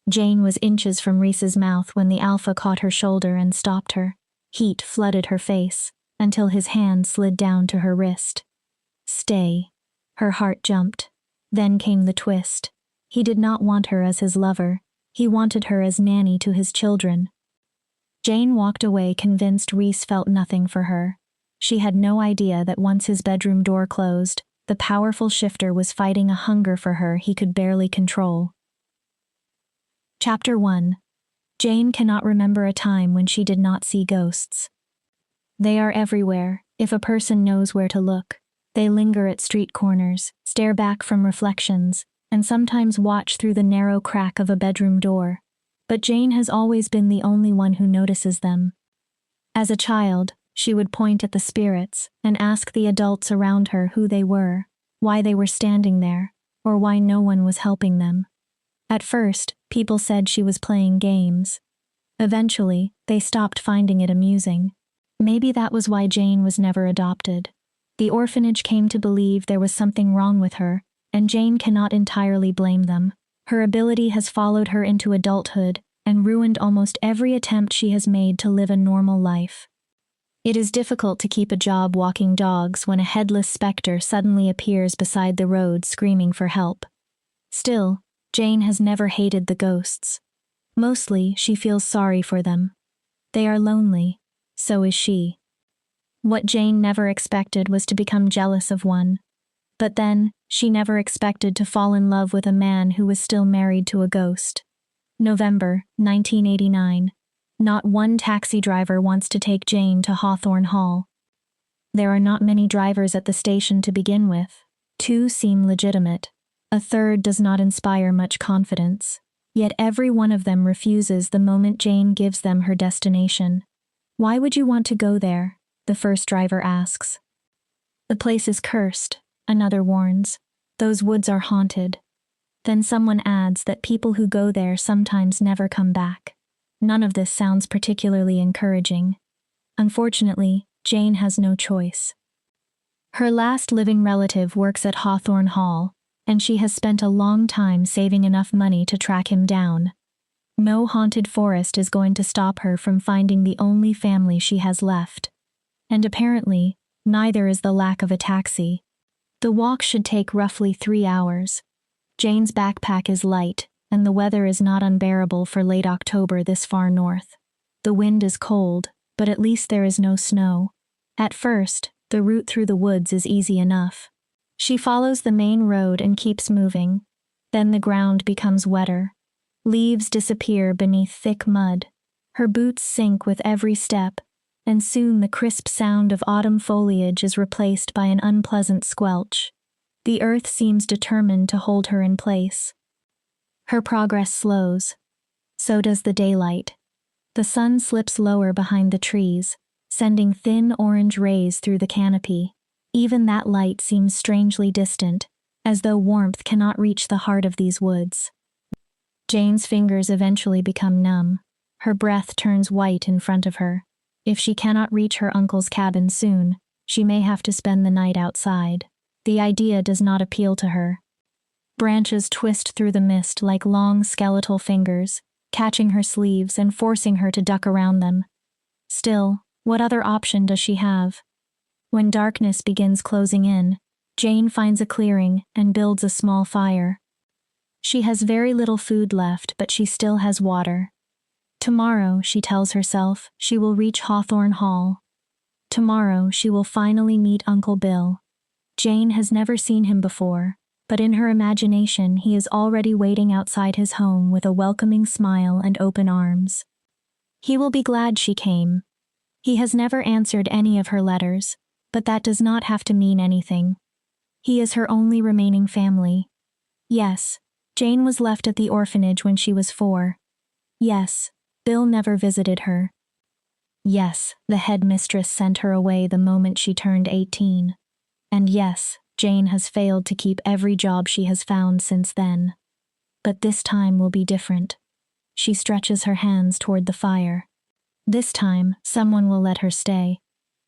Jane was inches from Reese's mouth when the alpha caught her shoulder and stopped her. Heat flooded her face, until his hand slid down to her wrist. Stay. Her heart jumped. Then came the twist. He did not want her as his lover. He wanted her as nanny to his children. Jane walked away convinced Reese felt nothing for her. She had no idea that once his bedroom door closed, the powerful shifter was fighting a hunger for her he could barely control. Chapter 1. Jane cannot remember a time when she did not see ghosts. They are everywhere, if a person knows where to look. They linger at street corners, stare back from reflections, and sometimes watch through the narrow crack of a bedroom door. But Jane has always been the only one who notices them. As a child, she would point at the spirits and ask the adults around her who they were, why they were standing there, or why no one was helping them. At first, people said she was playing games. Eventually, they stopped finding it amusing. Maybe that was why Jane was never adopted. The orphanage came to believe there was something wrong with her, and Jane cannot entirely blame them. Her ability has followed her into adulthood and ruined almost every attempt she has made to live a normal life. It is difficult to keep a job walking dogs when a headless specter suddenly appears beside the road screaming for help. Still, Jane has never hated the ghosts. Mostly, she feels sorry for them. They are lonely. So is she. What Jane never expected was to become jealous of one. But then, she never expected to fall in love with a man who was still married to a ghost. November, 1989. Not one taxi driver wants to take Jane to Hawthorne Hall. There are not many drivers at the station to begin with. 2 seem legitimate. A third does not inspire much confidence. Yet every one of them refuses the moment Jane gives them her destination. "Why would you want to go there?" the first driver asks. "The place is cursed," another warns. "Those woods are haunted." Then someone adds that people who go there sometimes never come back. None of this sounds particularly encouraging. Unfortunately, Jane has no choice. Her last living relative works at Hawthorne Hall, and she has spent a long time saving enough money to track him down. No haunted forest is going to stop her from finding the only family she has left. And apparently, neither is the lack of a taxi. The walk should take roughly 3 hours. Jane's backpack is light, and the weather is not unbearable for late October this far north. The wind is cold, but at least there is no snow. At first, the route through the woods is easy enough. She follows the main road and keeps moving. Then the ground becomes wetter. Leaves disappear beneath thick mud. Her boots sink with every step, and soon the crisp sound of autumn foliage is replaced by an unpleasant squelch. The earth seems determined to hold her in place. Her progress slows. So does the daylight. The sun slips lower behind the trees, sending thin orange rays through the canopy. Even that light seems strangely distant, as though warmth cannot reach the heart of these woods. Jane's fingers eventually become numb. Her breath turns white in front of her. If she cannot reach her uncle's cabin soon, she may have to spend the night outside. The idea does not appeal to her. Branches twist through the mist like long skeletal fingers, catching her sleeves and forcing her to duck around them. Still, what other option does she have? When darkness begins closing in, Jane finds a clearing and builds a small fire. She has very little food left, but she still has water. Tomorrow, she tells herself, she will reach Hawthorne Hall. Tomorrow, she will finally meet Uncle Bill. Jane has never seen him before, but in her imagination he is already waiting outside his home with a welcoming smile and open arms. He will be glad she came. He has never answered any of her letters, but that does not have to mean anything. He is her only remaining family. Yes, Jane was left at the orphanage when she was 4. Yes, Bill never visited her. Yes, the headmistress sent her away the moment she turned 18. And yes, Jane has failed to keep every job she has found since then. But this time will be different. She stretches her hands toward the fire. This time, someone will let her stay.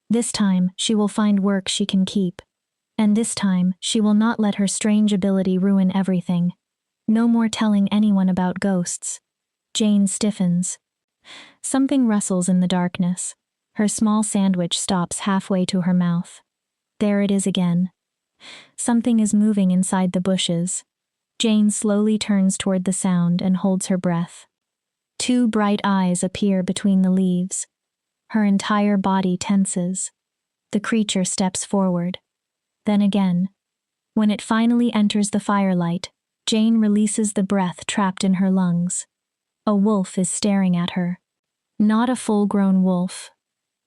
This time, she will find work she can keep. And this time, she will not let her strange ability ruin everything. No more telling anyone about ghosts. Jane stiffens. Something rustles in the darkness. Her small sandwich stops halfway to her mouth. There it is again. Something is moving inside the bushes. Jane slowly turns toward the sound and holds her breath. Two bright eyes appear between the leaves. Her entire body tenses. The creature steps forward. Then again. When it finally enters the firelight, Jane releases the breath trapped in her lungs. A wolf is staring at her. Not a full-grown wolf.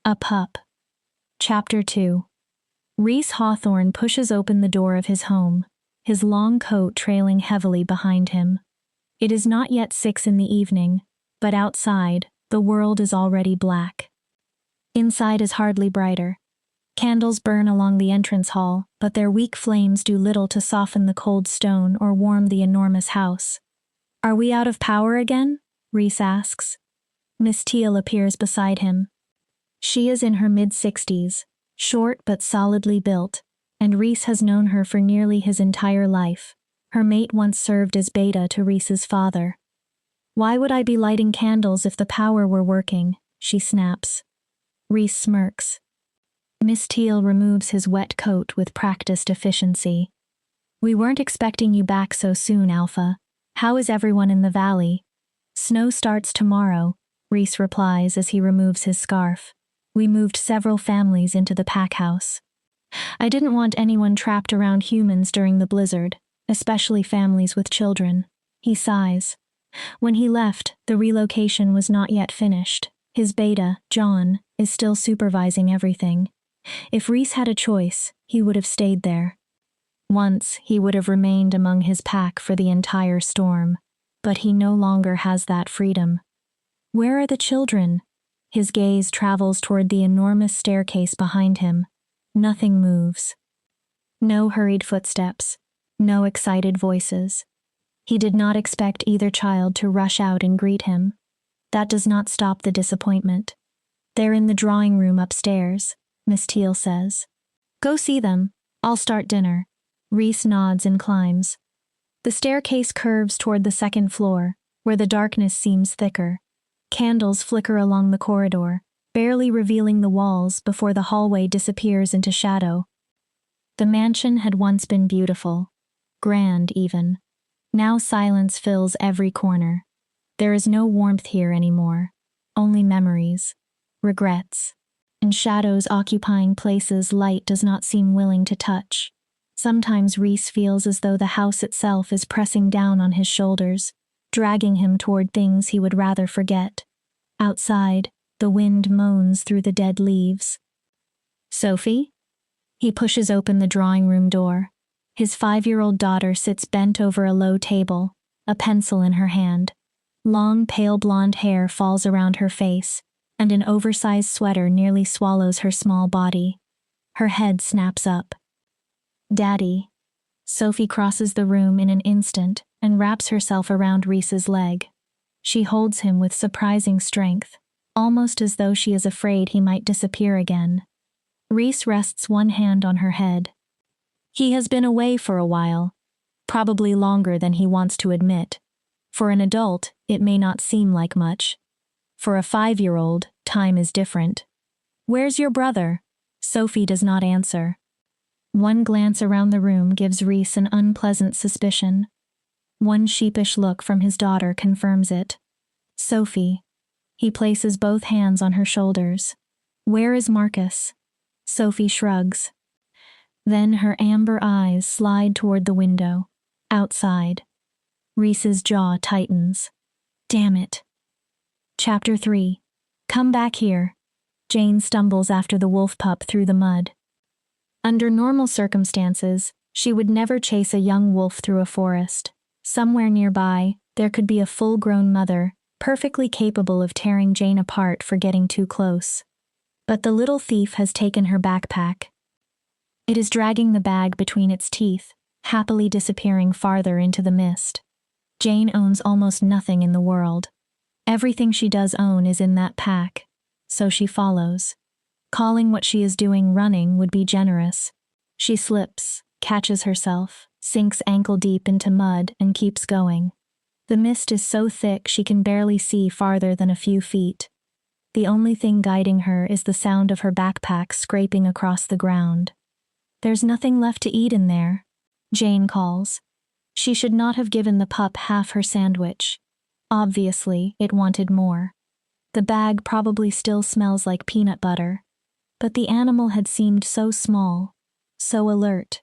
A pup. Chapter 2. Reese Hawthorne pushes open the door of his home, his long coat trailing heavily behind him. It is not yet 6 in the evening, but outside, the world is already black. Inside is hardly brighter. Candles burn along the entrance hall, but their weak flames do little to soften the cold stone or warm the enormous house. "Are we out of power again?" Reese asks. Miss Teal appears beside him. She is in her mid-60s, short but solidly built, and Reese has known her for nearly his entire life. Her mate once served as beta to Reese's father. "Why would I be lighting candles if the power were working?" she snaps. Reese smirks. Miss Teal removes his wet coat with practiced efficiency. "We weren't expecting you back so soon, Alpha. How is everyone in the valley?" "Snow starts tomorrow," Reese replies as he removes his scarf. "We moved several families into the pack house. I didn't want anyone trapped around humans during the blizzard, especially families with children." He sighs. When he left, the relocation was not yet finished. His beta, John, is still supervising everything. If Reese had a choice, he would have stayed there. Once, he would have remained among his pack for the entire storm, but he no longer has that freedom. Where are the children? His gaze travels toward the enormous staircase behind him. Nothing moves. No hurried footsteps. No excited voices. He did not expect either child to rush out and greet him. That does not stop the disappointment. "They're in the drawing room upstairs," Miss Teal says. "Go see them. I'll start dinner." Reese nods and climbs. The staircase curves toward the second floor, where the darkness seems thicker. Candles flicker along the corridor, barely revealing the walls before the hallway disappears into shadow. The mansion had once been beautiful, grand even. Now silence fills every corner. There is no warmth here anymore, only memories, regrets, and shadows occupying places light does not seem willing to touch. Sometimes Reese feels as though the house itself is pressing down on his shoulders, dragging him toward things he would rather forget. Outside, the wind moans through the dead leaves. "Sophie?" He pushes open the drawing room door. His 5-year-old daughter sits bent over a low table, a pencil in her hand. Long, pale blonde hair falls around her face, and an oversized sweater nearly swallows her small body. Her head snaps up. "Daddy." Sophie crosses the room in an instant and wraps herself around Reese's leg. She holds him with surprising strength, almost as though she is afraid he might disappear again. Reese rests one hand on her head. He has been away for a while, probably longer than he wants to admit. For an adult, it may not seem like much. For a 5-year-old, time is different. "Where's your brother?" Sophie does not answer. One glance around the room gives Reese an unpleasant suspicion. One sheepish look from his daughter confirms it. "Sophie." He places both hands on her shoulders. "Where is Marcus?" Sophie shrugs. Then her amber eyes slide toward the window. Outside. Reese's jaw tightens. Damn it. Chapter 3. Come back here. Jane stumbles after the wolf pup through the mud. Under normal circumstances, she would never chase a young wolf through a forest. Somewhere nearby, there could be a full-grown mother, perfectly capable of tearing Jane apart for getting too close. But the little thief has taken her backpack. It is dragging the bag between its teeth, happily disappearing farther into the mist. Jane owns almost nothing in the world. Everything she does own is in that pack, so she follows. Calling what she is doing running would be generous. She slips, catches herself, sinks ankle-deep into mud, and keeps going. The mist is so thick she can barely see farther than a few feet. The only thing guiding her is the sound of her backpack scraping across the ground. There's nothing left to eat in there, Jane calls. She should not have given the pup half her sandwich. Obviously, it wanted more. The bag probably still smells like peanut butter. But the animal had seemed so small, so alert.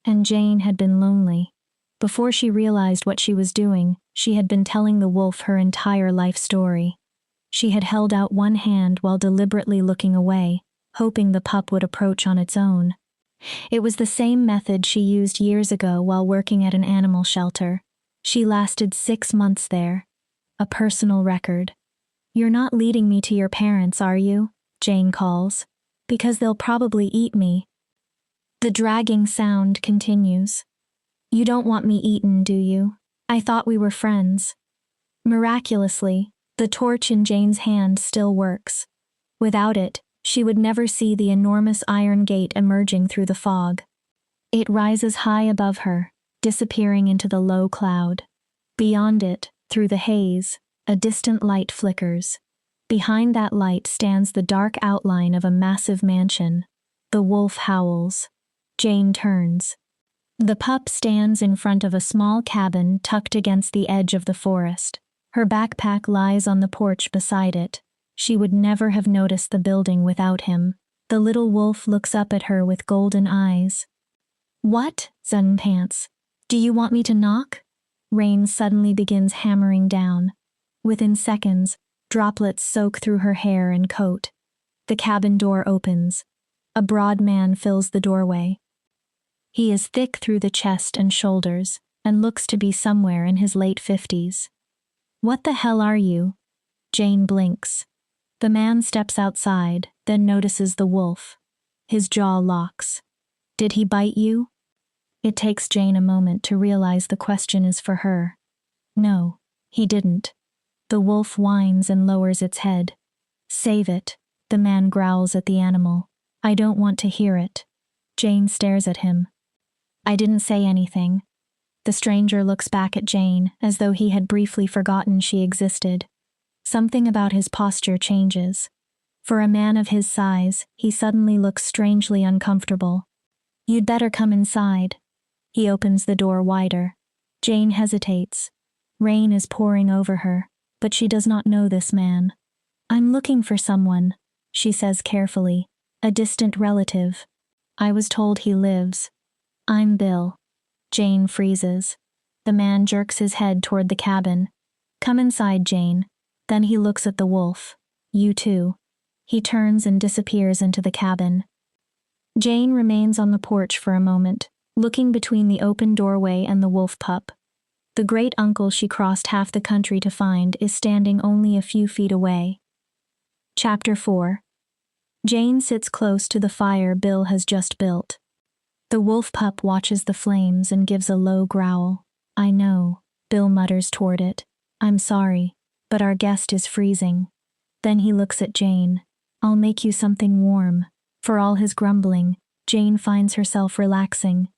And Jane had been lonely. Before she realized what she was doing, she had been telling the wolf her entire life story. She had held out one hand while deliberately looking away, hoping the pup would approach on its own. It was the same method she used years ago while working at an animal shelter. She lasted 6 months there. A personal record. "You're not leading me to your parents, are you?" Jane calls. "Because they'll probably eat me." The dragging sound continues. "You don't want me eaten, do you? I thought we were friends." Miraculously, the torch in Jane's hand still works. Without it, she would never see the enormous iron gate emerging through the fog. It rises high above her, disappearing into the low cloud. Beyond it, through the haze, a distant light flickers. Behind that light stands the dark outline of a massive mansion. The wolf howls. Jane turns. The pup stands in front of a small cabin tucked against the edge of the forest. Her backpack lies on the porch beside it. She would never have noticed the building without him. The little wolf looks up at her with golden eyes. "What?" Zun pants. "Do you want me to knock?" Rain suddenly begins hammering down. Within seconds, droplets soak through her hair and coat. The cabin door opens. A broad man fills the doorway. He is thick through the chest and shoulders, and looks to be somewhere in his late 50s. "What the hell are you?" Jane blinks. The man steps outside, then notices the wolf. His jaw locks. "Did he bite you?" It takes Jane a moment to realize the question is for her. "No, he didn't." The wolf whines and lowers its head. "Save it," the man growls at the animal. "I don't want to hear it." Jane stares at him. "I didn't say anything." The stranger looks back at Jane as though he had briefly forgotten she existed. Something about his posture changes. For a man of his size, he suddenly looks strangely uncomfortable. "You'd better come inside." He opens the door wider. Jane hesitates. Rain is pouring over her, but she does not know this man. "I'm looking for someone," she says carefully. "A distant relative. I was told he lives." "I'm Bill." Jane freezes. The man jerks his head toward the cabin. "Come inside, Jane." Then he looks at the wolf. "You too." He turns and disappears into the cabin. Jane remains on the porch for a moment, looking between the open doorway and the wolf pup. The great uncle she crossed half the country to find is standing only a few feet away. Chapter 4. Jane sits close to the fire Bill has just built. The wolf pup watches the flames and gives a low growl. "I know," Bill mutters toward it. "I'm sorry, but our guest is freezing." Then he looks at Jane. "I'll make you something warm." For all his grumbling, Jane finds herself relaxing.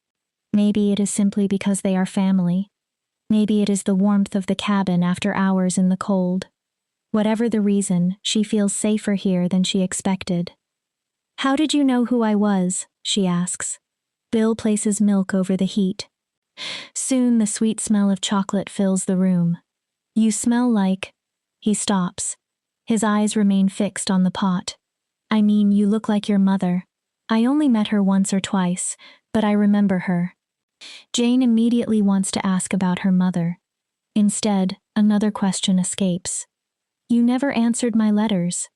Maybe it is simply because they are family. Maybe it is the warmth of the cabin after hours in the cold. Whatever the reason, she feels safer here than she expected. "How did you know who I was?" she asks. Bill places milk over the heat. Soon the sweet smell of chocolate fills the room. "You smell like..." He stops. His eyes remain fixed on the pot. "I mean, you look like your mother. I only met her once or twice, but I remember her." Jane immediately wants to ask about her mother. Instead, another question escapes. "You never answered my letters."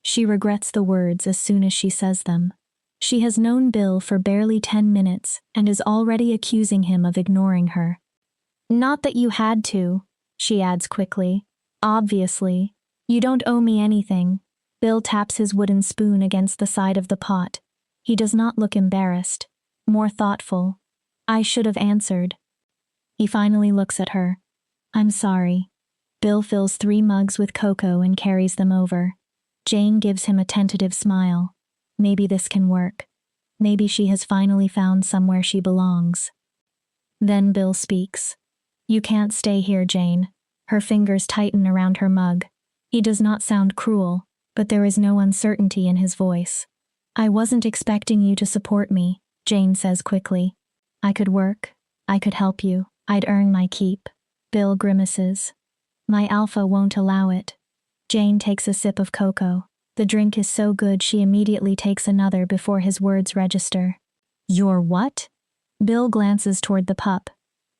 She regrets the words as soon as she says them. She has known Bill for barely 10 minutes and is already accusing him of ignoring her. "Not that you had to," she adds quickly. "Obviously. You don't owe me anything." Bill taps his wooden spoon against the side of the pot. He does not look embarrassed, more thoughtful. "I should have answered." He finally looks at her. "I'm sorry." Bill fills 3 mugs with cocoa and carries them over. Jane gives him a tentative smile. Maybe this can work. Maybe she has finally found somewhere she belongs. Then Bill speaks. "You can't stay here, Jane. Her fingers tighten around her mug. He does not sound cruel, but there is no uncertainty in his voice. I wasn't expecting you to support me, Jane says quickly. I could work. I could help you. I'd earn my keep. Bill grimaces. My alpha won't allow it. Jane takes a sip of cocoa. The drink is so good she immediately takes another before his words register. You're what? Bill glances toward the pup.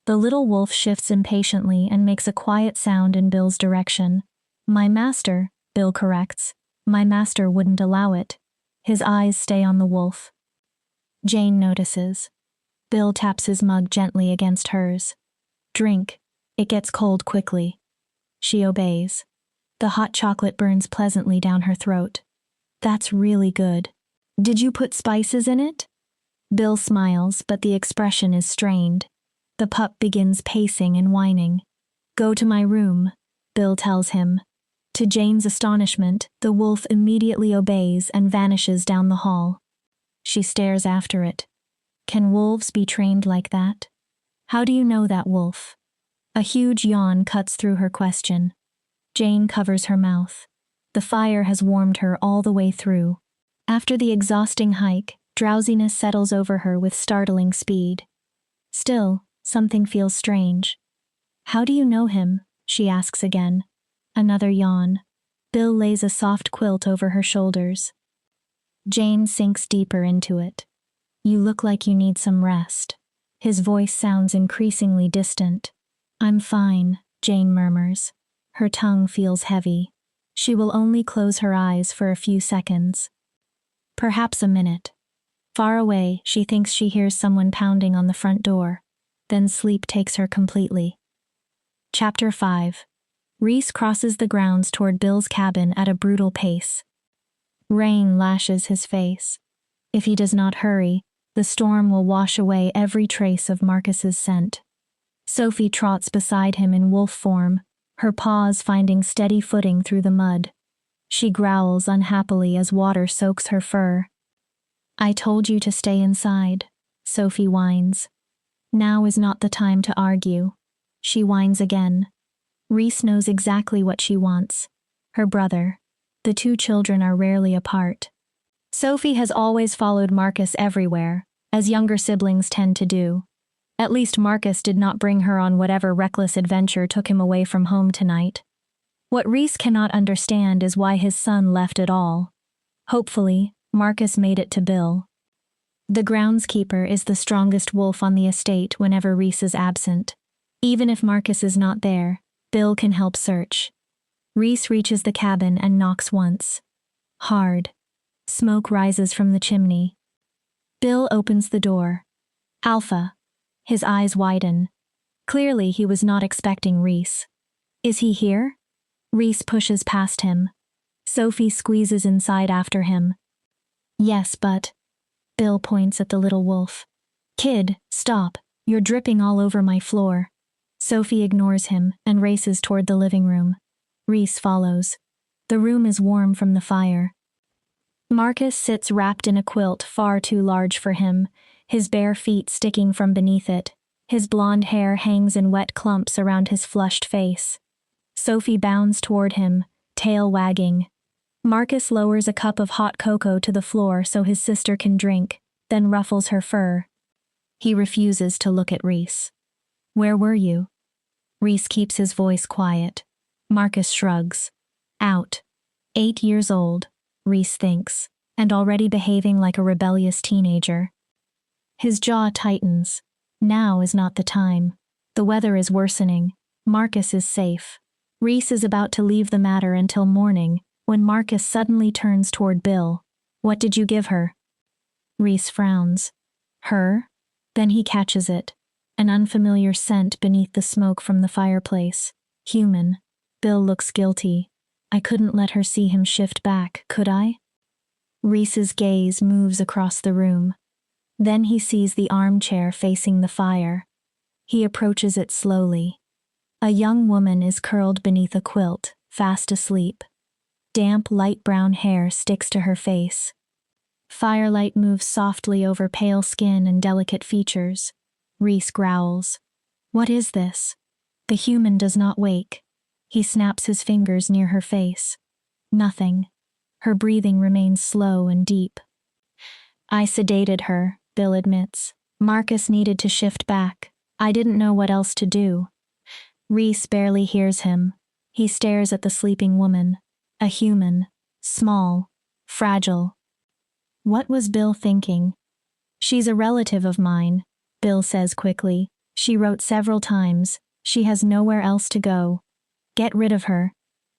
The little wolf shifts impatiently and makes a quiet sound in Bill's direction. My master, Bill corrects. My master wouldn't allow it. His eyes stay on the wolf. Jane notices. Bill taps his mug gently against hers. Drink. It gets cold quickly. She obeys. The hot chocolate burns pleasantly down her throat. That's really good. Did you put spices in it? Bill smiles, but the expression is strained. The pup begins pacing and whining. Go to my room, Bill tells him. To Jane's astonishment, the wolf immediately obeys and vanishes down the hall. She stares after it. Can wolves be trained like that? How do you know that, wolf? A huge yawn cuts through her question. Jane covers her mouth. The fire has warmed her all the way through. After the exhausting hike, drowsiness settles over her with startling speed. Still, something feels strange. How do you know him? She asks again. Another yawn. Bill lays a soft quilt over her shoulders. Jane sinks deeper into it. You look like you need some rest. His voice sounds increasingly distant. I'm fine, Jane murmurs. Her tongue feels heavy. She will only close her eyes for a few seconds. Perhaps a minute. Far away, she thinks she hears someone pounding on the front door. Then sleep takes her completely. Chapter 5. Reese crosses the grounds toward Bill's cabin at a brutal pace. Rain lashes his face. If he does not hurry, the storm will wash away every trace of Marcus's scent. Sophie trots beside him in wolf form, her paws finding steady footing through the mud. She growls unhappily as water soaks her fur. I told you to stay inside, Sophie whines. Now is not the time to argue. She whines again. Reese knows exactly what she wants. Her brother. The two children are rarely apart. Sophie has always followed Marcus everywhere, as younger siblings tend to do. At least Marcus did not bring her on whatever reckless adventure took him away from home tonight. What Reese cannot understand is why his son left at all. Hopefully, Marcus made it to Bill. The groundskeeper is the strongest wolf on the estate whenever Reese is absent. Even if Marcus is not there, Bill can help search. Reese reaches the cabin and knocks once. Hard. Smoke rises from the chimney. Bill opens the door. Alpha. His eyes widen. Clearly he was not expecting Reese. Is he here? Reese pushes past him. Sophie squeezes inside after him. Yes, but... Bill points at the little wolf. Kid, stop. You're dripping all over my floor. Sophie ignores him and races toward the living room. Reese follows. The room is warm from the fire. Marcus sits wrapped in a quilt far too large for him, his bare feet sticking from beneath it. His blonde hair hangs in wet clumps around his flushed face. Sophie bounds toward him, tail wagging. Marcus lowers a cup of hot cocoa to the floor so his sister can drink, then ruffles her fur. He refuses to look at Reese. Where were you? Reese keeps his voice quiet. Marcus shrugs. Out. 8 years old, Reese thinks, and already behaving like a rebellious teenager. His jaw tightens. Now is not the time. The weather is worsening. Marcus is safe. Reese is about to leave the matter until morning, when Marcus suddenly turns toward Bill. What did you give her? Reese frowns. Her? Then he catches it. An unfamiliar scent beneath the smoke from the fireplace. Human. Bill looks guilty. I couldn't let her see him shift back, could I? Reese's gaze moves across the room. Then he sees the armchair facing the fire. He approaches it slowly. A young woman is curled beneath a quilt, fast asleep. Damp, light brown hair sticks to her face. Firelight moves softly over pale skin and delicate features. Reese growls. What is this? The human does not wake. He snaps his fingers near her face. Nothing. Her breathing remains slow and deep. I sedated her, Bill admits. Marcus needed to shift back. I didn't know what else to do. Reese barely hears him. He stares at the sleeping woman. A human. Small. Fragile. What was Bill thinking? She's a relative of mine, Bill says quickly. She wrote several times. She has nowhere else to go. Get rid of her.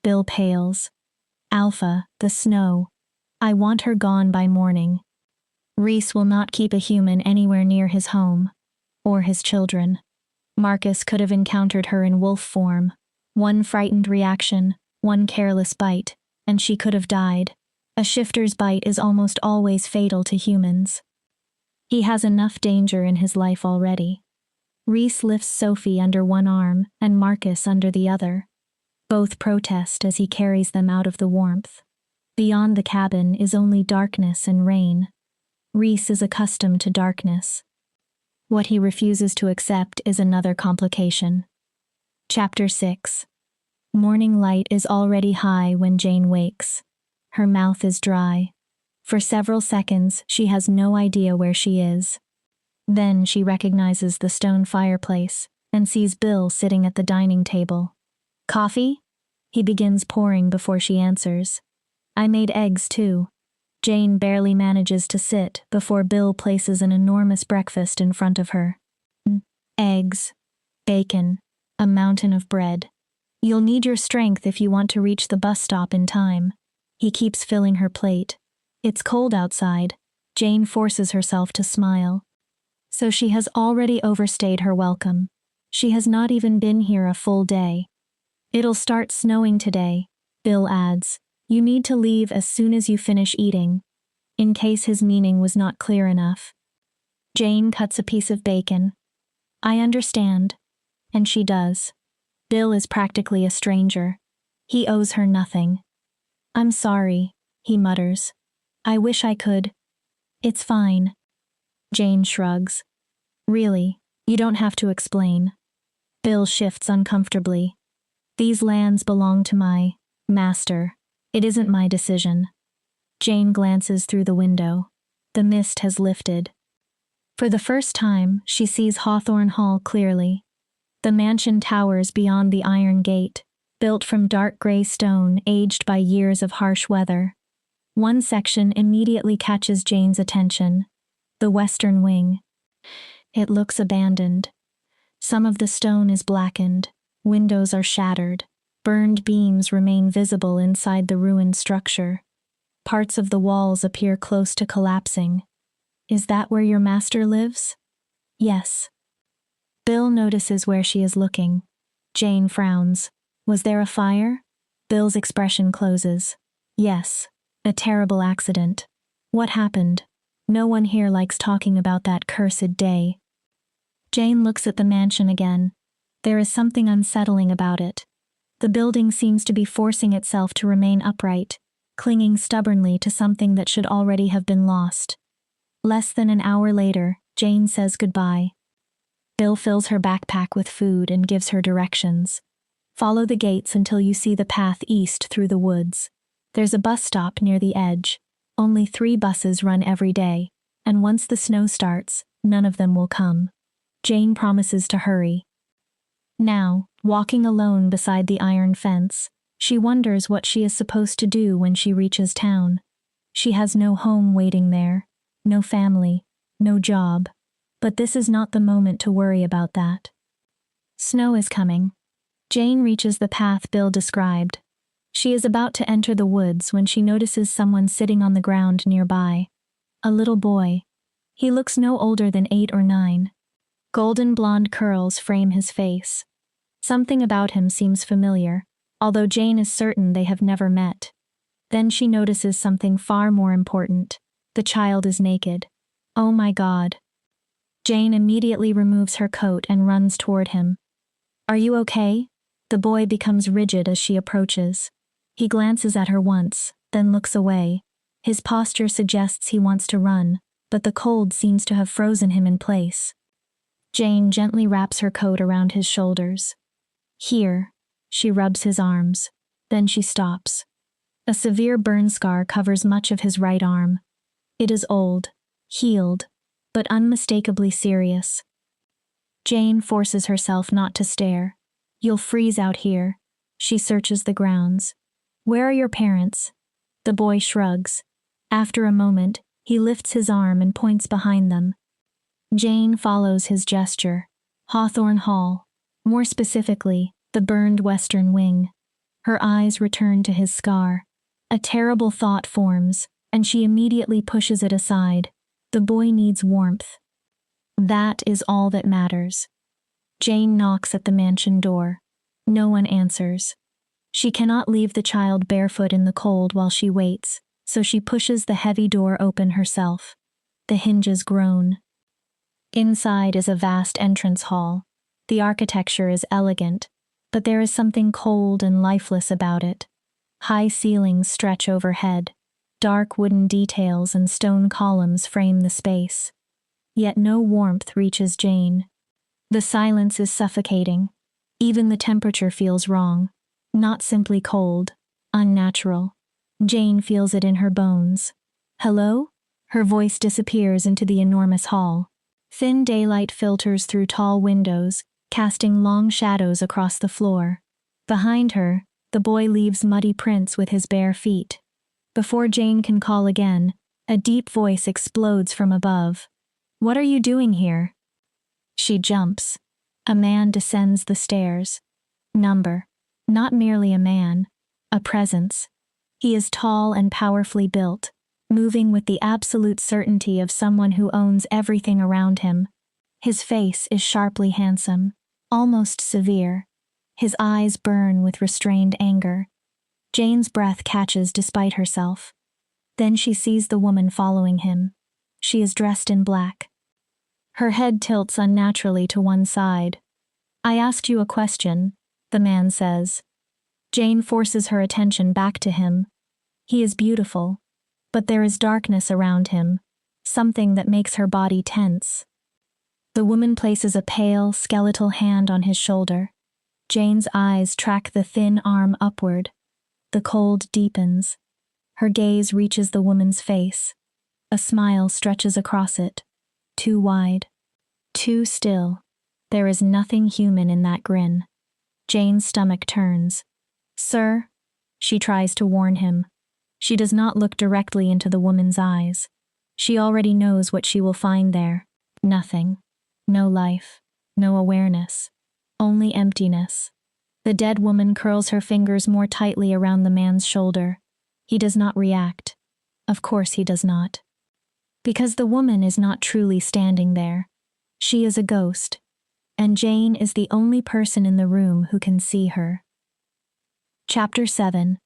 Bill pales. Alpha, the snow. I want her gone by morning. Reese will not keep a human anywhere near his home. Or his children. Marcus could have encountered her in wolf form. One frightened reaction, one careless bite, and she could have died. A shifter's bite is almost always fatal to humans. He has enough danger in his life already. Reese lifts Sophie under one arm and Marcus under the other. Both protest as he carries them out of the warmth. Beyond the cabin is only darkness and rain. Reese is accustomed to darkness. What he refuses to accept is another complication. Chapter 6. Morning light is already high when Jane wakes. Her mouth is dry. For several seconds, she has no idea where she is. Then she recognizes the stone fireplace and sees Bill sitting at the dining table. Coffee? He begins pouring before she answers. I made eggs too. Jane barely manages to sit before Bill places an enormous breakfast in front of her. Eggs, bacon, a mountain of bread. You'll need your strength if you want to reach the bus stop in time. He keeps filling her plate. It's cold outside. Jane forces herself to smile. So she has already overstayed her welcome. She has not even been here a full day. It'll start snowing today, Bill adds. You need to leave as soon as you finish eating. In case his meaning was not clear enough. Jane cuts a piece of bacon. I understand. And she does. Bill is practically a stranger. He owes her nothing. I'm sorry, he mutters. I wish I could. It's fine. Jane shrugs. Really, you don't have to explain. Bill shifts uncomfortably. These lands belong to my master. It isn't my decision. Jane glances through the window. The mist has lifted. For the first time, she sees Hawthorne Hall clearly. The mansion towers beyond the iron gate, built from dark gray stone aged by years of harsh weather. One section immediately catches Jane's attention. The western wing. It looks abandoned. Some of the stone is blackened. Windows are shattered. Burned beams remain visible inside the ruined structure. Parts of the walls appear close to collapsing. Is that where your master lives? Yes. Bill notices where she is looking. Jane frowns. Was there a fire? Bill's expression closes. Yes. A terrible accident. What happened? No one here likes talking about that cursed day. Jane looks at the mansion again. There is something unsettling about it. The building seems to be forcing itself to remain upright, clinging stubbornly to something that should already have been lost. Less than an hour later, Jane says goodbye. Bill fills her backpack with food and gives her directions. Follow the gates until you see the path east through the woods. There's a bus stop near the edge. Only 3 buses run every day, and once the snow starts, none of them will come. Jane promises to hurry. Now, walking alone beside the iron fence, she wonders what she is supposed to do when she reaches town. She has no home waiting there, no family, no job. But this is not the moment to worry about that. Snow is coming. Jane reaches the path Bill described. She is about to enter the woods when she notices someone sitting on the ground nearby. A little boy. He looks no older than 8 or 9. Golden blonde curls frame his face. Something about him seems familiar, although Jane is certain they have never met. Then she notices something far more important. The child is naked. Oh my God. Jane immediately removes her coat and runs toward him. Are you okay? The boy becomes rigid as she approaches. He glances at her once, then looks away. His posture suggests he wants to run, but the cold seems to have frozen him in place. Jane gently wraps her coat around his shoulders. Here. She rubs his arms. Then she stops. A severe burn scar covers much of his right arm. It is old, healed, but unmistakably serious. Jane forces herself not to stare. You'll freeze out here. She searches the grounds. Where are your parents? The boy shrugs. After a moment, he lifts his arm and points behind them. Jane follows his gesture. Hawthorne Hall. More specifically, the burned western wing. Her eyes return to his scar. A terrible thought forms, and she immediately pushes it aside. The boy needs warmth. That is all that matters. Jane knocks at the mansion door. No one answers. She cannot leave the child barefoot in the cold while she waits, so she pushes the heavy door open herself. The hinges groan. Inside is a vast entrance hall. The architecture is elegant, but there is something cold and lifeless about it. High ceilings stretch overhead. Dark wooden details and stone columns frame the space. Yet no warmth reaches Jane. The silence is suffocating. Even the temperature feels wrong. Not simply cold, unnatural. Jane feels it in her bones. Hello? Her voice disappears into the enormous hall. Thin daylight filters through tall windows, casting long shadows across the floor. Behind her, the boy leaves muddy prints with his bare feet. Before Jane can call again, a deep voice explodes from above. What are you doing here? She jumps. A man descends the stairs. Number. Not merely a man, a presence. He is tall and powerfully built, moving with the absolute certainty of someone who owns everything around him. His face is sharply handsome, almost severe. His eyes burn with restrained anger. Jane's breath catches despite herself. Then she sees the woman following him. She is dressed in black. Her head tilts unnaturally to one side. I asked you a question, the man says. Jane forces her attention back to him. He is beautiful, but there is darkness around him, something that makes her body tense. The woman places a pale, skeletal hand on his shoulder. Jane's eyes track the thin arm upward. The cold deepens. Her gaze reaches the woman's face. A smile stretches across it. Too wide. Too still. There is nothing human in that grin. Jane's stomach turns. Sir? She tries to warn him. She does not look directly into the woman's eyes. She already knows what she will find there. Nothing. No life. No awareness. Only emptiness. The dead woman curls her fingers more tightly around the man's shoulder. He does not react. Of course he does not. Because the woman is not truly standing there. She is a ghost, and Jane is the only person in the room who can see her. Chapter 7.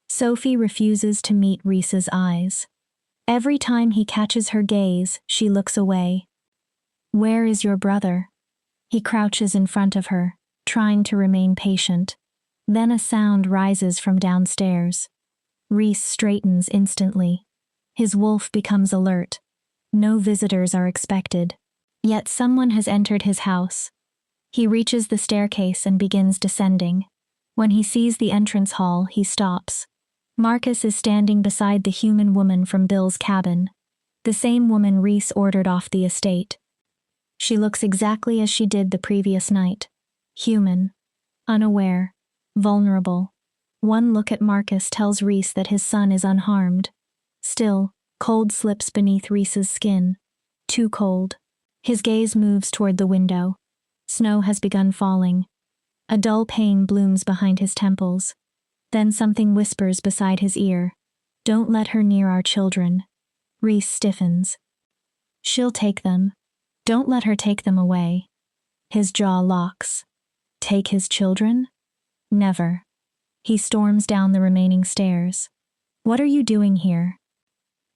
Sophie refuses to meet Reese's eyes. Every time he catches her gaze, she looks away. Where is your brother? He crouches in front of her, trying to remain patient. Then a sound rises from downstairs. Reese straightens instantly. His wolf becomes alert. No visitors are expected. Yet someone has entered his house. He reaches the staircase and begins descending. When he sees the entrance hall, he stops. Marcus is standing beside the human woman from Bill's cabin, the same woman Reese ordered off the estate. She looks exactly as she did the previous night. Human, unaware, vulnerable. One look at Marcus tells Reese that his son is unharmed. Still, cold slips beneath Reese's skin. Too cold. His gaze moves toward the window. Snow has begun falling. A dull pain blooms behind his temples. Then something whispers beside his ear. Don't let her near our children. Reese stiffens. She'll take them. Don't let her take them away. His jaw locks. Take his children? Never. He storms down the remaining stairs. What are you doing here?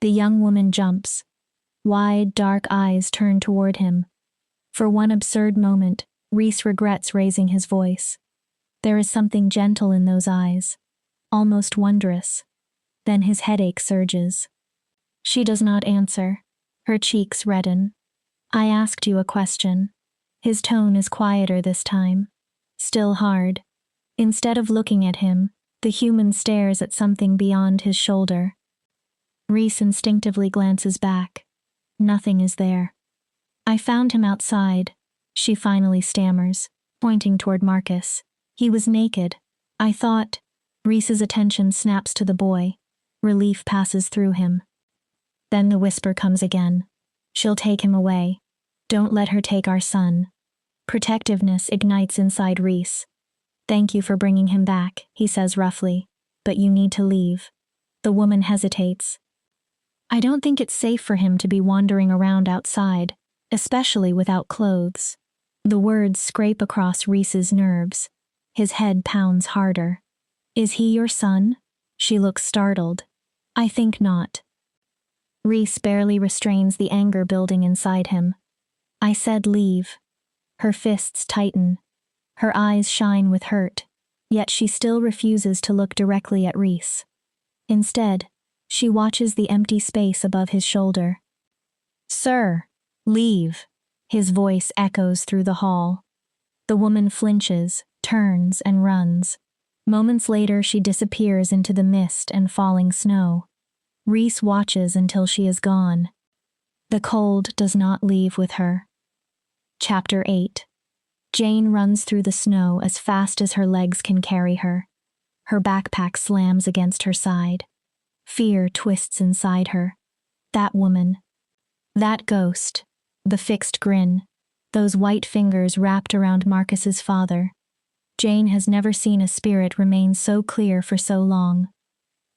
The young woman jumps. Wide, dark eyes turn toward him. For one absurd moment, Reese regrets raising his voice. There is something gentle in those eyes, almost wondrous. Then his headache surges. She does not answer. Her cheeks redden. I asked you a question. His tone is quieter this time. Still hard. Instead of looking at him, the human stares at something beyond his shoulder. Reese instinctively glances back. Nothing is there. I found him outside, she finally stammers, pointing toward Marcus. He was naked. I thought. Reese's attention snaps to the boy. Relief passes through him. Then the whisper comes again. She'll take him away. Don't let her take our son. Protectiveness ignites inside Reese. Thank you for bringing him back, he says roughly, but you need to leave. The woman hesitates. I don't think it's safe for him to be wandering around outside, especially without clothes. The words scrape across Reese's nerves. His head pounds harder. Is he your son? She looks startled. I think not. Reese barely restrains the anger building inside him. I said leave. Her fists tighten. Her eyes shine with hurt, yet she still refuses to look directly at Reese. Instead, she watches the empty space above his shoulder. Sir, leave. His voice echoes through the hall. The woman flinches, turns, and runs. Moments later, she disappears into the mist and falling snow. Reese watches until she is gone. The cold does not leave with her. Chapter 8. Jane runs through the snow as fast as her legs can carry her. Her backpack slams against her side. Fear twists inside her. That woman. That ghost. The fixed grin. Those white fingers wrapped around Marcus's father. Jane has never seen a spirit remain so clear for so long.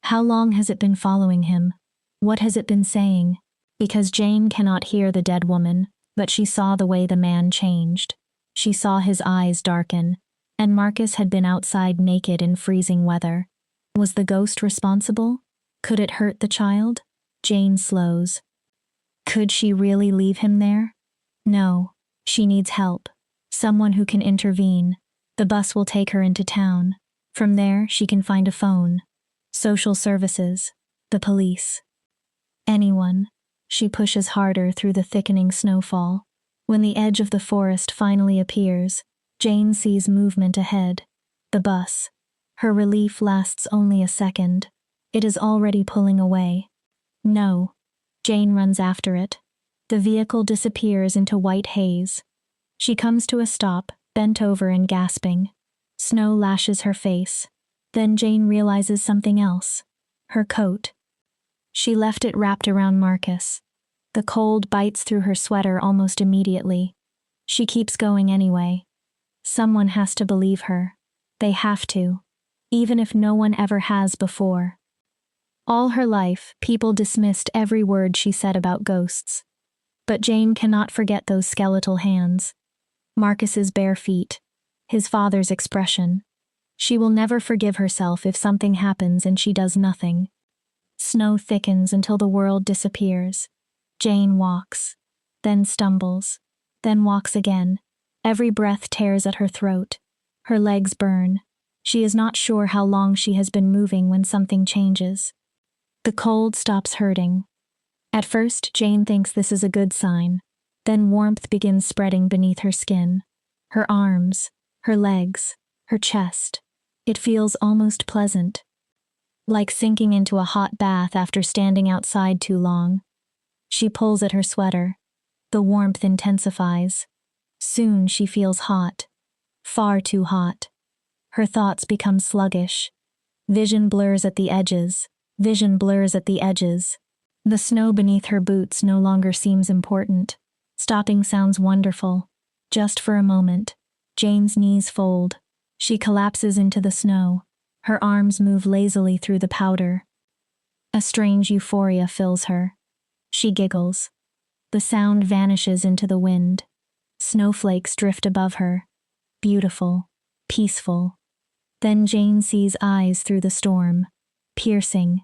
How long has it been following him? What has it been saying? Because Jane cannot hear the dead woman, but she saw the way the man changed. She saw his eyes darken, and Marcus had been outside naked in freezing weather. Was the ghost responsible? Could it hurt the child? Jane slows. Could she really leave him there? No. She needs help. Someone who can intervene. The bus will take her into town. From there, she can find a phone. Social services. The police. Anyone. She pushes harder through the thickening snowfall. When the edge of the forest finally appears, Jane sees movement ahead. The bus. Her relief lasts only a second. It is already pulling away. No. Jane runs after it. The vehicle disappears into white haze. She comes to a stop, bent over and gasping. Snow lashes her face. Then Jane realizes something else. Her coat. She left it wrapped around Marcus. The cold bites through her sweater almost immediately. She keeps going anyway. Someone has to believe her. They have to, even if no one ever has before. All her life, people dismissed every word she said about ghosts. But Jane cannot forget those skeletal hands. Marcus's bare feet. His father's expression. She will never forgive herself if something happens and she does nothing. Snow thickens until the world disappears. Jane walks, then stumbles, then walks again. Every breath tears at her throat. Her legs burn. She is not sure how long she has been moving when something changes. The cold stops hurting. At first, Jane thinks this is a good sign. Then warmth begins spreading beneath her skin. Her arms, her legs, her chest. It feels almost pleasant. Like sinking into a hot bath after standing outside too long. She pulls at her sweater. The warmth intensifies. Soon she feels hot. Far too hot. Her thoughts become sluggish. Vision blurs at the edges. Vision blurs at the edges. The snow beneath her boots no longer seems important. Stopping sounds wonderful. Just for a moment. Jane's knees fold. She collapses into the snow. Her arms move lazily through the powder. A strange euphoria fills her. She giggles. The sound vanishes into the wind. Snowflakes drift above her. Beautiful. Peaceful. Then Jane sees eyes through the storm. Piercing.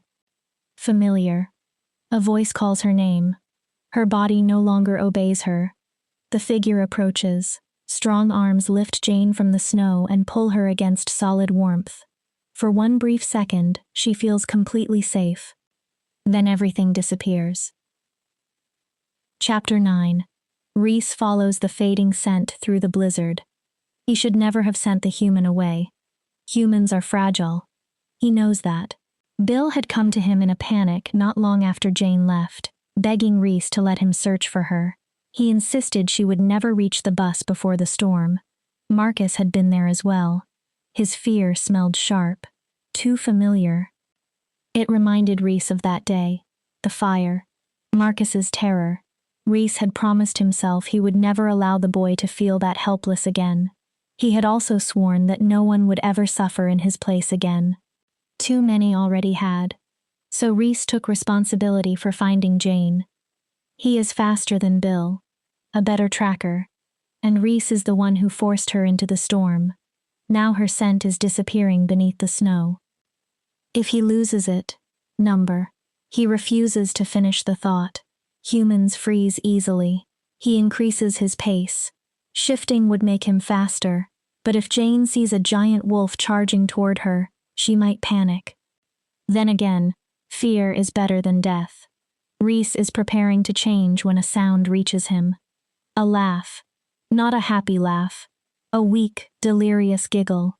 Familiar. A voice calls her name. Her body no longer obeys her. The figure approaches. Strong arms lift Jane from the snow and pull her against solid warmth. For one brief second, she feels completely safe. Then everything disappears. Chapter 9. Reese follows the fading scent through the blizzard. He should never have sent the human away. Humans are fragile. He knows that. Bill had come to him in a panic not long after Jane left, begging Reese to let him search for her. He insisted she would never reach the bus before the storm. Marcus had been there as well. His fear smelled sharp, too familiar. It reminded Reese of that day, the fire, Marcus's terror. Reese had promised himself he would never allow the boy to feel that helpless again. He had also sworn that no one would ever suffer in his place again. Too many already had. So Reese took responsibility for finding Jane. He is faster than Bill, a better tracker, and Reese is the one who forced her into the storm. Now her scent is disappearing beneath the snow. If he loses it, number. He refuses to finish the thought. Humans freeze easily. He increases his pace. Shifting would make him faster, but if Jane sees a giant wolf charging toward her, she might panic. Then again, fear is better than death. Reese is preparing to change when a sound reaches him. A laugh. Not a happy laugh. A weak, delirious giggle.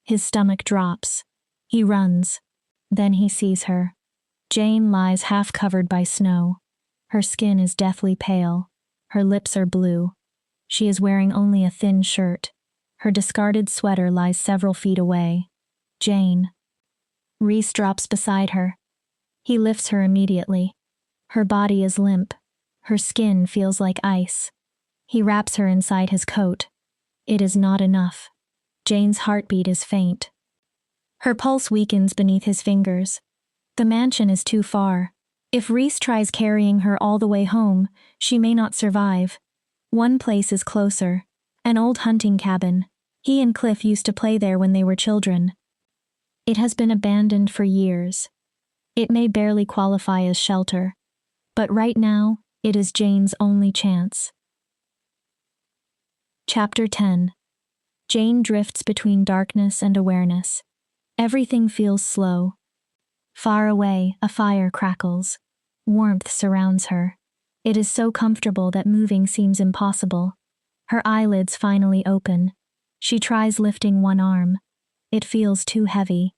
His stomach drops. He runs. Then he sees her. Jane lies half covered by snow. Her skin is deathly pale. Her lips are blue. She is wearing only a thin shirt. Her discarded sweater lies several feet away. Jane. Reese drops beside her. He lifts her immediately. Her body is limp. Her skin feels like ice. He wraps her inside his coat. It is not enough. Jane's heartbeat is faint. Her pulse weakens beneath his fingers. The mansion is too far. If Reese tries carrying her all the way home, she may not survive. One place is closer. An old hunting cabin. He and Cliff used to play there when they were children. It has been abandoned for years. It may barely qualify as shelter. But right now, it is Jane's only chance. Chapter 10. Jane drifts between darkness and awareness. Everything feels slow. Far away, a fire crackles. Warmth surrounds her. It is so comfortable that moving seems impossible. Her eyelids finally open. She tries lifting one arm. It feels too heavy.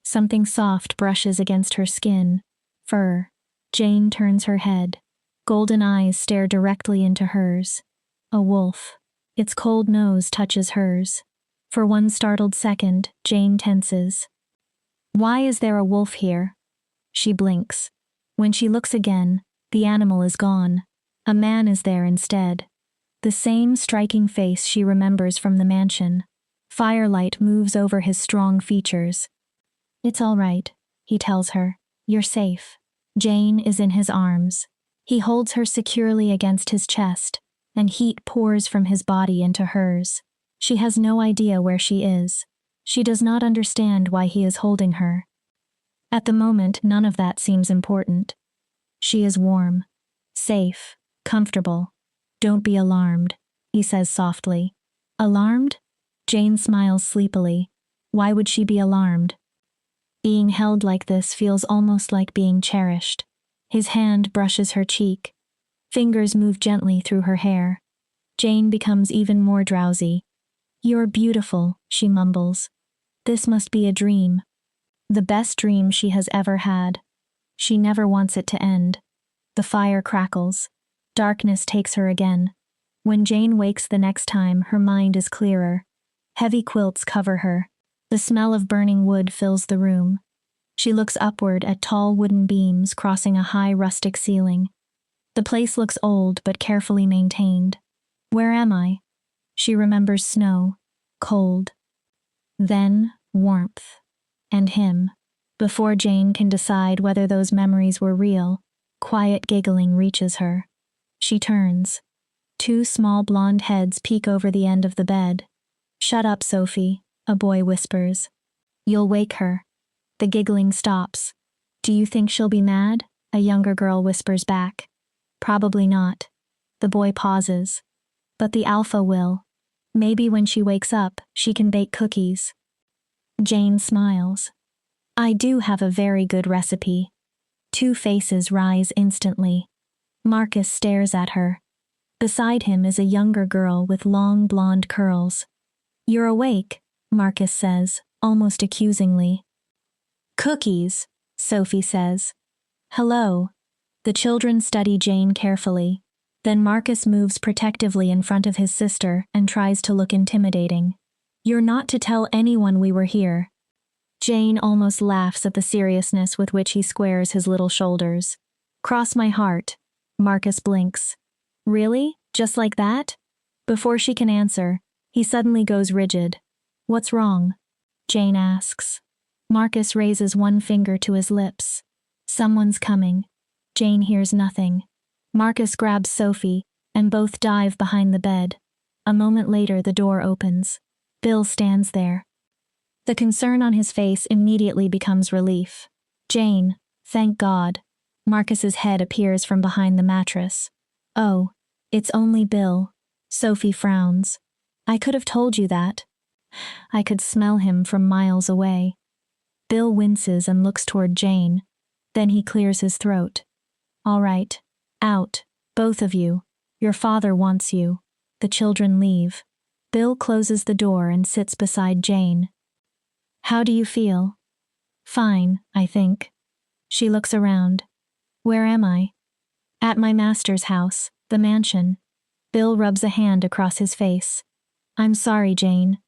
Something soft brushes against her skin. Fur. Jane turns her head. Golden eyes stare directly into hers. A wolf. Its cold nose touches hers. For one startled second, Jane tenses. Why is there a wolf here? She blinks. When she looks again, the animal is gone. A man is there instead. The same striking face she remembers from the mansion. Firelight moves over his strong features. It's all right, he tells her. You're safe. Jane is in his arms. He holds her securely against his chest, and heat pours from his body into hers. She has no idea where she is. She does not understand why he is holding her. At the moment, none of that seems important. She is warm, safe, comfortable. Don't be alarmed, he says softly. Alarmed? Jane smiles sleepily. Why would she be alarmed? Being held like this feels almost like being cherished. His hand brushes her cheek. Fingers move gently through her hair. Jane becomes even more drowsy. You're beautiful, she mumbles. This must be a dream. The best dream she has ever had. She never wants it to end. The fire crackles. Darkness takes her again. When Jane wakes the next time, her mind is clearer. Heavy quilts cover her. The smell of burning wood fills the room. She looks upward at tall wooden beams crossing a high rustic ceiling. The place looks old but carefully maintained. Where am I? She remembers snow, cold. Then, warmth. And him. Before Jane can decide whether those memories were real, quiet giggling reaches her. She turns. Two small blonde heads peek over the end of the bed. Shut up, Sophie, a boy whispers. You'll wake her. The giggling stops. Do you think she'll be mad? A younger girl whispers back. Probably not. The boy pauses. But the alpha will. Maybe when she wakes up, she can bake cookies. Jane smiles. I do have a very good recipe. Two faces rise instantly. Marcus stares at her. Beside him is a younger girl with long blonde curls. You're awake, Marcus says, almost accusingly. Cookies, Sophie says. Hello. The children study Jane carefully. Then Marcus moves protectively in front of his sister and tries to look intimidating. You're not to tell anyone we were here. Jane almost laughs at the seriousness with which he squares his little shoulders. Cross my heart. Marcus blinks. Really? Just like that? Before she can answer, he suddenly goes rigid. What's wrong? Jane asks. Marcus raises one finger to his lips. Someone's coming. Jane hears nothing. Marcus grabs Sophie, and both dive behind the bed. A moment later, the door opens. Bill stands there. The concern on his face immediately becomes relief. Jane, thank God. Marcus's head appears from behind the mattress. Oh, it's only Bill. Sophie frowns. I could have told you that. I could smell him from miles away. Bill winces and looks toward Jane. Then he clears his throat. All right. Out, both of you. Your father wants you. The children leave. Bill closes the door and sits beside Jane. How do you feel? Fine, I think. She looks around. Where am I? At my master's house, the mansion. Bill rubs a hand across his face. I'm sorry, Jane.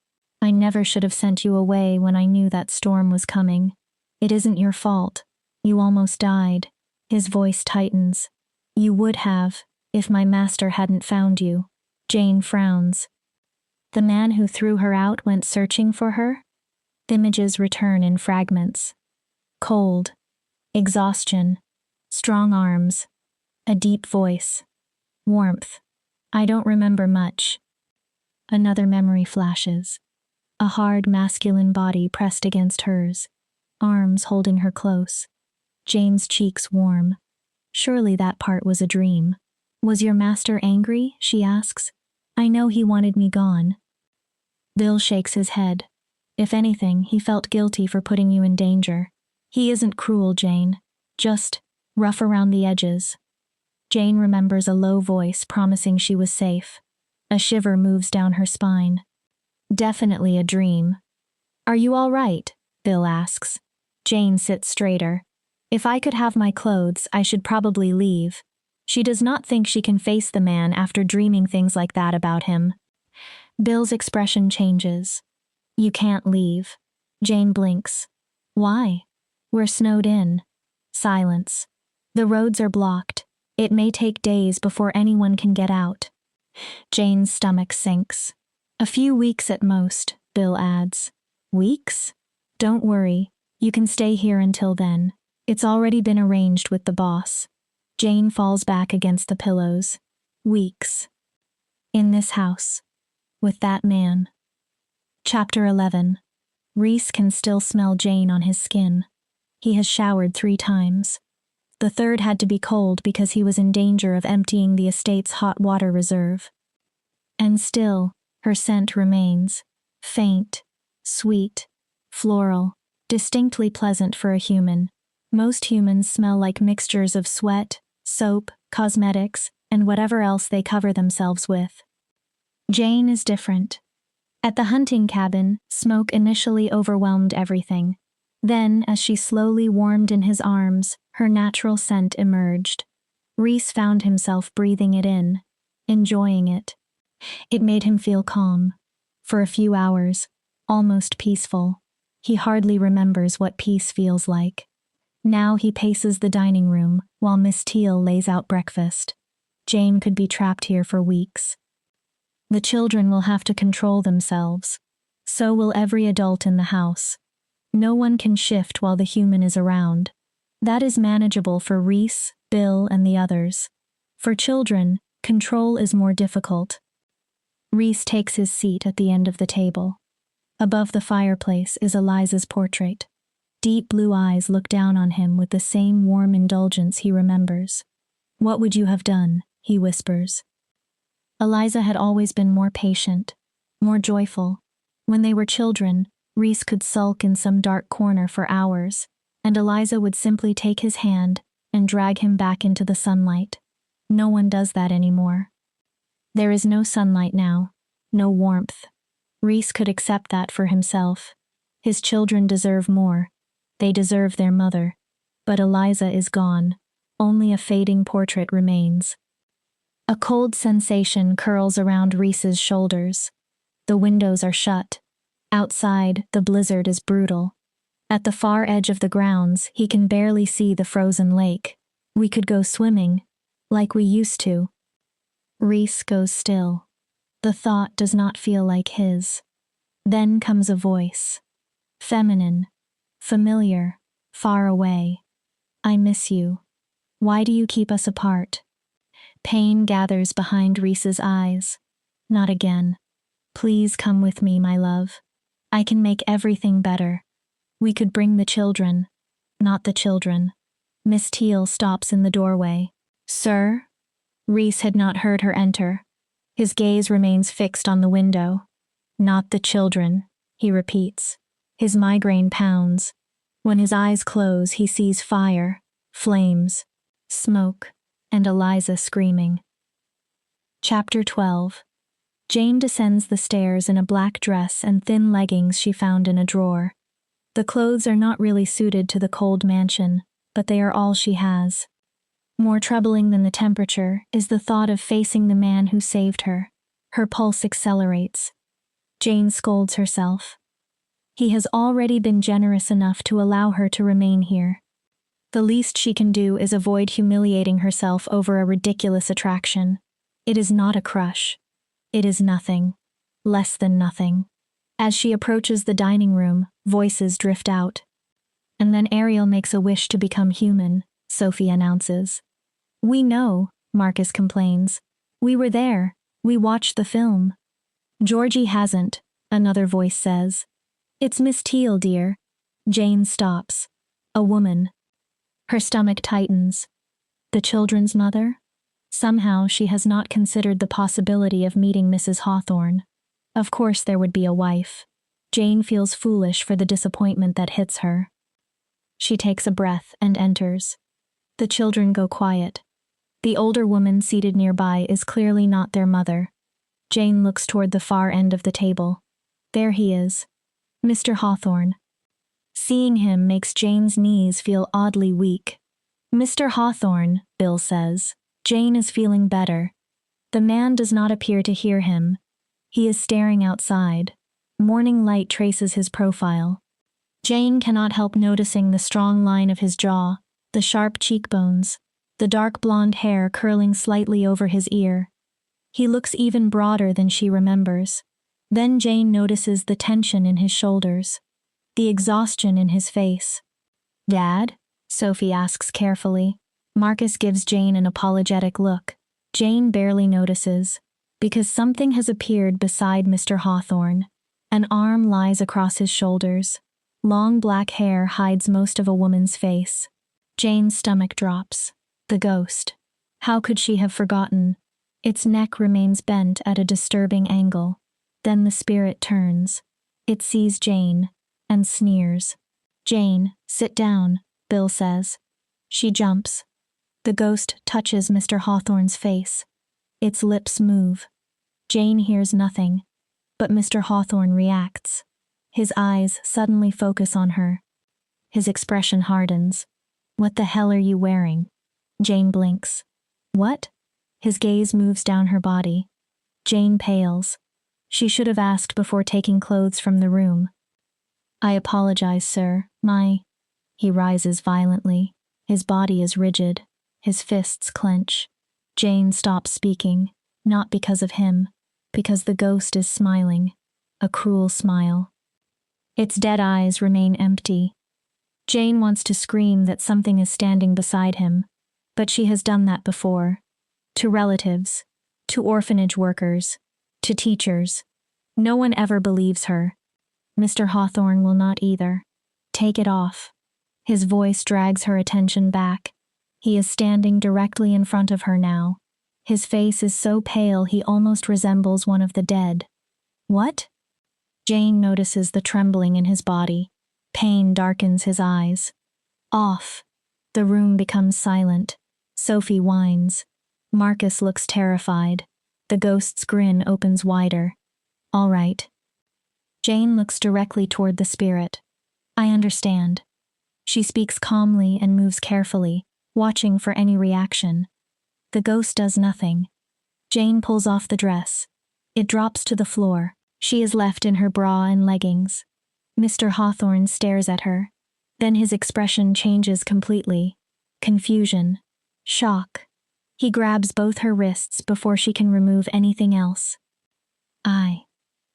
I never should have sent you away when I knew that storm was coming. It isn't your fault. You almost died. His voice tightens. You would have, if my master hadn't found you. Jane frowns. The man who threw her out went searching for her? Images return in fragments. Cold. Exhaustion. Strong arms. A deep voice. Warmth. I don't remember much. Another memory flashes. A hard masculine body pressed against hers. Arms holding her close. Jane's cheeks warm. Surely that part was a dream. Was your master angry? She asks. I know he wanted me gone. Bill shakes his head. If anything, he felt guilty for putting you in danger. He isn't cruel, Jane. Just rough around the edges. Jane remembers a low voice promising she was safe. A shiver moves down her spine. Definitely a dream. Are you all right? Bill asks. Jane sits straighter. If I could have my clothes, I should probably leave. She does not think she can face the man after dreaming things like that about him. Bill's expression changes. You can't leave. Jane blinks. Why? We're snowed in. Silence. The roads are blocked. It may take days before anyone can get out. Jane's stomach sinks. A few weeks at most, Bill adds. Weeks? Don't worry. You can stay here until then. It's already been arranged with the boss. Jane falls back against the pillows. Weeks. In this house. With that man. Chapter 11. Reese can still smell Jane on his skin. He has showered 3 times. The third had to be cold because he was in danger of emptying the estate's hot water reserve. And still, her scent remains. Faint, sweet, floral, distinctly pleasant for a human. Most humans smell like mixtures of sweat, soap, cosmetics, and whatever else they cover themselves with. Jane is different. At the hunting cabin, smoke initially overwhelmed everything. Then, as she slowly warmed in his arms, her natural scent emerged. Reese found himself breathing it in, enjoying it. It made him feel calm. For a few hours, almost peaceful. He hardly remembers what peace feels like. Now he paces the dining room while Miss Teal lays out breakfast. Jane could be trapped here for weeks. The children will have to control themselves. So will every adult in the house. No one can shift while the human is around. That is manageable for Reese, Bill, and the others. For children, control is more difficult. Reese takes his seat at the end of the table. Above the fireplace is Eliza's portrait. Deep blue eyes look down on him with the same warm indulgence he remembers. What would you have done? He whispers. Eliza had always been more patient, more joyful. When they were children, Reese could sulk in some dark corner for hours, and Eliza would simply take his hand and drag him back into the sunlight. No one does that anymore. There is no sunlight now, no warmth. Reese could accept that for himself. His children deserve more. They deserve their mother. But Eliza is gone. Only a fading portrait remains. A cold sensation curls around Reese's shoulders. The windows are shut. Outside, the blizzard is brutal. At the far edge of the grounds, he can barely see the frozen lake. We could go swimming, like we used to. Reese goes still. The thought does not feel like his. Then comes a voice. Feminine. Familiar. Far away. I miss you. Why do you keep us apart? Pain gathers behind Reese's eyes. Not again. Please come with me, my love. I can make everything better. We could bring the children. Not the children. Miss Teal stops in the doorway. Sir? Reese had not heard her enter. His gaze remains fixed on the window. Not the children, he repeats. His migraine pounds. When his eyes close, he sees fire, flames, smoke, and Eliza screaming. Chapter 12. Jane descends the stairs in a black dress and thin leggings she found in a drawer. The clothes are not really suited to the cold mansion, but they are all she has. More troubling than the temperature is the thought of facing the man who saved her. Her pulse accelerates. Jane scolds herself. He has already been generous enough to allow her to remain here. The least she can do is avoid humiliating herself over a ridiculous attraction. It is not a crush. It is nothing. Less than nothing. As she approaches the dining room, voices drift out. And then Ariel makes a wish to become human, Sophie announces. We know, Marcus complains. We were there. We watched the film. Georgie hasn't, another voice says. It's Miss Teal, dear. Jane stops. A woman. Her stomach tightens. The children's mother? Somehow she has not considered the possibility of meeting Mrs. Hawthorne. Of course there would be a wife. Jane feels foolish for the disappointment that hits her. She takes a breath and enters. The children go quiet. The older woman seated nearby is clearly not their mother. Jane looks toward the far end of the table. There he is. Mr. Hawthorne. Seeing him makes Jane's knees feel oddly weak. Mr. Hawthorne, Bill says. Jane is feeling better. The man does not appear to hear him. He is staring outside. Morning light traces his profile. Jane cannot help noticing the strong line of his jaw, the sharp cheekbones, the dark blonde hair curling slightly over his ear. He looks even broader than she remembers. Then Jane notices the tension in his shoulders, the exhaustion in his face. Dad? Sophie asks carefully. Marcus gives Jane an apologetic look. Jane barely notices, because something has appeared beside Mr. Hawthorne. An arm lies across his shoulders. Long black hair hides most of a woman's face. Jane's stomach drops. The ghost. How could she have forgotten? Its neck remains bent at a disturbing angle. Then the spirit turns. It sees Jane, and sneers. Jane, sit down, Bill says. She jumps. The ghost touches Mr. Hawthorne's face. Its lips move. Jane hears nothing, but Mr. Hawthorne reacts. His eyes suddenly focus on her. His expression hardens. What the hell are you wearing? Jane blinks. What? His gaze moves down her body. Jane pales. She should have asked before taking clothes from the room. I apologize, sir. He rises violently. His body is rigid. His fists clench. Jane stops speaking, not because of him, because the ghost is smiling. A cruel smile. Its dead eyes remain empty. Jane wants to scream that something is standing beside him, but she has done that before. To relatives, to orphanage workers, to teachers. No one ever believes her. Mr. Hawthorne will not either. Take it off. His voice drags her attention back. He is standing directly in front of her now. His face is so pale he almost resembles one of the dead. What? Jane notices the trembling in his body. Pain darkens his eyes. Off. The room becomes silent. Sophie whines. Marcus looks terrified. The ghost's grin opens wider. All right. Jane looks directly toward the spirit. I understand. She speaks calmly and moves carefully, watching for any reaction. The ghost does nothing. Jane pulls off the dress. It drops to the floor. She is left in her bra and leggings. Mr. Hawthorne stares at her. Then his expression changes completely. Confusion. Shock. He grabs both her wrists before she can remove anything else.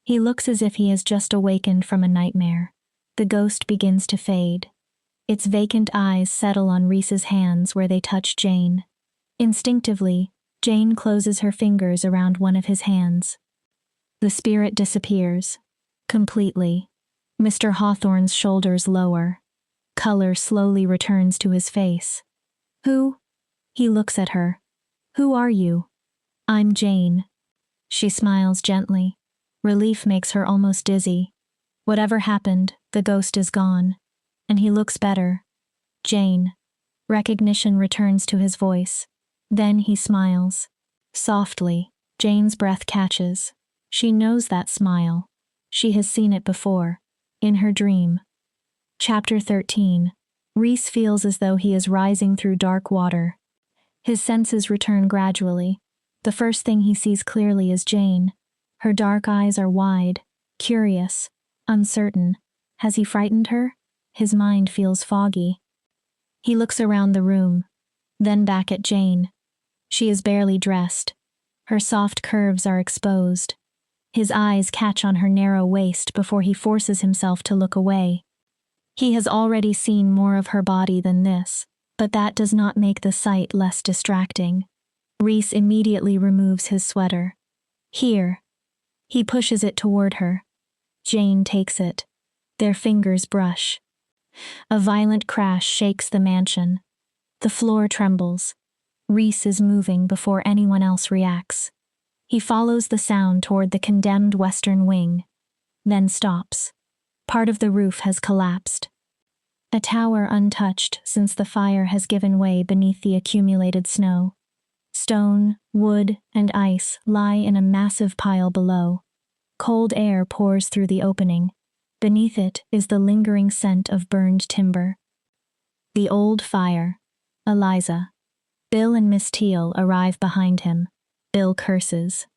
He looks as if he has just awakened from a nightmare. The ghost begins to fade. Its vacant eyes settle on Reese's hands where they touch Jane. Instinctively, Jane closes her fingers around one of his hands. The spirit disappears. Completely. Mr. Hawthorne's shoulders lower. Color slowly returns to his face. Who? He looks at her. Who are you? I'm Jane. She smiles gently. Relief makes her almost dizzy. Whatever happened, the ghost is gone. And he looks better. Jane. Recognition returns to his voice. Then he smiles. Softly, Jane's breath catches. She knows that smile. She has seen it before. In her dream. Chapter 13. Reese feels as though he is rising through dark water. His senses return gradually. The first thing he sees clearly is Jane. Her dark eyes are wide, curious, uncertain. Has he frightened her? His mind feels foggy. He looks around the room, then back at Jane. She is barely dressed. Her soft curves are exposed. His eyes catch on her narrow waist before he forces himself to look away. He has already seen more of her body than this, but that does not make the sight less distracting. Reese immediately removes his sweater. Here. He pushes it toward her. Jane takes it. Their fingers brush. A violent crash shakes the mansion. The floor trembles. Reese is moving before anyone else reacts. He follows the sound toward the condemned western wing, then stops. Part of the roof has collapsed. A tower untouched since the fire has given way beneath the accumulated snow. Stone, wood, and ice lie in a massive pile below. Cold air pours through the opening. Beneath it is the lingering scent of burned timber. The old fire. Eliza. Bill and Miss Teal arrive behind him. Bill curses.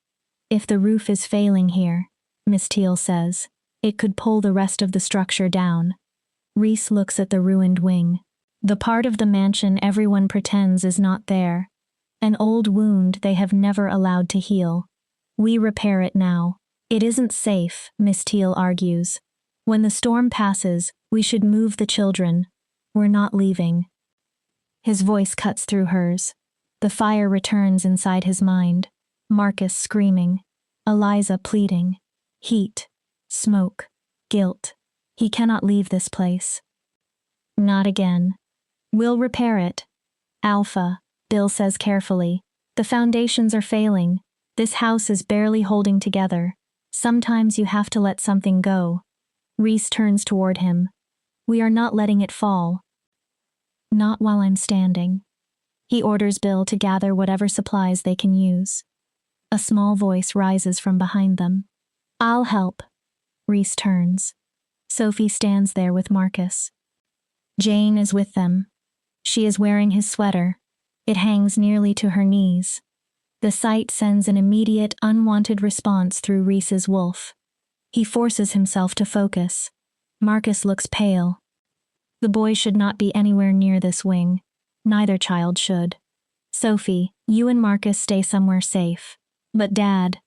If the roof is failing here, Miss Teal says, it could pull the rest of the structure down. Reese looks at the ruined wing. The part of the mansion everyone pretends is not there. An old wound they have never allowed to heal. We repair it now. It isn't safe, Miss Teal argues. When the storm passes, we should move the children. We're not leaving. His voice cuts through hers. The fire returns inside his mind. Marcus screaming. Eliza pleading. Heat. Smoke. Guilt. He cannot leave this place. Not again. We'll repair it. Alpha, Bill says carefully. The foundations are failing. This house is barely holding together. Sometimes you have to let something go. Reese turns toward him. We are not letting it fall. Not while I'm standing. He orders Bill to gather whatever supplies they can use. A small voice rises from behind them. I'll help. Reese turns. Sophie stands there with Marcus. Jane is with them. She is wearing his sweater. It hangs nearly to her knees. The sight sends an immediate, unwanted response through Reese's wolf. He forces himself to focus. Marcus looks pale. The boy should not be anywhere near this wing. Neither child should. Sophie, you and Marcus stay somewhere safe. But Dad,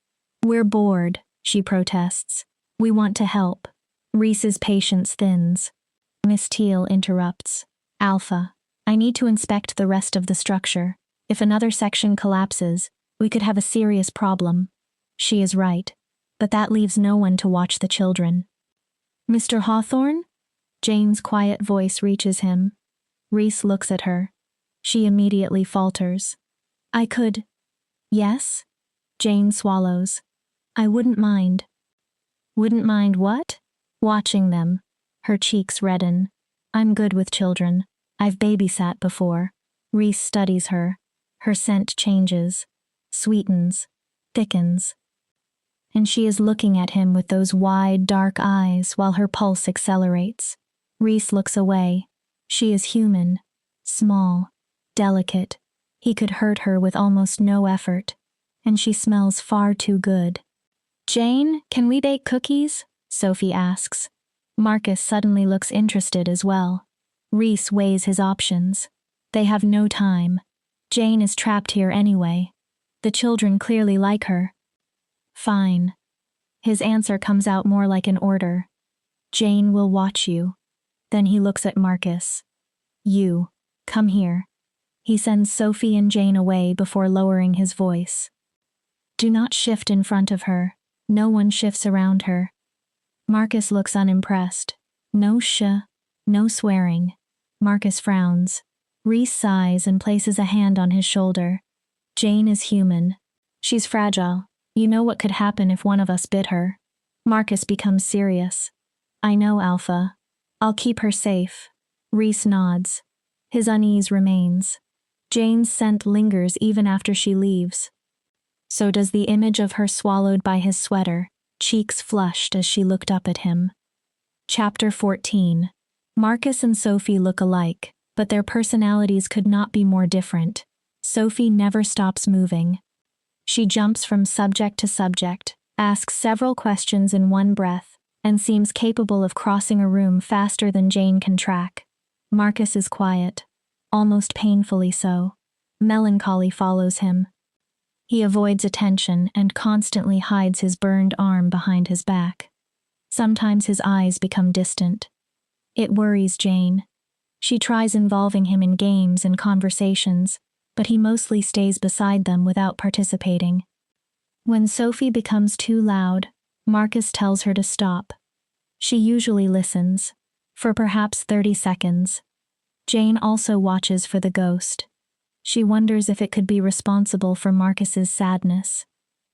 we're bored, she protests. We want to help. Reese's patience thins. Miss Teal interrupts. Alpha, I need to inspect the rest of the structure. If another section collapses, we could have a serious problem. She is right, but that leaves no one to watch the children. Mr. Hawthorne? Jane's quiet voice reaches him. Reese looks at her. She immediately falters. I could. Yes? Jane swallows. I wouldn't mind. Wouldn't mind what? Watching them. Her cheeks redden. I'm good with children. I've babysat before. Reese studies her. Her scent changes. Sweetens. Thickens. and she is looking at him with those wide, dark eyes while her pulse accelerates. Reese looks away. She is human, small, delicate. He could hurt her with almost no effort, and she smells far too good. "Jane, can we bake cookies?" Sophie asks. Marcus suddenly looks interested as well. Reese weighs his options. They have no time. Jane is trapped here anyway. The children clearly like her. "Fine." His answer comes out more like an order. "Jane will watch you." Then he looks at Marcus. "You, come here." He sends Sophie and Jane away before lowering his voice. "Do not shift in front of her. No one shifts around her." Marcus looks unimpressed. No no swearing. Marcus frowns. Reese sighs and places a hand on his shoulder. "Jane is human. She's fragile. You know what could happen if one of us bit her." Marcus becomes serious. "I know, Alpha. I'll keep her safe." Reese nods. His unease remains. Jane's scent lingers even after she leaves. So does the image of her swallowed by his sweater, cheeks flushed as she looked up at him. Chapter 14. Marcus and Sophie look alike, but their personalities could not be more different. Sophie never stops moving. She jumps from subject to subject, asks several questions in one breath, and seems capable of crossing a room faster than Jane can track. Marcus is quiet, almost painfully so. Melancholy follows him. He avoids attention and constantly hides his burned arm behind his back. Sometimes his eyes become distant. It worries Jane. She tries involving him in games and conversations, but he mostly stays beside them without participating. When Sophie becomes too loud, Marcus tells her to stop. She usually listens, for perhaps 30 seconds. Jane also watches for the ghost. She wonders if it could be responsible for Marcus's sadness.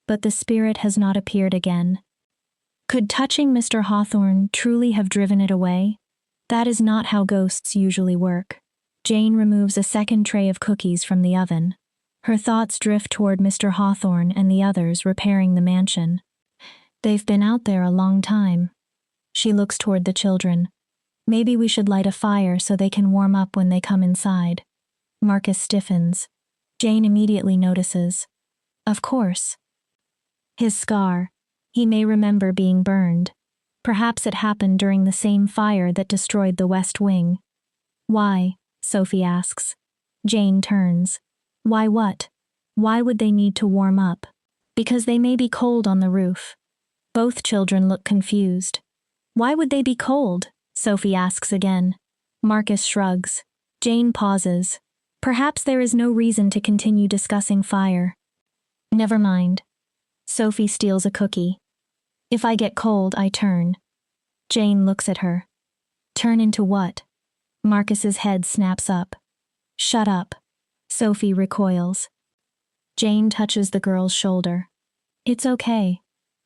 But the spirit has not appeared again. Could touching Mr. Hawthorne truly have driven it away? That is not how ghosts usually work. Jane removes a second tray of cookies from the oven. Her thoughts drift toward Mr. Hawthorne and the others repairing the mansion. They've been out there a long time. She looks toward the children. Maybe we should light a fire so they can warm up when they come inside. Marcus stiffens. Jane immediately notices. Of course. His scar. He may remember being burned. Perhaps it happened during the same fire that destroyed the West Wing. Why? Sophie asks. Jane turns. Why what? Why would they need to warm up? Because they may be cold on the roof. Both children look confused. Why would they be cold? Sophie asks again. Marcus shrugs. Jane pauses. Perhaps there is no reason to continue discussing fire. Never mind. Sophie steals a cookie. If I get cold, I turn. Jane looks at her. Turn into what? Marcus's head snaps up. Shut up. Sophie recoils. Jane touches the girl's shoulder. It's okay.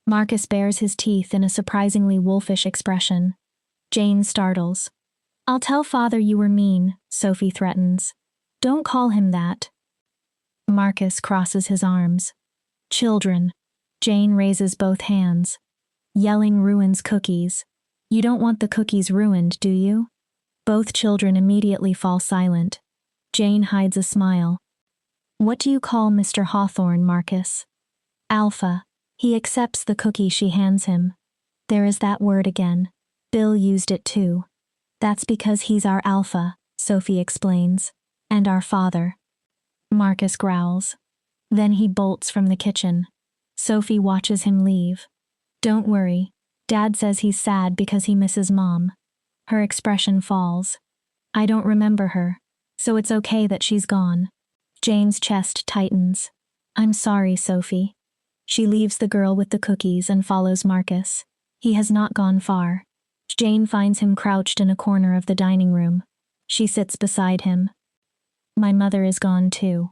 Marcus bares his teeth in a surprisingly wolfish expression. Jane startles. I'll tell father you were mean, Sophie threatens. Don't call him that. Marcus crosses his arms. Children. Jane raises both hands. Yelling ruins cookies. You don't want the cookies ruined, do you? Both children immediately fall silent. Jane hides a smile. What do you call Mr. Hawthorne, Marcus? Alpha. He accepts the cookie she hands him. There is that word again. Bill used it too. That's because he's our alpha, Sophie explains. And our father. Marcus growls. Then he bolts from the kitchen. Sophie watches him leave. Don't worry. Dad says he's sad because he misses Mom. Her expression falls. I don't remember her, so it's okay that she's gone. Jane's chest tightens. I'm sorry, Sophie. She leaves the girl with the cookies and follows Marcus. He has not gone far. Jane finds him crouched in a corner of the dining room. She sits beside him. My mother is gone too.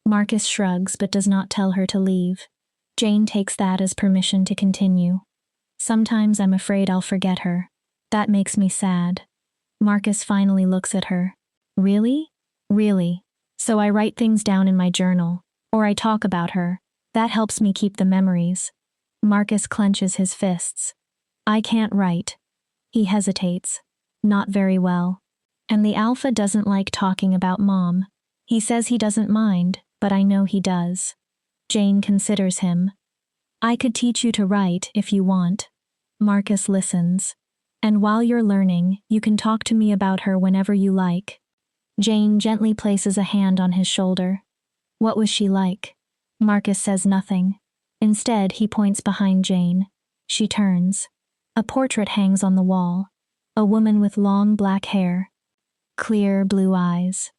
Marcus shrugs but does not tell her to leave. Jane takes that as permission to continue. Sometimes I'm afraid I'll forget her. That makes me sad. Marcus finally looks at her. Really? Really. So I write things down in my journal, or I talk about her. That helps me keep the memories. Marcus clenches his fists. I can't write. He hesitates. Not very well. And the alpha doesn't like talking about mom. He says he doesn't mind, but I know he does. Jane considers him. I could teach you to write if you want. Marcus listens. And while you're learning, you can talk to me about her whenever you like. Jane gently places a hand on his shoulder. What was she like? Marcus says nothing. Instead, he points behind Jane. She turns. A portrait hangs on the wall. A woman with long black hair. Clear blue eyes.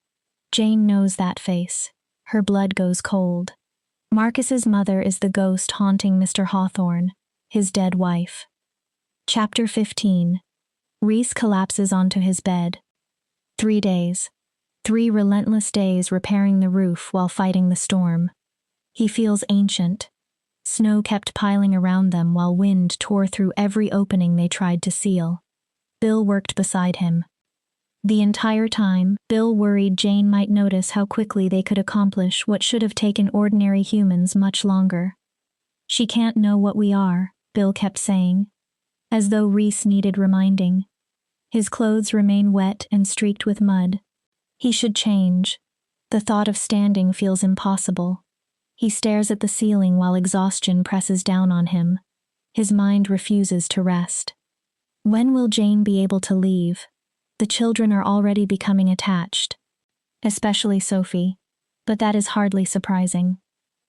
Jane knows that face. Her blood goes cold. Marcus's mother is the ghost haunting Mr. Hawthorne, his dead wife. Chapter 15. Reese collapses onto his bed. 3 days. 3 relentless days repairing the roof while fighting the storm. He feels ancient. Snow kept piling around them while wind tore through every opening they tried to seal. Bill worked beside him. The entire time, Bill worried Jane might notice how quickly they could accomplish what should have taken ordinary humans much longer. She can't know what we are, Bill kept saying, as though Reese needed reminding. His clothes remain wet and streaked with mud. He should change. The thought of standing feels impossible. He stares at the ceiling while exhaustion presses down on him. His mind refuses to rest. When will Jane be able to leave? The children are already becoming attached. Especially Sophie. But that is hardly surprising.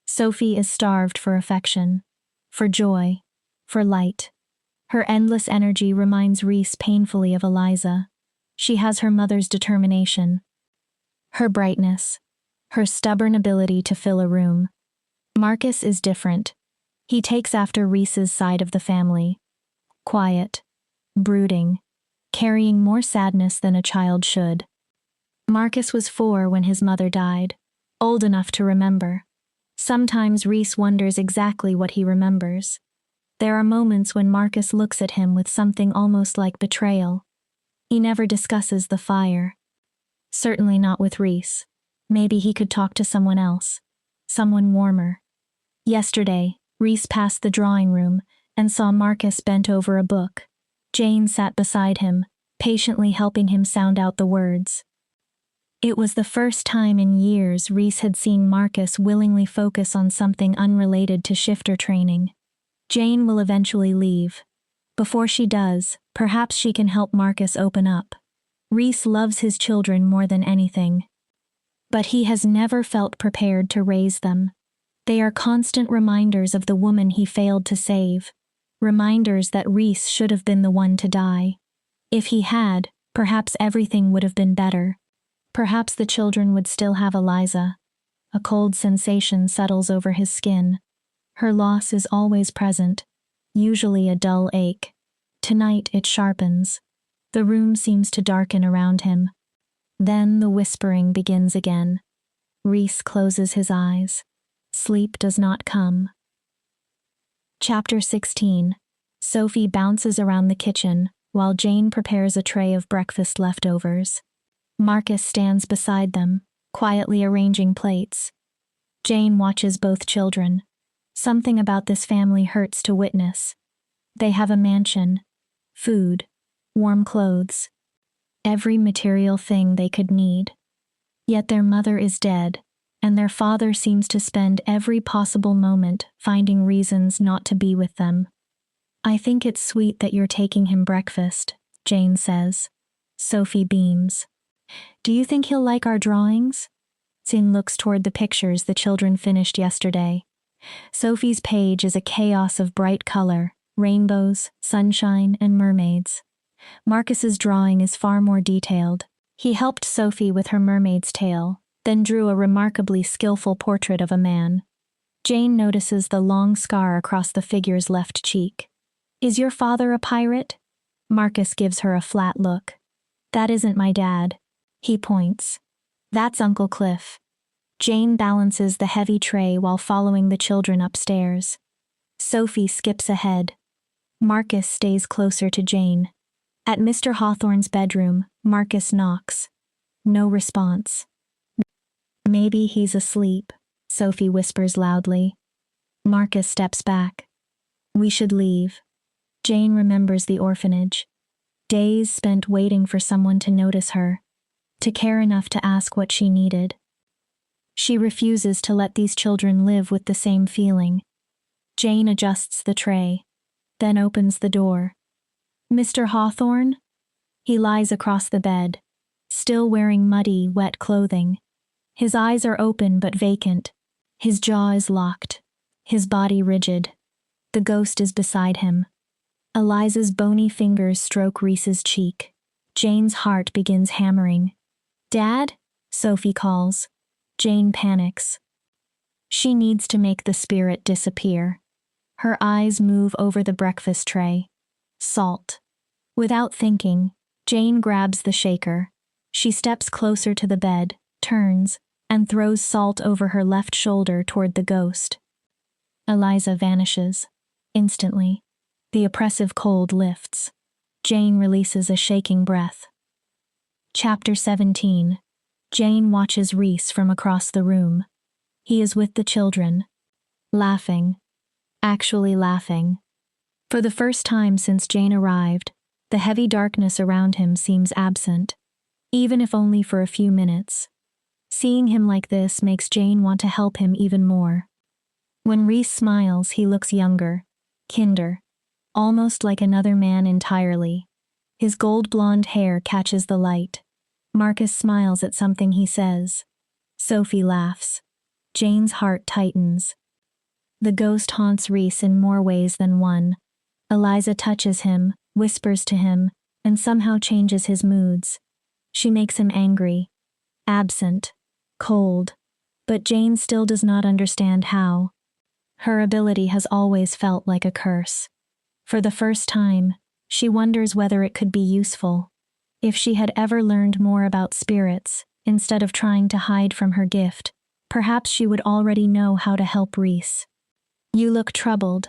Sophie is starved for affection, for joy, for light. Her endless energy reminds Reese painfully of Eliza. She has her mother's determination, her brightness, her stubborn ability to fill a room. Marcus is different. He takes after Reese's side of the family. Quiet, brooding, carrying more sadness than a child should. Marcus was 4 when his mother died, old enough to remember. Sometimes Reese wonders exactly what he remembers. There are moments when Marcus looks at him with something almost like betrayal. He never discusses the fire. Certainly not with Reese. Maybe he could talk to someone else. Someone warmer. Yesterday, Reese passed the drawing room and saw Marcus bent over a book. Jane sat beside him, patiently helping him sound out the words. It was the first time in years Reese had seen Marcus willingly focus on something unrelated to shifter training. Jane will eventually leave. Before she does, perhaps she can help Marcus open up. Reese loves his children more than anything. But he has never felt prepared to raise them. They are constant reminders of the woman he failed to save. Reminders that Reese should have been the one to die. If he had, perhaps everything would have been better. Perhaps the children would still have Eliza. A cold sensation settles over his skin. Her loss is always present, usually a dull ache. Tonight it sharpens. The room seems to darken around him. Then the whispering begins again. Reese closes his eyes. Sleep does not come. Chapter 16. Sophie bounces around the kitchen while Jane prepares a tray of breakfast leftovers. Marcus stands beside them, quietly arranging plates. Jane watches both children. Something about this family hurts to witness. They have a mansion, food, warm clothes, every material thing they could need. Yet their mother is dead, and their father seems to spend every possible moment finding reasons not to be with them. I think it's sweet that you're taking him breakfast, Jane says. Sophie beams. Do you think he'll like our drawings? Jane looks toward the pictures the children finished yesterday. Sophie's page is a chaos of bright color, rainbows, sunshine, and mermaids. Marcus's drawing is far more detailed. He helped Sophie with her mermaid's tail, then drew a remarkably skillful portrait of a man. Jane notices the long scar across the figure's left cheek. Is your father a pirate? Marcus gives her a flat look. That isn't my dad. He points. That's Uncle Cliff. Jane balances the heavy tray while following the children upstairs. Sophie skips ahead. Marcus stays closer to Jane. At Mr. Hawthorne's bedroom, Marcus knocks. No response. Maybe he's asleep, Sophie whispers loudly. Marcus steps back. We should leave. Jane remembers the orphanage. Days spent waiting for someone to notice her, to care enough to ask what she needed. She refuses to let these children live with the same feeling. Jane adjusts the tray, then opens the door. Mr. Hawthorne? He lies across the bed, still wearing muddy, wet clothing. His eyes are open but vacant. His jaw is locked, his body rigid. The ghost is beside him. Eliza's bony fingers stroke Reese's cheek. Jane's heart begins hammering. Dad? Sophie calls. Jane panics. She needs to make the spirit disappear. Her eyes move over the breakfast tray. Salt. Without thinking, Jane grabs the shaker. She steps closer to the bed, turns, and throws salt over her left shoulder toward the ghost. Eliza vanishes. Instantly, the oppressive cold lifts. Jane releases a shaking breath. Chapter 17. Jane watches Reese from across the room. He is with the children. Laughing. Actually laughing. For the first time since Jane arrived, the heavy darkness around him seems absent, even if only for a few minutes. Seeing him like this makes Jane want to help him even more. When Reese smiles, he looks younger, kinder, almost like another man entirely. His gold blonde hair catches the light. Marcus smiles at something he says. Sophie laughs. Jane's heart tightens. The ghost haunts Reese in more ways than one. Eliza touches him, whispers to him, and somehow changes his moods. She makes him angry, absent, cold, but Jane still does not understand how. Her ability has always felt like a curse. For the first time, she wonders whether it could be useful. If she had ever learned more about spirits, instead of trying to hide from her gift, perhaps she would already know how to help Reese. You look troubled.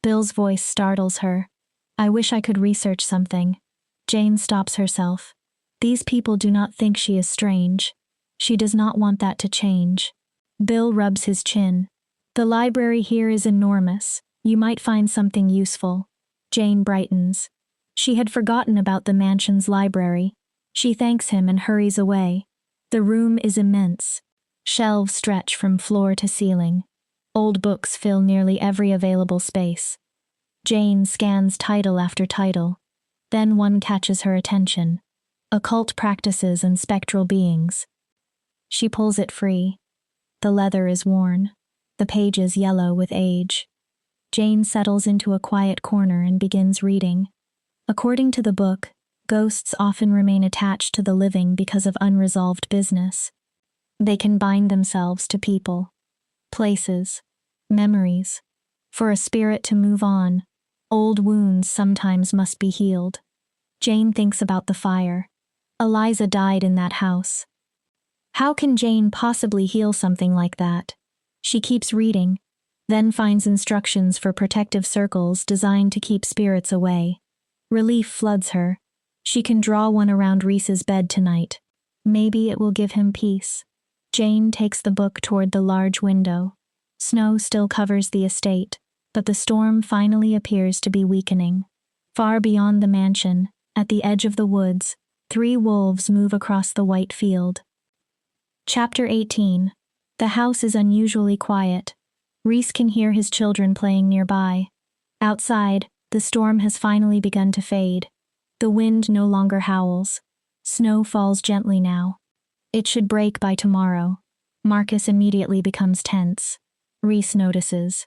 Bill's voice startles her. I wish I could research something. Jane stops herself. These people do not think she is strange. She does not want that to change. Bill rubs his chin. The library here is enormous. You might find something useful. Jane brightens. She had forgotten about the mansion's library. She thanks him and hurries away. The room is immense. Shelves stretch from floor to ceiling. Old books fill nearly every available space. Jane scans title after title. Then one catches her attention. Occult Practices and Spectral Beings. She pulls it free. The leather is worn. The pages yellow with age. Jane settles into a quiet corner and begins reading. According to the book, ghosts often remain attached to the living because of unresolved business. They can bind themselves to people, places, memories. For a spirit to move on, old wounds sometimes must be healed. Jane thinks about the fire. Eliza died in that house. How can Jane possibly heal something like that? She keeps reading, then finds instructions for protective circles designed to keep spirits away. Relief floods her. She can draw one around Reese's bed tonight. Maybe it will give him peace. Jane takes the book toward the large window. Snow still covers the estate, but the storm finally appears to be weakening. Far beyond the mansion, at the edge of the woods, 3 wolves move across the white field. Chapter 18. The house is unusually quiet. Reese can hear his children playing nearby. Outside, the storm has finally begun to fade. The wind no longer howls. Snow falls gently now. It should break by tomorrow. Marcus immediately becomes tense. Reese notices.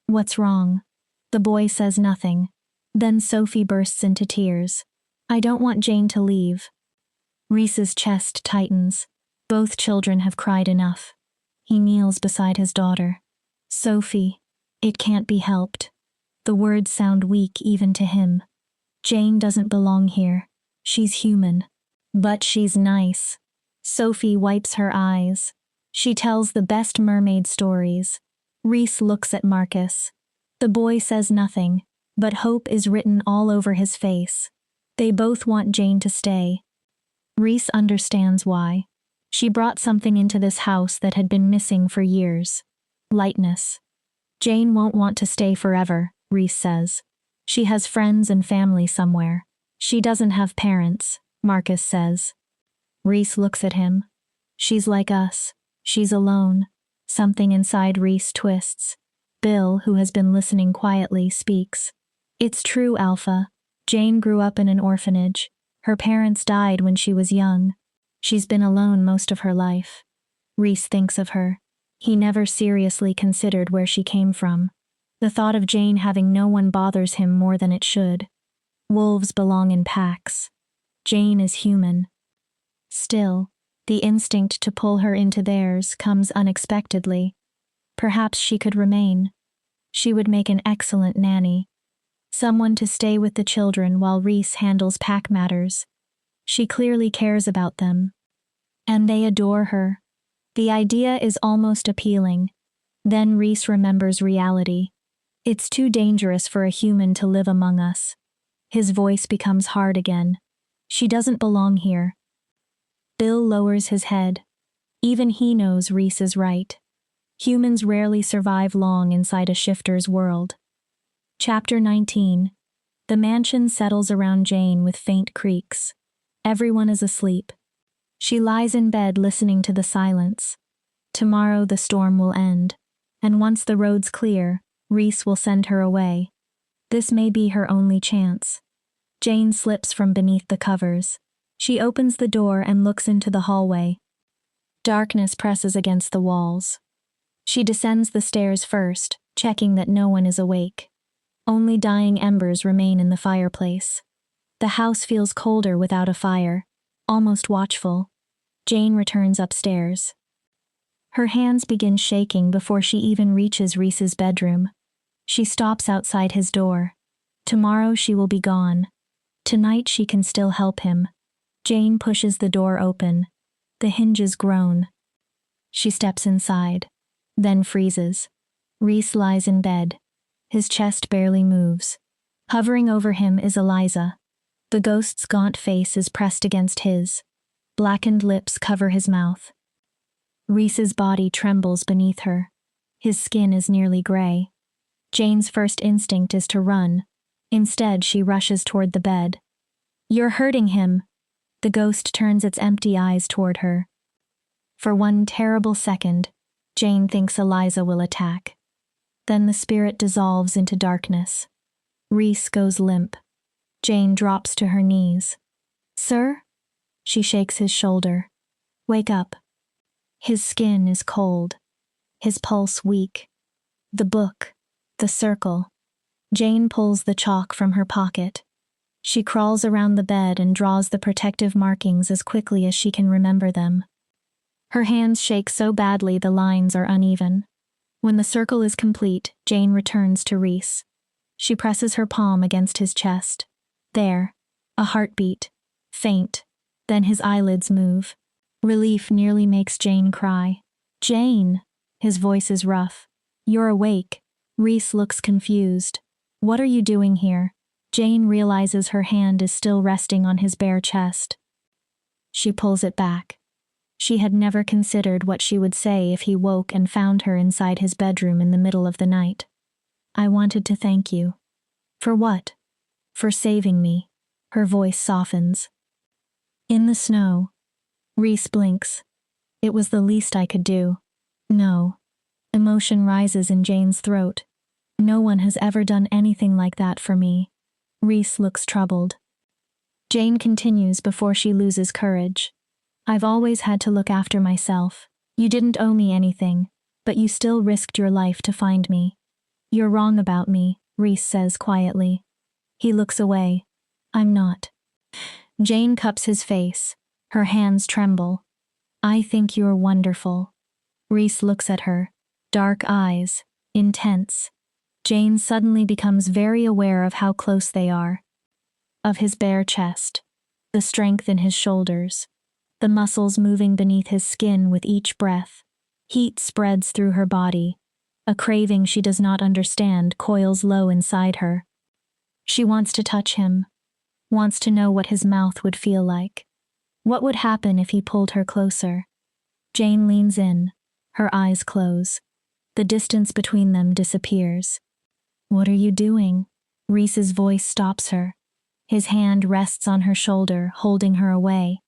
What's wrong? The boy says nothing. Then Sophie bursts into tears. I don't want Jane to leave. Reese's chest tightens. Both children have cried enough. He kneels beside his daughter. Sophie, it can't be helped. The words sound weak even to him. Jane doesn't belong here. She's human. But she's nice. Sophie wipes her eyes. She tells the best mermaid stories. Reese looks at Marcus. The boy says nothing, but hope is written all over his face. They both want Jane to stay. Reese understands why. She brought something into this house that had been missing for years. Lightness. Jane won't want to stay forever, Reese says. She has friends and family somewhere. She doesn't have parents, Marcus says. Reese looks at him. She's like us. She's alone. Something inside Reese twists. Bill, who has been listening quietly, speaks. It's true, Alpha. Jane grew up in an orphanage. Her parents died when she was young. She's been alone most of her life. Reese thinks of her. He never seriously considered where she came from. The thought of Jane having no one bothers him more than it should. Wolves belong in packs. Jane is human. Still, the instinct to pull her into theirs comes unexpectedly. Perhaps she could remain. She would make an excellent nanny. Someone to stay with the children while Reese handles pack matters. She clearly cares about them. And they adore her. The idea is almost appealing. Then Reese remembers reality. It's too dangerous for a human to live among us. His voice becomes hard again. She doesn't belong here. Bill lowers his head. Even he knows Reese is right. Humans rarely survive long inside a shifter's world. Chapter 19. The mansion settles around Jane with faint creaks. Everyone is asleep. She lies in bed listening to the silence. Tomorrow the storm will end, and once the road's clear, Reese will send her away. This may be her only chance. Jane slips from beneath the covers. She opens the door and looks into the hallway. Darkness presses against the walls. She descends the stairs first, checking that no one is awake. Only dying embers remain in the fireplace. The house feels colder without a fire, almost watchful. Jane returns upstairs. Her hands begin shaking before she even reaches Reese's bedroom. She stops outside his door. Tomorrow she will be gone. Tonight she can still help him. Jane pushes the door open. The hinges groan. She steps inside, then freezes. Reese lies in bed. His chest barely moves. Hovering over him is Eliza. The ghost's gaunt face is pressed against his. Blackened lips cover his mouth. Reese's body trembles beneath her. His skin is nearly gray. Jane's first instinct is to run. Instead, she rushes toward the bed. "You're hurting him." The ghost turns its empty eyes toward her. For one terrible second, Jane thinks Eliza will attack. Then the spirit dissolves into darkness. Reese goes limp. Jane drops to her knees. "Sir?" She shakes his shoulder. "Wake up." His skin is cold. His pulse weak. The book. The circle. Jane pulls the chalk from her pocket. She crawls around the bed and draws the protective markings as quickly as she can remember them. Her hands shake so badly the lines are uneven. When the circle is complete, Jane returns to Reese. She presses her palm against his chest. There. A heartbeat. Faint. Then his eyelids move. Relief nearly makes Jane cry. "Jane!" His voice is rough. "You're awake." Reese looks confused. "What are you doing here?" Jane realizes her hand is still resting on his bare chest. She pulls it back. She had never considered what she would say if he woke and found her inside his bedroom in the middle of the night. "I wanted to thank you." "For what?" "For saving me." Her voice softens. "In the snow." Reese blinks. "It was the least I could do." "No." Emotion rises in Jane's throat. "No one has ever done anything like that for me." Reese looks troubled. Jane continues before she loses courage. "I've always had to look after myself. You didn't owe me anything, but you still risked your life to find me." "You're wrong about me," Reese says quietly. He looks away. "I'm not." Jane cups his face. Her hands tremble. "I think you're wonderful." Reese looks at her. Dark eyes. Intense. Jane suddenly becomes very aware of how close they are. Of his bare chest. The strength in his shoulders. The muscles moving beneath his skin with each breath. Heat spreads through her body. A craving she does not understand coils low inside her. She wants to touch him. Wants to know what his mouth would feel like. What would happen if he pulled her closer? Jane leans in. Her eyes close. The distance between them disappears. What are you doing? Reese's voice stops her. His hand rests on her shoulder, holding her away.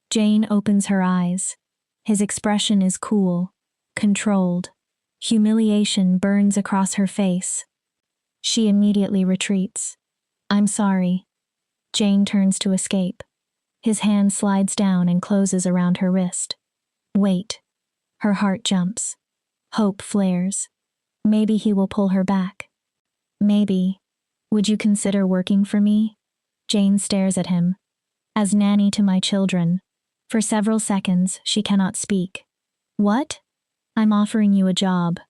Jane opens her eyes. His expression is cool, controlled. Humiliation burns across her face. She immediately retreats. I'm sorry. Jane turns to escape. His hand slides down and closes around her wrist. Wait. Her heart jumps. Hope flares. Maybe he will pull her back. Maybe. Would you consider working for me? Jane stares at him. As nanny to my children. For several seconds, she cannot speak. What? I'm offering you a job.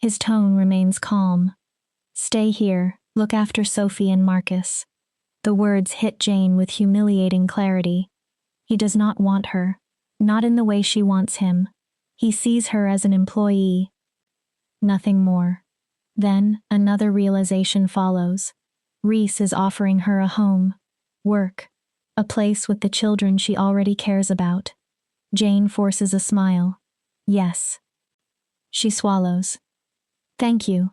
His tone remains calm. Stay here, look after Sophie and Marcus. The words hit Jane with humiliating clarity. He does not want her, not in the way she wants him. He sees her as an employee. Nothing more. Then, another realization follows. Reese is offering her a home, work, a place with the children she already cares about. Jane forces a smile. Yes. She swallows. Thank you.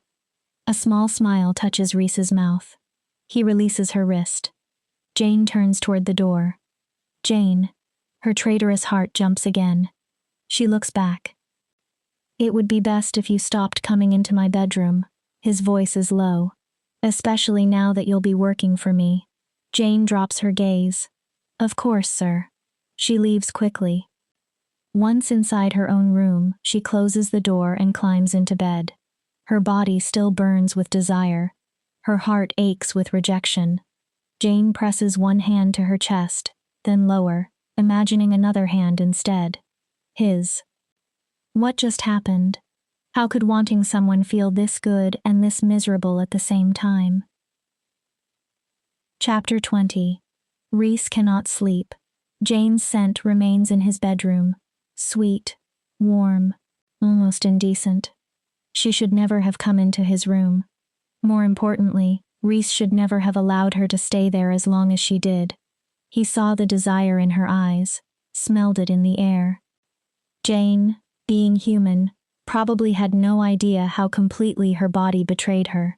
A small smile touches Reese's mouth. He releases her wrist. Jane turns toward the door. Jane. Her traitorous heart jumps again. She looks back. It would be best if you stopped coming into my bedroom. His voice is low. Especially now that you'll be working for me. Jane drops her gaze. Of course, sir. She leaves quickly. Once inside her own room, she closes the door and climbs into bed. Her body still burns with desire. Her heart aches with rejection. Jane presses one hand to her chest, then lower, imagining another hand instead. His. What just happened? How could wanting someone feel this good and this miserable at the same time? Chapter 20. Reese cannot sleep. Jane's scent remains in his bedroom. Sweet, warm, almost indecent. She should never have come into his room. More importantly, Reese should never have allowed her to stay there as long as she did. He saw the desire in her eyes, smelled it in the air. Jane, being human, probably had no idea how completely her body betrayed her.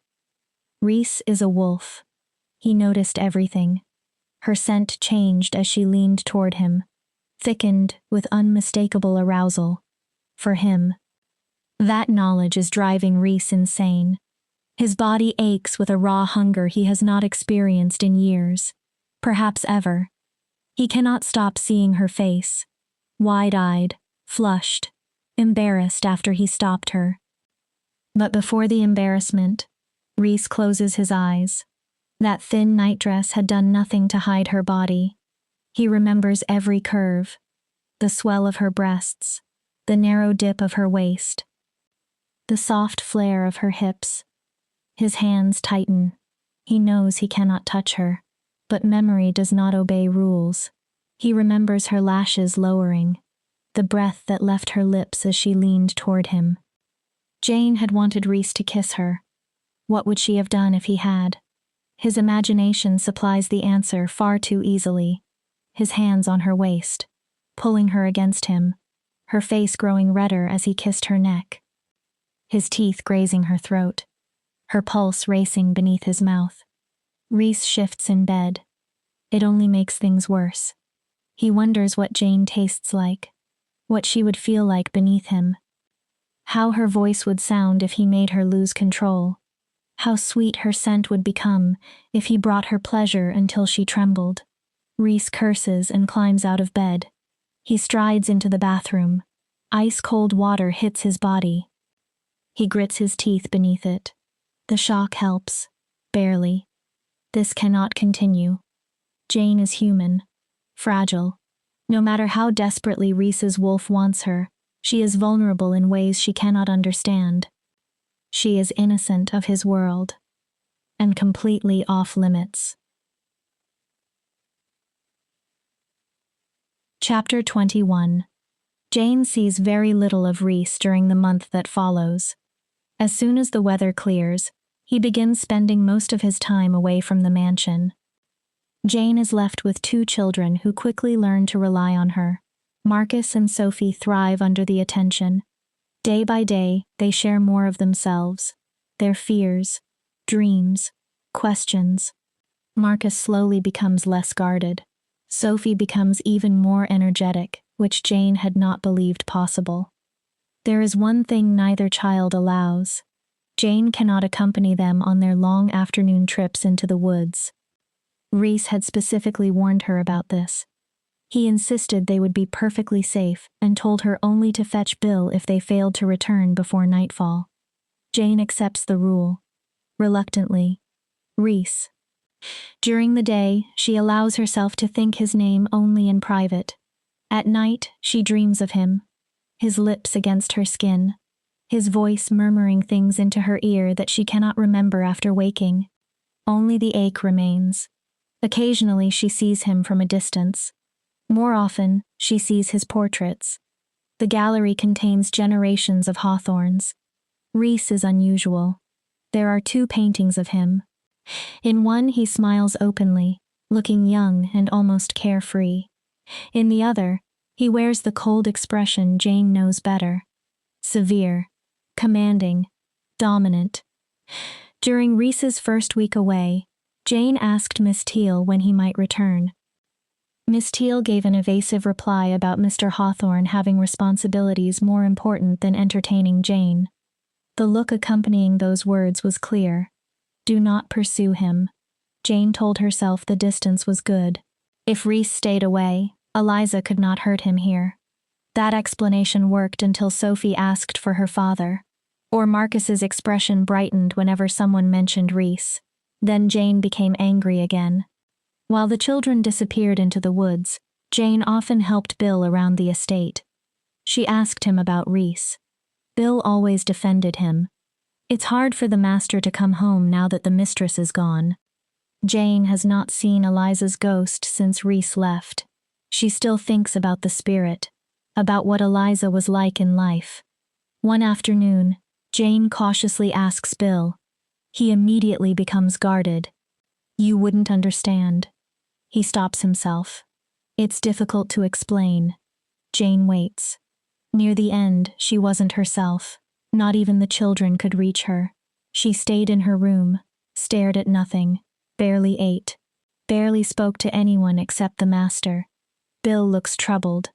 Reese is a wolf. He noticed everything. Her scent changed as she leaned toward him, thickened with unmistakable arousal. For him. That knowledge is driving Reese insane. His body aches with a raw hunger he has not experienced in years, perhaps ever. He cannot stop seeing her face, wide-eyed, flushed, embarrassed after he stopped her. But before the embarrassment, Reese closes his eyes. That thin nightdress had done nothing to hide her body. He remembers every curve, the swell of her breasts, the narrow dip of her waist, the soft flare of her hips. His hands tighten. He knows he cannot touch her, but memory does not obey rules. He remembers her lashes lowering, the breath that left her lips as she leaned toward him. Jane had wanted Reese to kiss her. What would she have done if he had? His imagination supplies the answer far too easily. His hands on her waist, pulling her against him, her face growing redder as he kissed her neck. His teeth grazing her throat, her pulse racing beneath his mouth. Reese shifts in bed. It only makes things worse. He wonders what Jane tastes like, what she would feel like beneath him, how her voice would sound if he made her lose control, how sweet her scent would become if he brought her pleasure until she trembled. Reese curses and climbs out of bed. He strides into the bathroom. Ice-cold water hits his body. He grits his teeth beneath it. The shock helps, barely. This cannot continue. Jane is human, fragile. No matter how desperately Reese's wolf wants her, she is vulnerable in ways she cannot understand. She is innocent of his world, and completely off limits. Chapter 21. Jane sees very little of Reese during the month that follows. As soon as the weather clears, he begins spending most of his time away from the mansion. Jane is left with 2 children who quickly learn to rely on her. Marcus and Sophie thrive under the attention. Day by day, they share more of themselves, their fears, dreams, questions. Marcus slowly becomes less guarded. Sophie becomes even more energetic, which Jane had not believed possible. There is one thing neither child allows. Jane cannot accompany them on their long afternoon trips into the woods. Reese had specifically warned her about this. He insisted they would be perfectly safe and told her only to fetch Bill if they failed to return before nightfall. Jane accepts the rule. Reluctantly. Reese. During the day, she allows herself to think his name only in private. At night, she dreams of him. His lips against her skin. His voice murmuring things into her ear that she cannot remember after waking. Only the ache remains. Occasionally she sees him from a distance. More often, she sees his portraits. The gallery contains generations of hawthorns. Reese is unusual. There are 2 paintings of him. In one he smiles openly, looking young and almost carefree. In the other, he wears the cold expression Jane knows better. Severe, commanding, dominant. During Reese's first week away, Jane asked Miss Teal when he might return. Miss Teal gave an evasive reply about Mr. Hawthorne having responsibilities more important than entertaining Jane. The look accompanying those words was clear. Do not pursue him. Jane told herself the distance was good. If Reese stayed away, Eliza could not hurt him here. That explanation worked until Sophie asked for her father. Or Marcus's expression brightened whenever someone mentioned Reese. Then Jane became angry again. While the children disappeared into the woods, Jane often helped Bill around the estate. She asked him about Reese. Bill always defended him. It's hard for the master to come home now that the mistress is gone. Jane has not seen Eliza's ghost since Reese left. She still thinks about the spirit, about what Eliza was like in life. One afternoon, Jane cautiously asks Bill. He immediately becomes guarded. You wouldn't understand. He stops himself. It's difficult to explain. Jane waits. Near the end, she wasn't herself. Not even the children could reach her. She stayed in her room, stared at nothing, barely ate, barely spoke to anyone except the master. Bill looks troubled.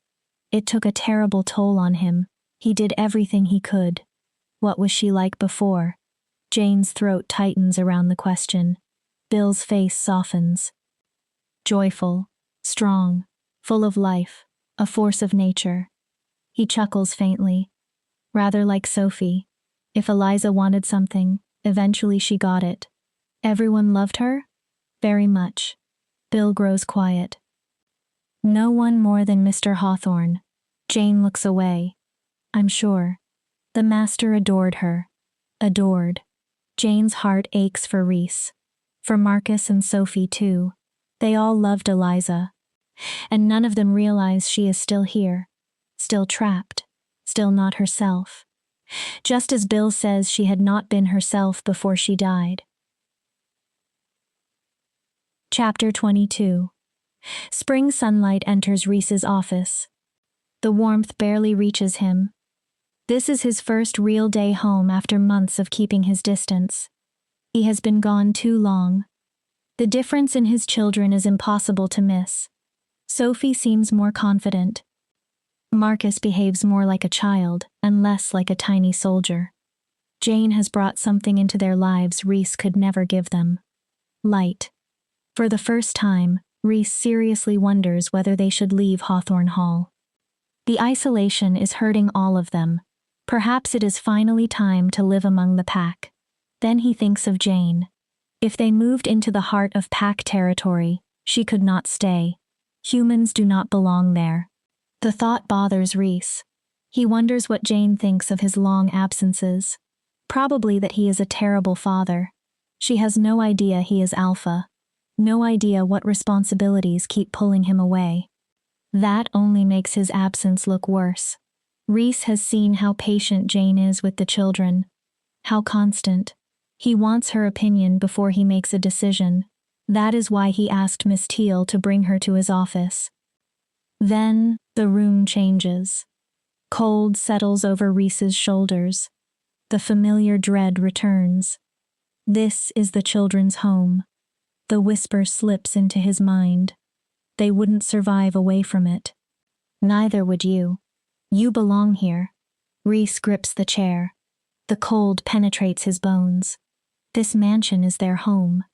It took a terrible toll on him. He did everything he could. What was she like before? Jane's throat tightens around the question. Bill's face softens. Joyful, strong, full of life, a force of nature. He chuckles faintly. Rather like Sophie. If Eliza wanted something, eventually she got it. Everyone loved her? Very much. Bill grows quiet. No one more than Mr. Hawthorne. Jane looks away. I'm sure. The master adored her. Adored. Jane's heart aches for Reese. For Marcus and Sophie too. They all loved Eliza. And none of them realize she is still here. Still trapped. Still not herself. Just as Bill says she had not been herself before she died. Chapter 22. Spring sunlight enters Reese's office. The warmth barely reaches him. This is his first real day home after months of keeping his distance. He has been gone too long. The difference in his children is impossible to miss. Sophie seems more confident. Marcus behaves more like a child and less like a tiny soldier. Jane has brought something into their lives Reese could never give them. Light. For the first time, Reese seriously wonders whether they should leave Hawthorne Hall. The isolation is hurting all of them. Perhaps it is finally time to live among the pack. Then he thinks of Jane. If they moved into the heart of pack territory, she could not stay. Humans do not belong there. The thought bothers Reese. He wonders what Jane thinks of his long absences. Probably that he is a terrible father. She has no idea he is alpha. No idea what responsibilities keep pulling him away. That only makes his absence look worse. Reese has seen how patient Jane is with the children. How constant. He wants her opinion before he makes a decision. That is why he asked Miss Teal to bring her to his office. Then, the room changes. Cold settles over Reese's shoulders. The familiar dread returns. This is the children's home. The whisper slips into his mind. They wouldn't survive away from it. Neither would you. You belong here. Reese grips the chair. The cold penetrates his bones. This mansion is their home.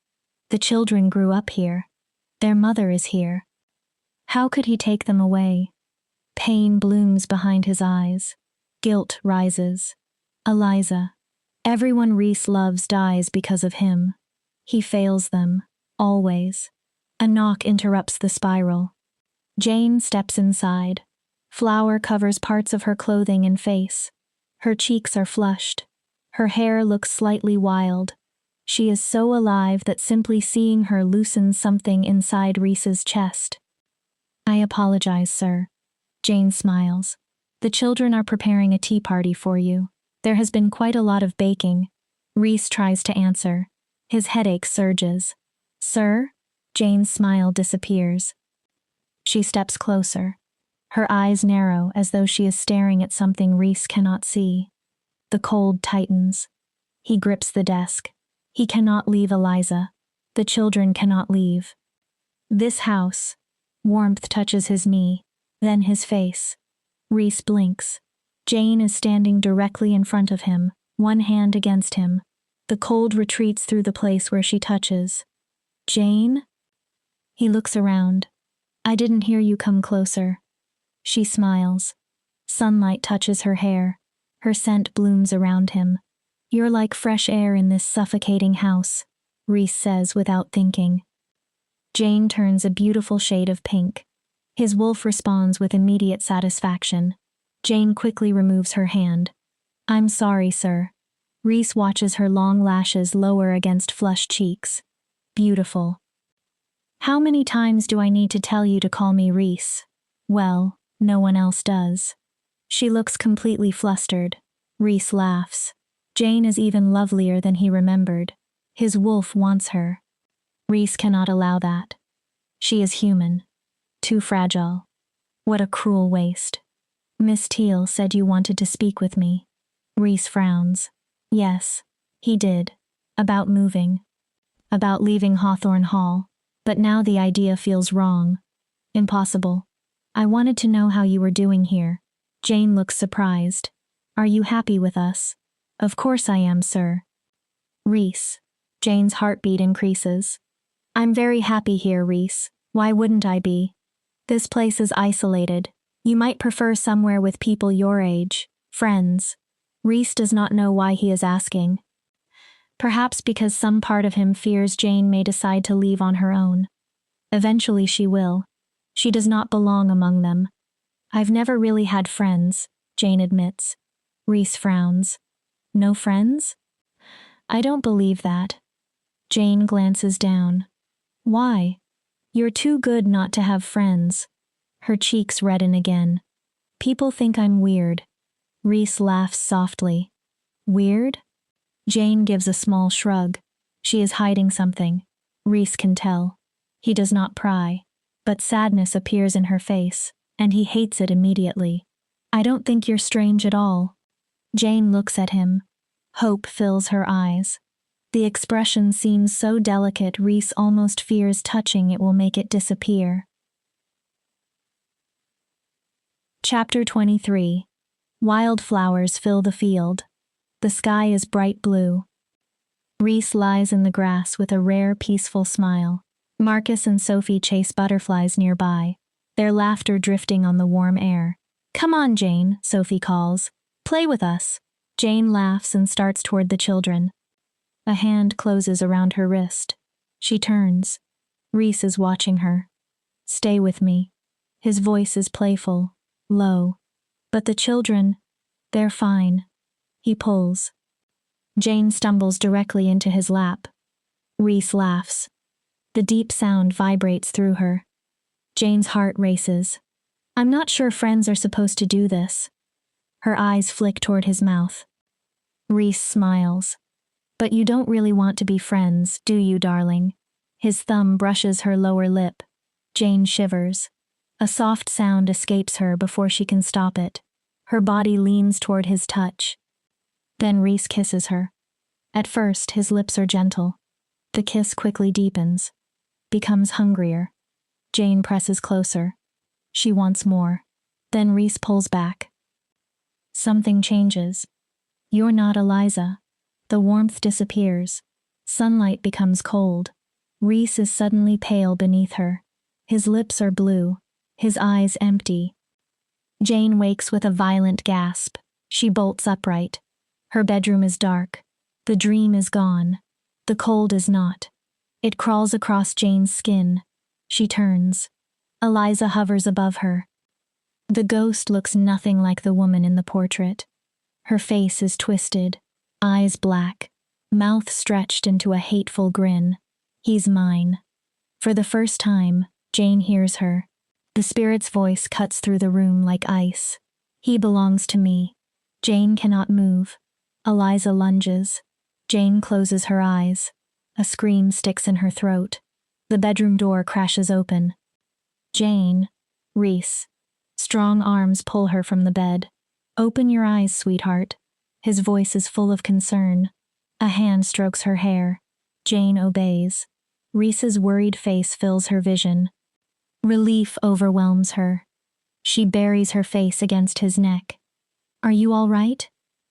The children grew up here. Their mother is here. How could he take them away? Pain blooms behind his eyes. Guilt rises. Eliza. Everyone Reese loves dies because of him. He fails them. Always. A knock interrupts the spiral. Jane steps inside. Flour covers parts of her clothing and face. Her cheeks are flushed. Her hair looks slightly wild. She is so alive that simply seeing her loosens something inside Reese's chest. I apologize, sir. Jane smiles. The children are preparing a tea party for you. There has been quite a lot of baking. Reese tries to answer. His headache surges. Sir? Jane's smile disappears. She steps closer. Her eyes narrow as though she is staring at something Reese cannot see. The cold tightens. He grips the desk. He cannot leave Eliza. The children cannot leave. This house. Warmth touches his knee, then his face. Reese blinks. Jane is standing directly in front of him, one hand against him. The cold retreats through the place where she touches. Jane? He looks around. I didn't hear you come closer. She smiles. Sunlight touches her hair. Her scent blooms around him. You're like fresh air in this suffocating house, Reese says without thinking. Jane turns a beautiful shade of pink. His wolf responds with immediate satisfaction. Jane quickly removes her hand. I'm sorry, sir. Reese watches her long lashes lower against flushed cheeks. Beautiful. How many times do I need to tell you to call me Reese? Well, no one else does. She looks completely flustered. Reese laughs. Jane is even lovelier than he remembered. His wolf wants her. Reese cannot allow that. She is human. Too fragile. What a cruel waste. Miss Teal said you wanted to speak with me. Reese frowns. Yes, he did. About moving. About leaving Hawthorne Hall. But now the idea feels wrong. Impossible. I wanted to know how you were doing here. Jane looks surprised. Are you happy with us? Of course I am, sir. Reese. Jane's heartbeat increases. I'm very happy here, Reese. Why wouldn't I be? This place is isolated. You might prefer somewhere with people your age, friends. Reese does not know why he is asking. Perhaps because some part of him fears Jane may decide to leave on her own. Eventually she will. She does not belong among them. I've never really had friends, Jane admits. Reese frowns. No friends? I don't believe that. Jane glances down. Why? You're too good not to have friends. Her cheeks redden again. People think I'm weird. Reese laughs softly. Weird? Jane gives a small shrug. She is hiding something. Reese can tell. He does not pry. But sadness appears in her face, and he hates it immediately. I don't think you're strange at all. Jane looks at him. Hope fills her eyes. The expression seems so delicate Reese almost fears touching it will make it disappear. Chapter 23. Wildflowers fill the field. The sky is bright blue. Reese lies in the grass with a rare, peaceful smile. Marcus and Sophie chase butterflies nearby, their laughter drifting on the warm air. Come on, Jane, Sophie calls. Play with us. Jane laughs and starts toward the children. A hand closes around her wrist. She turns. Reese is watching her. Stay with me. His voice is playful, low. But the children, they're fine. He pulls. Jane stumbles directly into his lap. Reese laughs. The deep sound vibrates through her. Jane's heart races. I'm not sure friends are supposed to do this. Her eyes flick toward his mouth. Reese smiles. But you don't really want to be friends, do you, darling? His thumb brushes her lower lip. Jane shivers. A soft sound escapes her before she can stop it. Her body leans toward his touch. Then Reese kisses her. At first, his lips are gentle. The kiss quickly deepens, becomes hungrier. Jane presses closer. She wants more. Then Reese pulls back. Something changes. You're not Eliza. The warmth disappears. Sunlight becomes cold. Reese is suddenly pale beneath her. His lips are blue, his eyes empty. Jane wakes with a violent gasp. She bolts upright. Her bedroom is dark. The dream is gone. The cold is not. It crawls across Jane's skin. She turns. Eliza hovers above her. The ghost looks nothing like the woman in the portrait. Her face is twisted, eyes black, mouth stretched into a hateful grin. He's mine. For the first time, Jane hears her. The spirit's voice cuts through the room like ice. He belongs to me. Jane cannot move. Eliza lunges. Jane closes her eyes. A scream sticks in her throat. The bedroom door crashes open. Jane. Reese. Strong arms pull her from the bed. Open your eyes, sweetheart. His voice is full of concern. A hand strokes her hair. Jane obeys. Reese's worried face fills her vision. Relief overwhelms her. She buries her face against his neck. Are you all right?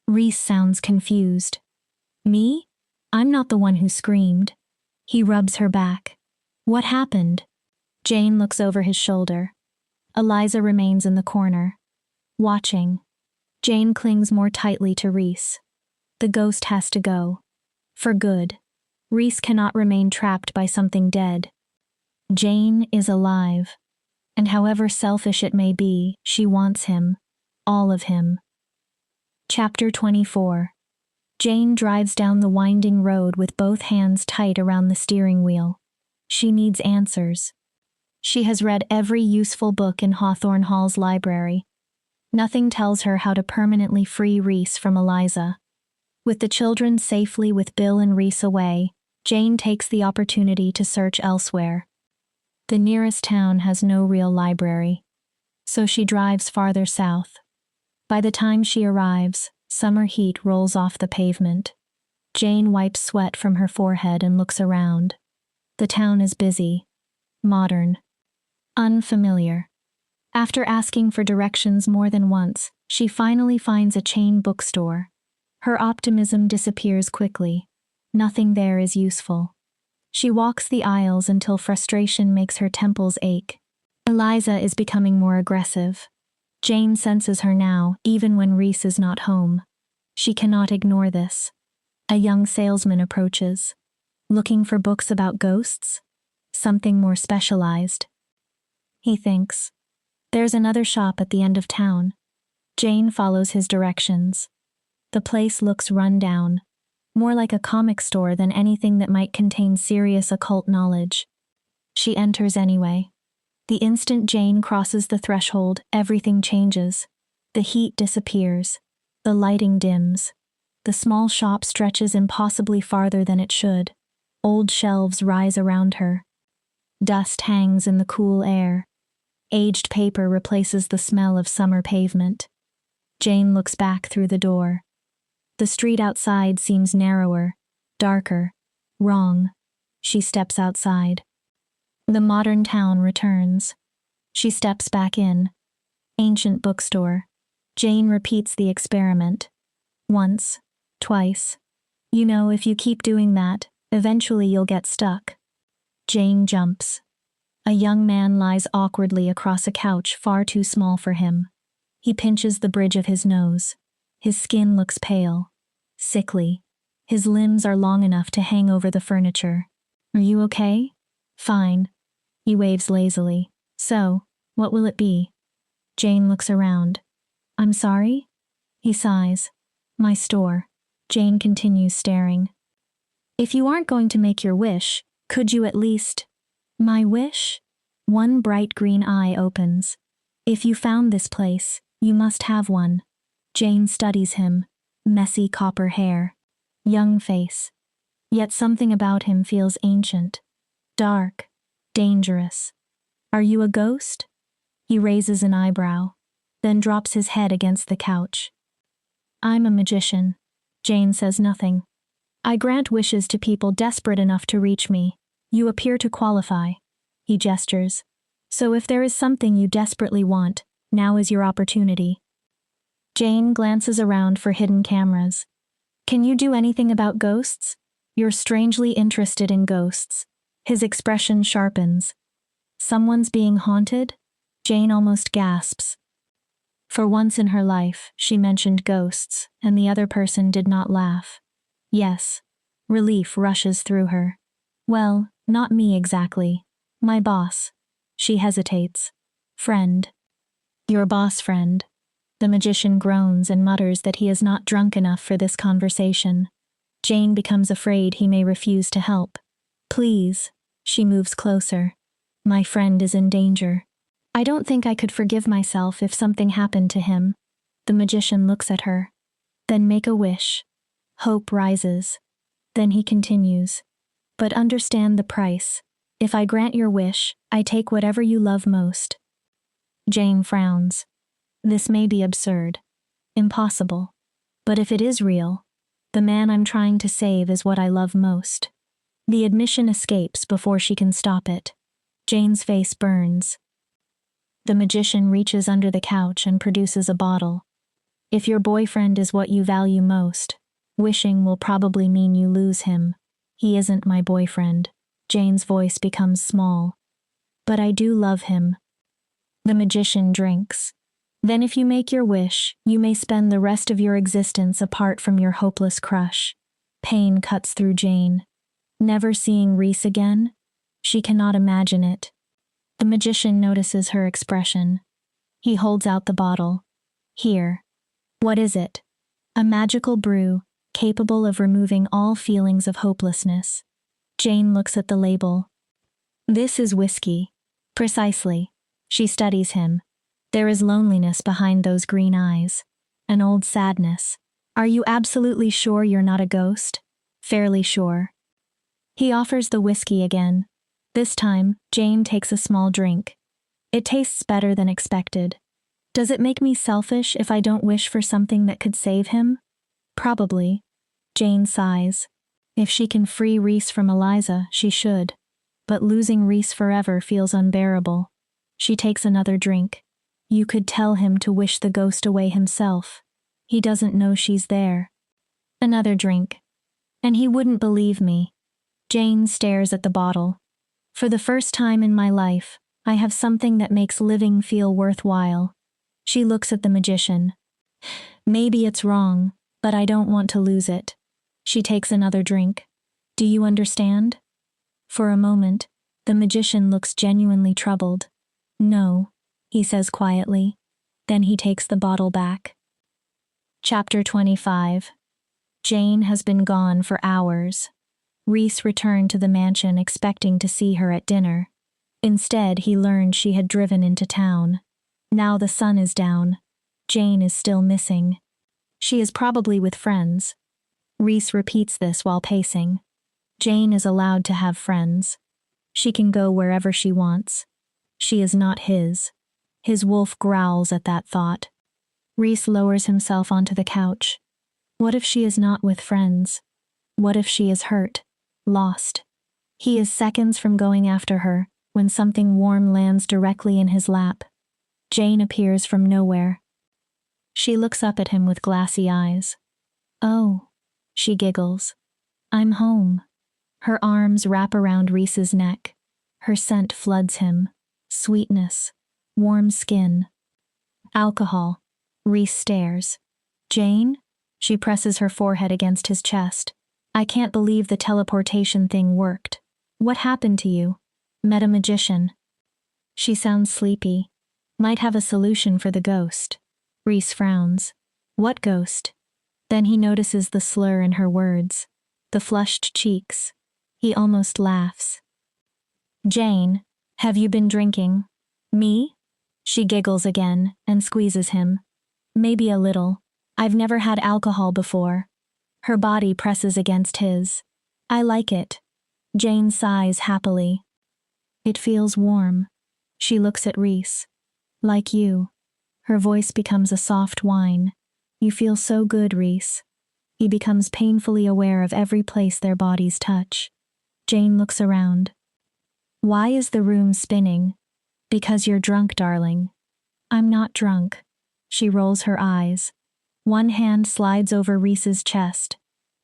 Reese sounds confused. Me? I'm not the one who screamed. He rubs her back. What happened? Jane looks over his shoulder. Eliza remains in the corner, watching. Jane clings more tightly to Reese. The ghost has to go. For good. Reese cannot remain trapped by something dead. Jane is alive. And however selfish it may be, she wants him. All of him. Chapter 24. Jane drives down the winding road with both hands tight around the steering wheel. She needs answers. She has read every useful book in Hawthorne Hall's library. Nothing tells her how to permanently free Reese from Eliza. With the children safely with Bill and Reese away, Jane takes the opportunity to search elsewhere. The nearest town has no real library, so she drives farther south. By the time she arrives, summer heat rolls off the pavement. Jane wipes sweat from her forehead and looks around. The town is busy, modern, unfamiliar. After asking for directions more than once, she finally finds a chain bookstore. Her optimism disappears quickly. Nothing there is useful. She walks the aisles until frustration makes her temples ache. Eliza is becoming more aggressive. Jane senses her now, even when Reese is not home. She cannot ignore this. A young salesman approaches. Looking for books about ghosts? Something more specialized. He thinks. There's another shop at the end of town. Jane follows his directions. The place looks run down. More like a comic store than anything that might contain serious occult knowledge. She enters anyway. The instant Jane crosses the threshold, everything changes. The heat disappears. The lighting dims. The small shop stretches impossibly farther than it should. Old shelves rise around her. Dust hangs in the cool air. Aged paper replaces the smell of summer pavement. Jane looks back through the door. The street outside seems narrower, darker, wrong. She steps outside. The modern town returns. She steps back in. Ancient bookstore. Jane repeats the experiment. Once, twice. You know, if you keep doing that, eventually you'll get stuck. Jane jumps. A young man lies awkwardly across a couch far too small for him. He pinches the bridge of his nose. His skin looks pale, sickly. His limbs are long enough to hang over the furniture. Are you okay? Fine. He waves lazily. So, what will it be? Jane looks around. I'm sorry? He sighs. My store. Jane continues staring. If you aren't going to make your wish, could you at least... My wish? One bright green eye opens. If you found this place, you must have one. Jane studies him. Messy copper hair. Young face. Yet something about him feels ancient. Dark. Dangerous. Are you a ghost? He raises an eyebrow, then drops his head against the couch. I'm a magician. Jane says nothing. I grant wishes to people desperate enough to reach me. You appear to qualify. He gestures. So if there is something you desperately want, now is your opportunity. Jane glances around for hidden cameras. Can you do anything about ghosts? You're strangely interested in ghosts. His expression sharpens. Someone's being haunted? Jane almost gasps. For once in her life, she mentioned ghosts, and the other person did not laugh. Yes. Relief rushes through her. Well, not me exactly. My boss. She hesitates. Friend. Your boss friend. The magician groans and mutters that he is not drunk enough for this conversation. Jane becomes afraid he may refuse to help. Please. She moves closer. My friend is in danger. I don't think I could forgive myself if something happened to him. The magician looks at her. Then make a wish. Hope rises. Then he continues. But understand the price. If I grant your wish, I take whatever you love most. Jane frowns. This may be absurd. Impossible. But if it is real, the man I'm trying to save is what I love most. The admission escapes before she can stop it. Jane's face burns. The magician reaches under the couch and produces a bottle. If your boyfriend is what you value most, wishing will probably mean you lose him. He isn't my boyfriend. Jane's voice becomes small. But I do love him. The magician drinks. Then if you make your wish, you may spend the rest of your existence apart from your hopeless crush. Pain cuts through Jane. Never seeing Reese again? She cannot imagine it. The magician notices her expression. He holds out the bottle. Here. What is it? A magical brew, capable of removing all feelings of hopelessness. Jane looks at the label. This is whiskey. Precisely. She studies him. There is loneliness behind those green eyes. An old sadness. Are you absolutely sure you're not a ghost? Fairly sure. He offers the whiskey again. This time, Jane takes a small drink. It tastes better than expected. Does it make me selfish if I don't wish for something that could save him? Probably. Jane sighs. If she can free Reese from Eliza, she should. But losing Reese forever feels unbearable. She takes another drink. You could tell him to wish the ghost away himself. He doesn't know she's there. Another drink. And he wouldn't believe me. Jane stares at the bottle. For the first time in my life, I have something that makes living feel worthwhile. She looks at the magician. Maybe it's wrong, but I don't want to lose it. She takes another drink. Do you understand? For a moment, the magician looks genuinely troubled. No, he says quietly. Then he takes the bottle back. Chapter 25. Jane has been gone for hours. Reese returned to the mansion expecting to see her at dinner. Instead, he learned she had driven into town. Now the sun is down. Jane is still missing. She is probably with friends. Reese repeats this while pacing. Jane is allowed to have friends. She can go wherever she wants. She is not his. His wolf growls at that thought. Reese lowers himself onto the couch. What if she is not with friends? What if she is hurt? Lost. He is seconds from going after her, when something warm lands directly in his lap. Jane appears from nowhere. She looks up at him with glassy eyes. Oh, she giggles. I'm home. Her arms wrap around Reese's neck. Her scent floods him. Sweetness. Warm skin. Alcohol. Reese stares. Jane? She presses her forehead against his chest. I can't believe the teleportation thing worked. What happened to you? Met a magician. She sounds sleepy. Might have a solution for the ghost. Reese frowns. What ghost? Then he notices the slur in her words. The flushed cheeks. He almost laughs. Jane, have you been drinking? Me? She giggles again and squeezes him. Maybe a little. I've never had alcohol before. Her body presses against his. I like it. Jane sighs happily. It feels warm. She looks at Reese. Like you. Her voice becomes a soft whine. You feel so good, Reese. He becomes painfully aware of every place their bodies touch. Jane looks around. Why is the room spinning? Because you're drunk, darling. I'm not drunk. She rolls her eyes. One hand slides over Reese's chest.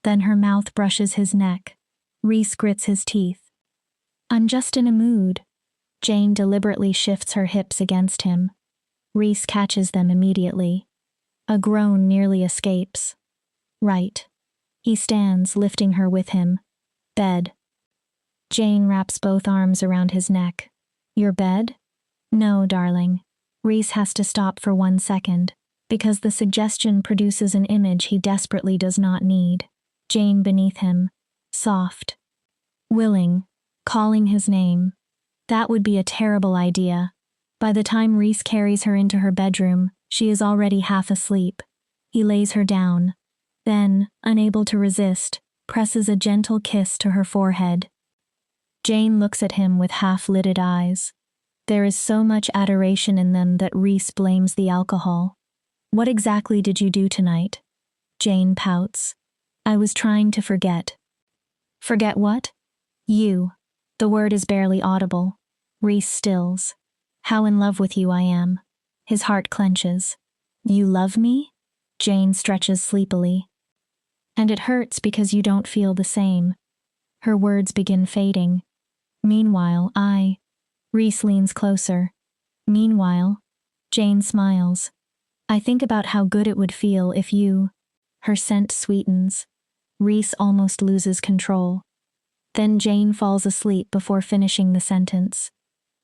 Then her mouth brushes his neck. Reese grits his teeth. I'm just in a mood. Jane deliberately shifts her hips against him. Reese catches them immediately. A groan nearly escapes. Right. He stands, lifting her with him. Bed. Jane wraps both arms around his neck. Your bed? No, darling. Reese has to stop for 1 second, because the suggestion produces an image he desperately does not need. Jane beneath him. Soft. Willing. Calling his name. That would be a terrible idea. By the time Reese carries her into her bedroom, she is already half asleep. He lays her down. Then, unable to resist, presses a gentle kiss to her forehead. Jane looks at him with half-lidded eyes. There is so much adoration in them that Reese blames the alcohol. What exactly did you do tonight? Jane pouts. I was trying to forget. Forget what? You. The word is barely audible. Reese stills. How in love with you I am. His heart clenches. You love me? Jane stretches sleepily. And it hurts because you don't feel the same. Her words begin fading. Meanwhile, Reese leans closer. Meanwhile, Jane smiles. I think about how good it would feel if you... Her scent sweetens. Reese almost loses control. Then Jane falls asleep before finishing the sentence.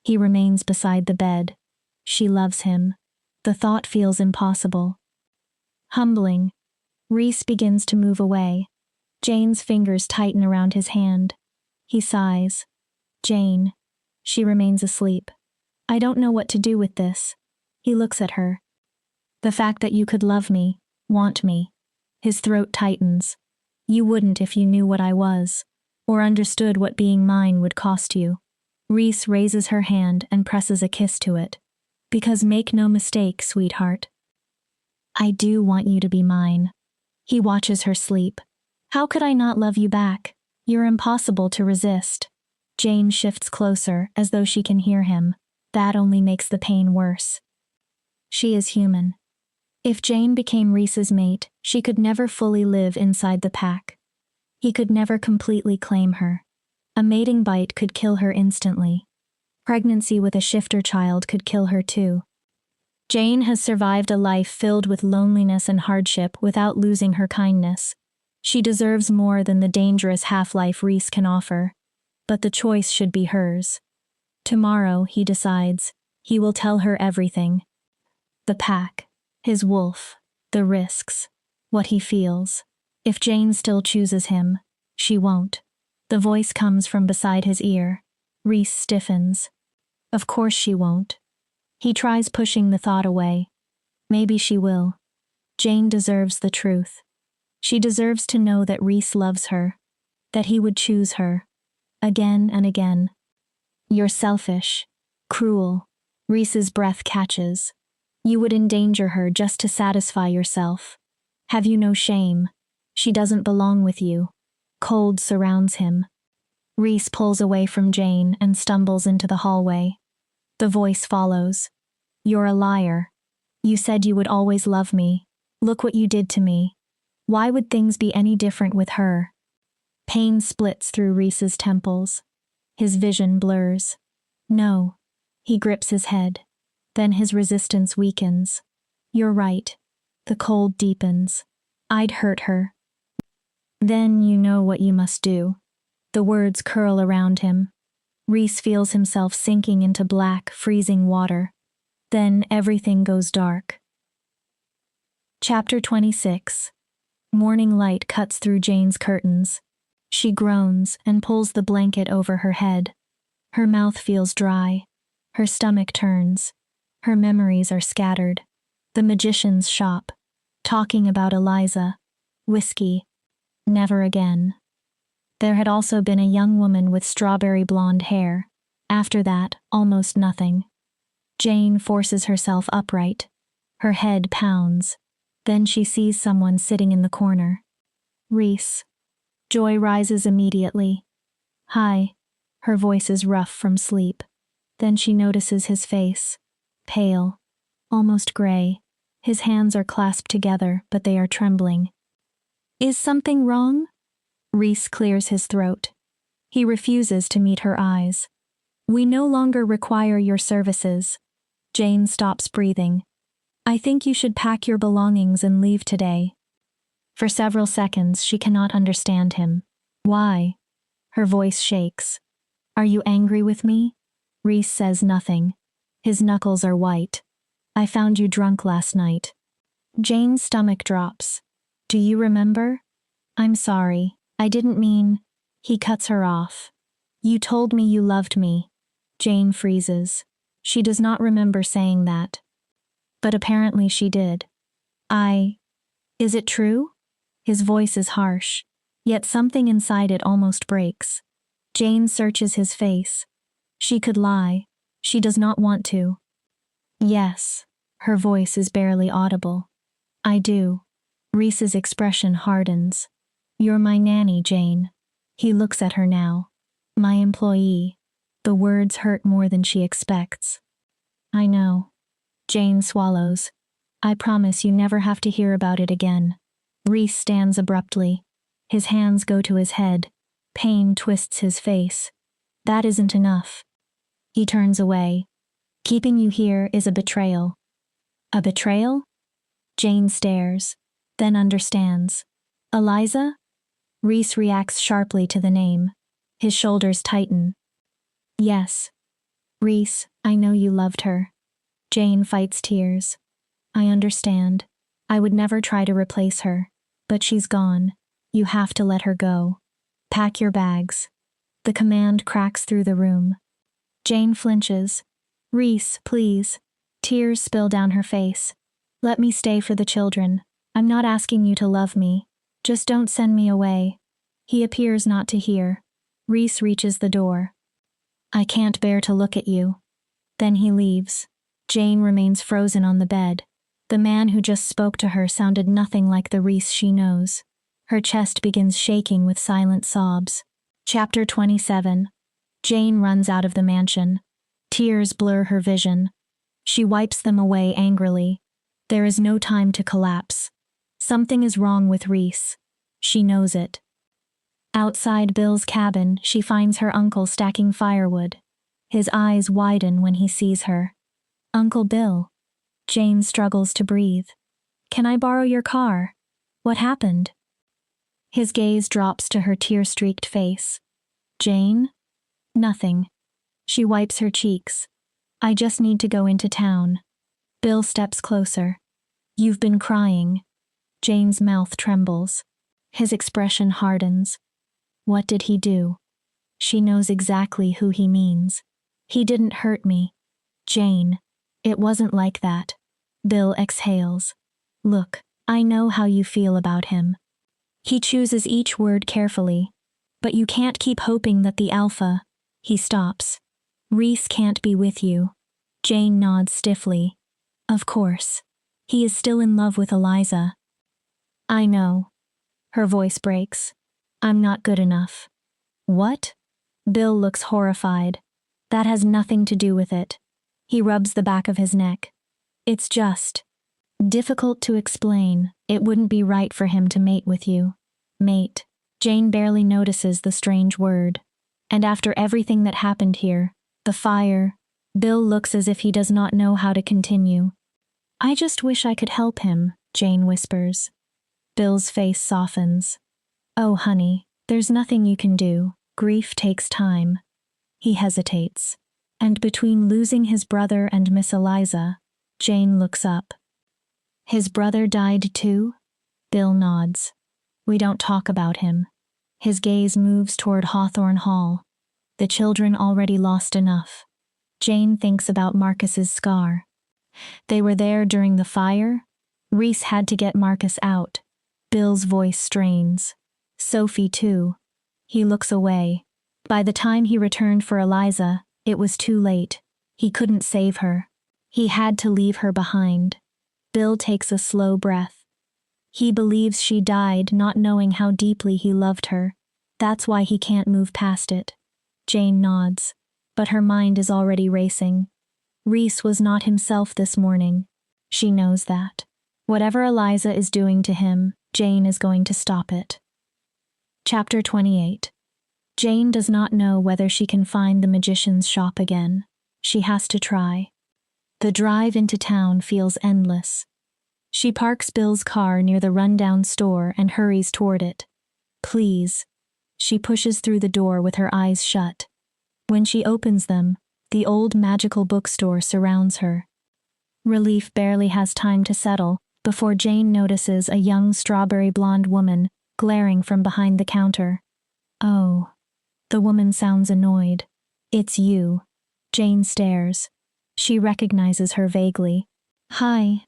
He remains beside the bed. She loves him. The thought feels impossible. Humbling. Reese begins to move away. Jane's fingers tighten around his hand. He sighs. Jane. She remains asleep. I don't know what to do with this. He looks at her. The fact that you could love me, want me. His throat tightens. You wouldn't if you knew what I was, or understood what being mine would cost you. Reese raises her hand and presses a kiss to it. Because make no mistake, sweetheart. I do want you to be mine. He watches her sleep. How could I not love you back? You're impossible to resist. Jane shifts closer as though she can hear him. That only makes the pain worse. She is human. If Jane became Reese's mate, she could never fully live inside the pack. He could never completely claim her. A mating bite could kill her instantly. Pregnancy with a shifter child could kill her too. Jane has survived a life filled with loneliness and hardship without losing her kindness. She deserves more than the dangerous half-life Reese can offer. But the choice should be hers. Tomorrow, he decides, he will tell her everything. The pack, his wolf, the risks, what he feels. If Jane still chooses him, she won't. The voice comes from beside his ear. Reese stiffens. Of course she won't. He tries pushing the thought away. Maybe she will. Jane deserves the truth. She deserves to know that Reese loves her, that he would choose her. Again and again. You're selfish, cruel. Reese's breath catches. You would endanger her just to satisfy yourself. Have you no shame? She doesn't belong with you. Cold surrounds him. Reese pulls away from Jane and stumbles into the hallway. The voice follows. You're a liar. You said you would always love me. Look what you did to me. Why would things be any different with her? Pain splits through Reese's temples. His vision blurs. No. He grips his head. Then his resistance weakens. You're right. The cold deepens. I'd hurt her. Then you know what you must do. The words curl around him. Reese feels himself sinking into black, freezing water. Then everything goes dark. Chapter 26. Morning light cuts through Jane's curtains. She groans and pulls the blanket over her head. Her mouth feels dry. Her stomach turns. Her memories are scattered. The magician's shop. Talking about Eliza. Whiskey. Never again. There had also been a young woman with strawberry blonde hair. After that, almost nothing. Jane forces herself upright. Her head pounds. Then she sees someone sitting in the corner. Reese. Joy rises immediately. Hi. Her voice is rough from sleep. Then she notices his face. Pale. Almost gray. His hands are clasped together, but they are trembling. Is something wrong? Reese clears his throat. He refuses to meet her eyes. We no longer require your services. Jane stops breathing. I think you should pack your belongings and leave today. For several seconds, she cannot understand him. Why? Her voice shakes. Are you angry with me? Reese says nothing. His knuckles are white. I found you drunk last night. Jane's stomach drops. Do you remember? I'm sorry. I didn't mean. He cuts her off. You told me you loved me. Jane freezes. She does not remember saying that. But apparently she did. Is it true? His voice is harsh, yet something inside it almost breaks. Jane searches his face. She could lie. She does not want to. Yes. Her voice is barely audible. I do. Reese's expression hardens. You're my nanny, Jane. He looks at her now. My employee. The words hurt more than she expects. I know. Jane swallows. I promise you never have to hear about it again. Reese stands abruptly. His hands go to his head. Pain twists his face. That isn't enough. He turns away. Keeping you here is a betrayal. A betrayal? Jane stares, then understands. Eliza? Reese reacts sharply to the name. His shoulders tighten. Yes. Reese, I know you loved her. Jane fights tears. I understand. I would never try to replace her. But she's gone. You have to let her go. Pack your bags. The command cracks through the room. Jane flinches. Reese, please. Tears spill down her face. Let me stay for the children. I'm not asking you to love me. Just don't send me away. He appears not to hear. Reese reaches the door. I can't bear to look at you. Then he leaves. Jane remains frozen on the bed. The man who just spoke to her sounded nothing like the Reese she knows. Her chest begins shaking with silent sobs. Chapter 27. Jane runs out of the mansion. Tears blur her vision. She wipes them away angrily. There is no time to collapse. Something is wrong with Reese. She knows it. Outside Bill's cabin, she finds her uncle stacking firewood. His eyes widen when he sees her. Uncle Bill. Jane struggles to breathe. Can I borrow your car? What happened? His gaze drops to her tear-streaked face. Jane? Nothing. She wipes her cheeks. I just need to go into town. Bill steps closer. You've been crying. Jane's mouth trembles. His expression hardens. What did he do? She knows exactly who he means. He didn't hurt me. Jane. It wasn't like that. Bill exhales. Look, I know how you feel about him. He chooses each word carefully. But you can't keep hoping that the alpha. He stops. Reese can't be with you. Jane nods stiffly. Of course. He is still in love with Eliza. I know. Her voice breaks. I'm not good enough. What? Bill looks horrified. That has nothing to do with it. He rubs the back of his neck. It's just difficult to explain. It wouldn't be right for him to mate with you. Mate. Jane barely notices the strange word. And after everything that happened here, the fire, Bill looks as if he does not know how to continue. I just wish I could help him, Jane whispers. Bill's face softens. Oh, honey, there's nothing you can do. Grief takes time. He hesitates. And between losing his brother and Miss Eliza, Jane looks up. His brother died too? Bill nods. We don't talk about him. His gaze moves toward Hawthorne Hall. The children already lost enough. Jane thinks about Marcus's scar. They were there during the fire? Reese had to get Marcus out. Bill's voice strains. Sophie too. He looks away. By the time he returned for Eliza, it was too late. He couldn't save her. He had to leave her behind. Bill takes a slow breath. He believes she died not knowing how deeply he loved her. That's why he can't move past it. Jane nods, but her mind is already racing. Reese was not himself this morning. She knows that. Whatever Eliza is doing to him, Jane is going to stop it. Chapter 28. Jane does not know whether she can find the magician's shop again. She has to try. The drive into town feels endless. She parks Bill's car near the rundown store and hurries toward it. Please. She pushes through the door with her eyes shut. When she opens them, the old magical bookstore surrounds her. Relief barely has time to settle before Jane notices a young strawberry blonde woman glaring from behind the counter. Oh. The woman sounds annoyed. It's you. Jane stares. She recognizes her vaguely. Hi,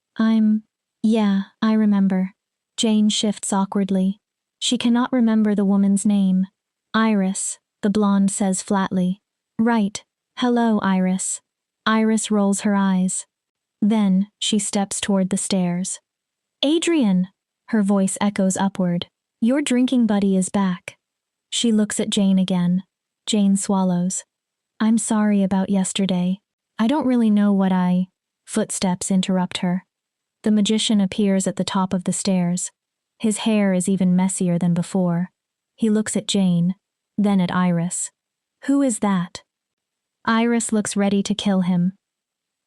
Yeah, I remember. Jane shifts awkwardly. She cannot remember the woman's name. Iris, the blonde says flatly. Right. Hello, Iris. Iris rolls her eyes. Then, she steps toward the stairs. Adrian! Her voice echoes upward. Your drinking buddy is back. She looks at Jane again. Jane swallows. I'm sorry about yesterday. I don't really know what Footsteps interrupt her. The magician appears at the top of the stairs. His hair is even messier than before. He looks at Jane, then at Iris. Who is that? Iris looks ready to kill him.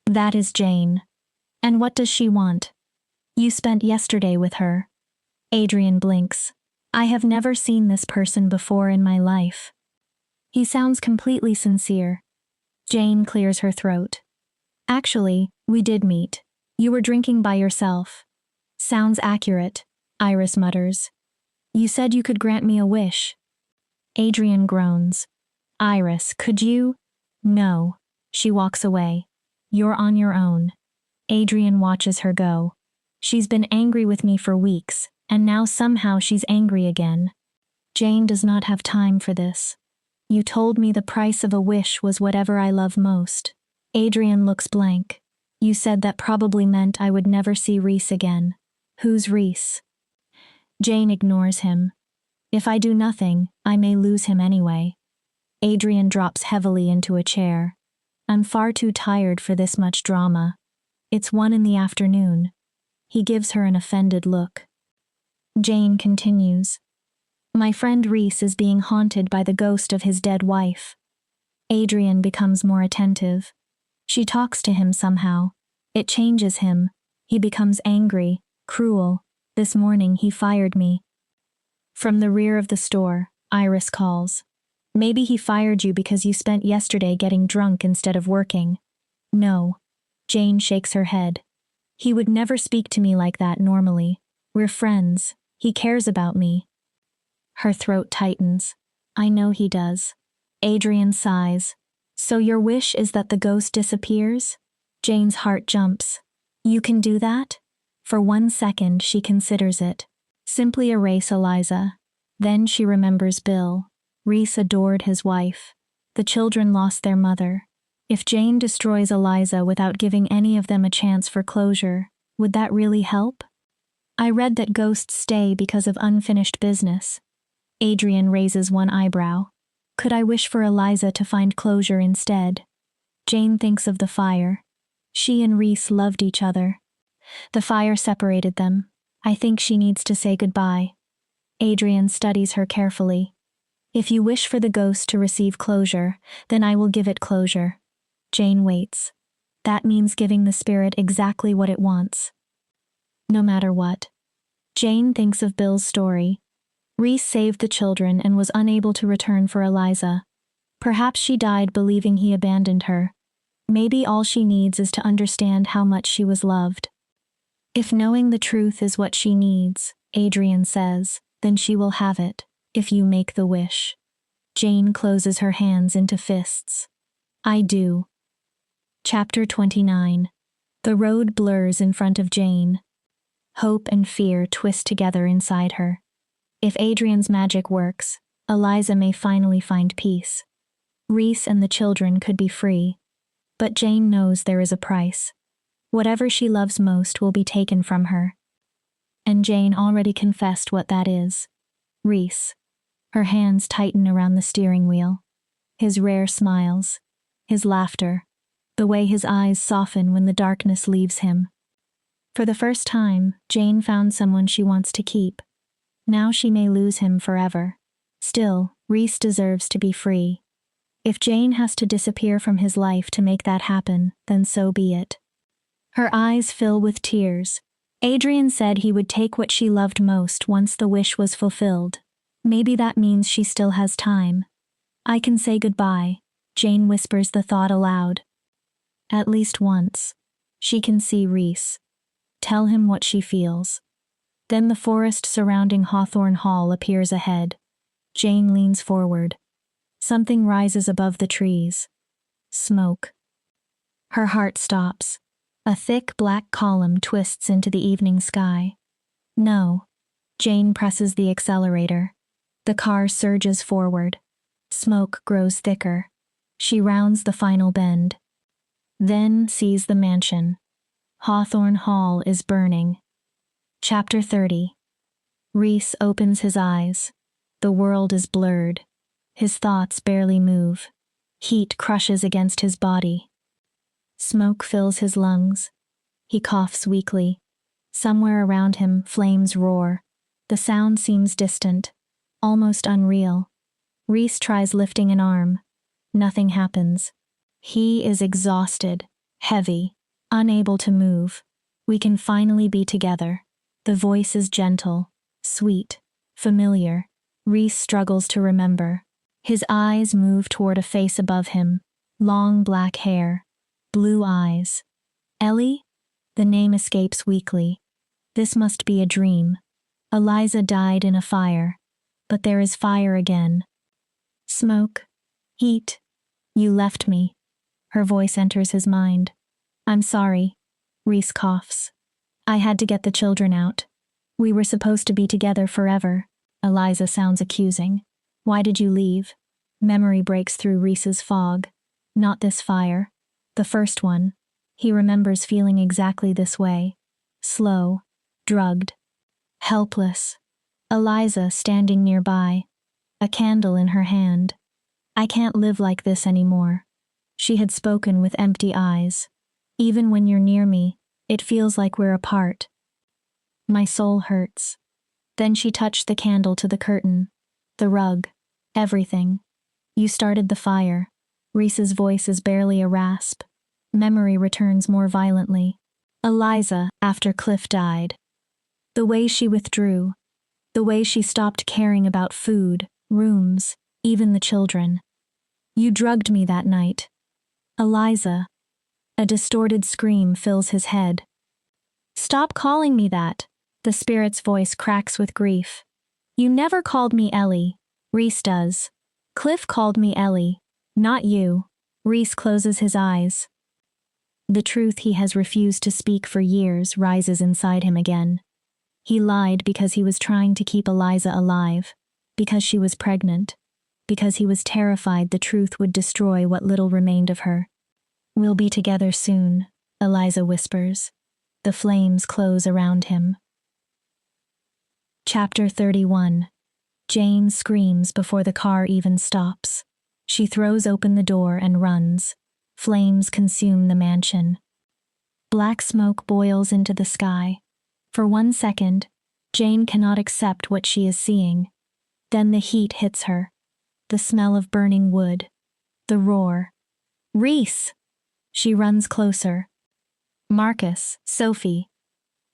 That is Jane. And what does she want? You spent yesterday with her. Adrian blinks. I have never seen this person before in my life. He sounds completely sincere. Jane clears her throat. Actually, we did meet. You were drinking by yourself. Sounds accurate, Iris mutters. You said you could grant me a wish. Adrian groans. Iris, could you? No. She walks away. You're on your own. Adrian watches her go. She's been angry with me for weeks, and now somehow she's angry again. Jane does not have time for this. You told me the price of a wish was whatever I love most. Adrian looks blank. You said that probably meant I would never see Reese again. Who's Reese? Jane ignores him. If I do nothing, I may lose him anyway. Adrian drops heavily into a chair. I'm far too tired for this much drama. It's 1 p.m. He gives her an offended look. Jane continues. My friend Reese is being haunted by the ghost of his dead wife. Adrian becomes more attentive. She talks to him somehow. It changes him. He becomes angry, cruel. This morning he fired me. From the rear of the store, Iris calls. Maybe he fired you because you spent yesterday getting drunk instead of working. No. Jane shakes her head. He would never speak to me like that normally. We're friends. He cares about me. Her throat tightens. I know he does. Adrian sighs. So your wish is that the ghost disappears? Jane's heart jumps. You can do that? For 1 second she considers it. Simply erase Eliza. Then she remembers Bill. Reese adored his wife. The children lost their mother. If Jane destroys Eliza without giving any of them a chance for closure, would that really help? I read that ghosts stay because of unfinished business. Adrian raises one eyebrow. Could I wish for Eliza to find closure instead? Jane thinks of the fire. She and Reese loved each other. The fire separated them. I think she needs to say goodbye. Adrian studies her carefully. If you wish for the ghost to receive closure, then I will give it closure. Jane waits. That means giving the spirit exactly what it wants. No matter what. Jane thinks of Bill's story. Reese saved the children and was unable to return for Eliza. Perhaps she died believing he abandoned her. Maybe all she needs is to understand how much she was loved. If knowing the truth is what she needs, Adrian says, then she will have it, if you make the wish. Jane closes her hands into fists. I do. Chapter 29. The road blurs in front of Jane. Hope and fear twist together inside her. If Adrian's magic works, Eliza may finally find peace. Reese and the children could be free. But Jane knows there is a price. Whatever she loves most will be taken from her. and Jane already confessed what that is. Reese. Her hands tighten around the steering wheel. His rare smiles. His laughter. The way his eyes soften when the darkness leaves him. For the first time, Jane found someone she wants to keep. Now she may lose him forever. Still, Reese deserves to be free. If Jane has to disappear from his life to make that happen, then so be it. Her eyes fill with tears. Adrian said he would take what she loved most once the wish was fulfilled. Maybe that means she still has time. I can say goodbye, Jane whispers the thought aloud. At least once. She can see Reese. Tell him what she feels. Then the forest surrounding Hawthorne Hall appears ahead. Jane leans forward. Something rises above the trees. Smoke. Her heart stops. A thick black column twists into the evening sky. No. Jane presses the accelerator. The car surges forward. Smoke grows thicker. She rounds the final bend. Then sees the mansion. Hawthorne Hall is burning. Chapter 30. Reese opens his eyes. The world is blurred. His thoughts barely move. Heat crushes against his body. Smoke fills his lungs. He coughs weakly. Somewhere around him, flames roar. The sound seems distant, almost unreal. Reese tries lifting an arm. Nothing happens. He is exhausted, heavy, unable to move. We can finally be together. The voice is gentle, sweet, familiar. Reese struggles to remember. His eyes move toward a face above him. Long black hair. Blue eyes. Ellie? The name escapes weakly. This must be a dream. Eliza died in a fire. But there is fire again. Smoke. Heat. You left me. Her voice enters his mind. I'm sorry. Reese coughs. I had to get the children out. We were supposed to be together forever. Eliza sounds accusing. Why did you leave? Memory breaks through Reese's fog. Not this fire. The first one. He remembers feeling exactly this way. Slow. Drugged. Helpless. Eliza standing nearby. A candle in her hand. I can't live like this anymore. She had spoken with empty eyes. Even when you're near me, it feels like we're apart. My soul hurts. Then she touched the candle to the curtain. The rug. Everything. You started the fire. Reese's voice is barely a rasp. Memory returns more violently. Eliza, after Cliff died. The way she withdrew. The way she stopped caring about food, rooms, even the children. You drugged me that night. Eliza. A distorted scream fills his head. Stop calling me that. The spirit's voice cracks with grief. You never called me Ellie. Reese does. Cliff called me Ellie. Not you. Reese closes his eyes. The truth he has refused to speak for years rises inside him again. He lied because he was trying to keep Eliza alive, because she was pregnant, because he was terrified the truth would destroy what little remained of her. We'll be together soon, Eliza whispers. The flames close around him. Chapter 31. Jane screams before the car even stops. She throws open the door and runs. Flames consume the mansion. Black smoke boils into the sky. For 1 second, Jane cannot accept what she is seeing. Then the heat hits her. The smell of burning wood. The roar. Reese! She runs closer. Marcus, Sophie.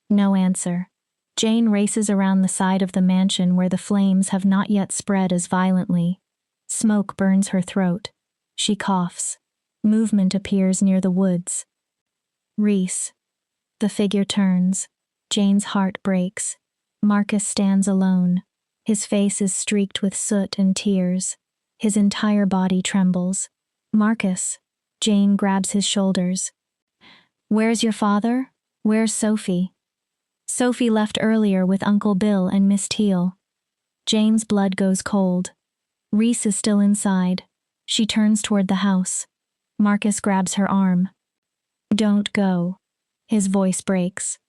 No answer. Jane races around the side of the mansion where the flames have not yet spread as violently. Smoke burns her throat. She coughs. Movement appears near the woods. Reese. The figure turns. Jane's heart breaks. Marcus stands alone. His face is streaked with soot and tears. His entire body trembles. Marcus. Jane grabs his shoulders. Where's your father? Where's Sophie? Sophie left earlier with Uncle Bill and Miss Teal. Jane's blood goes cold. Reese is still inside. She turns toward the house. Marcus grabs her arm. Don't go. His voice breaks.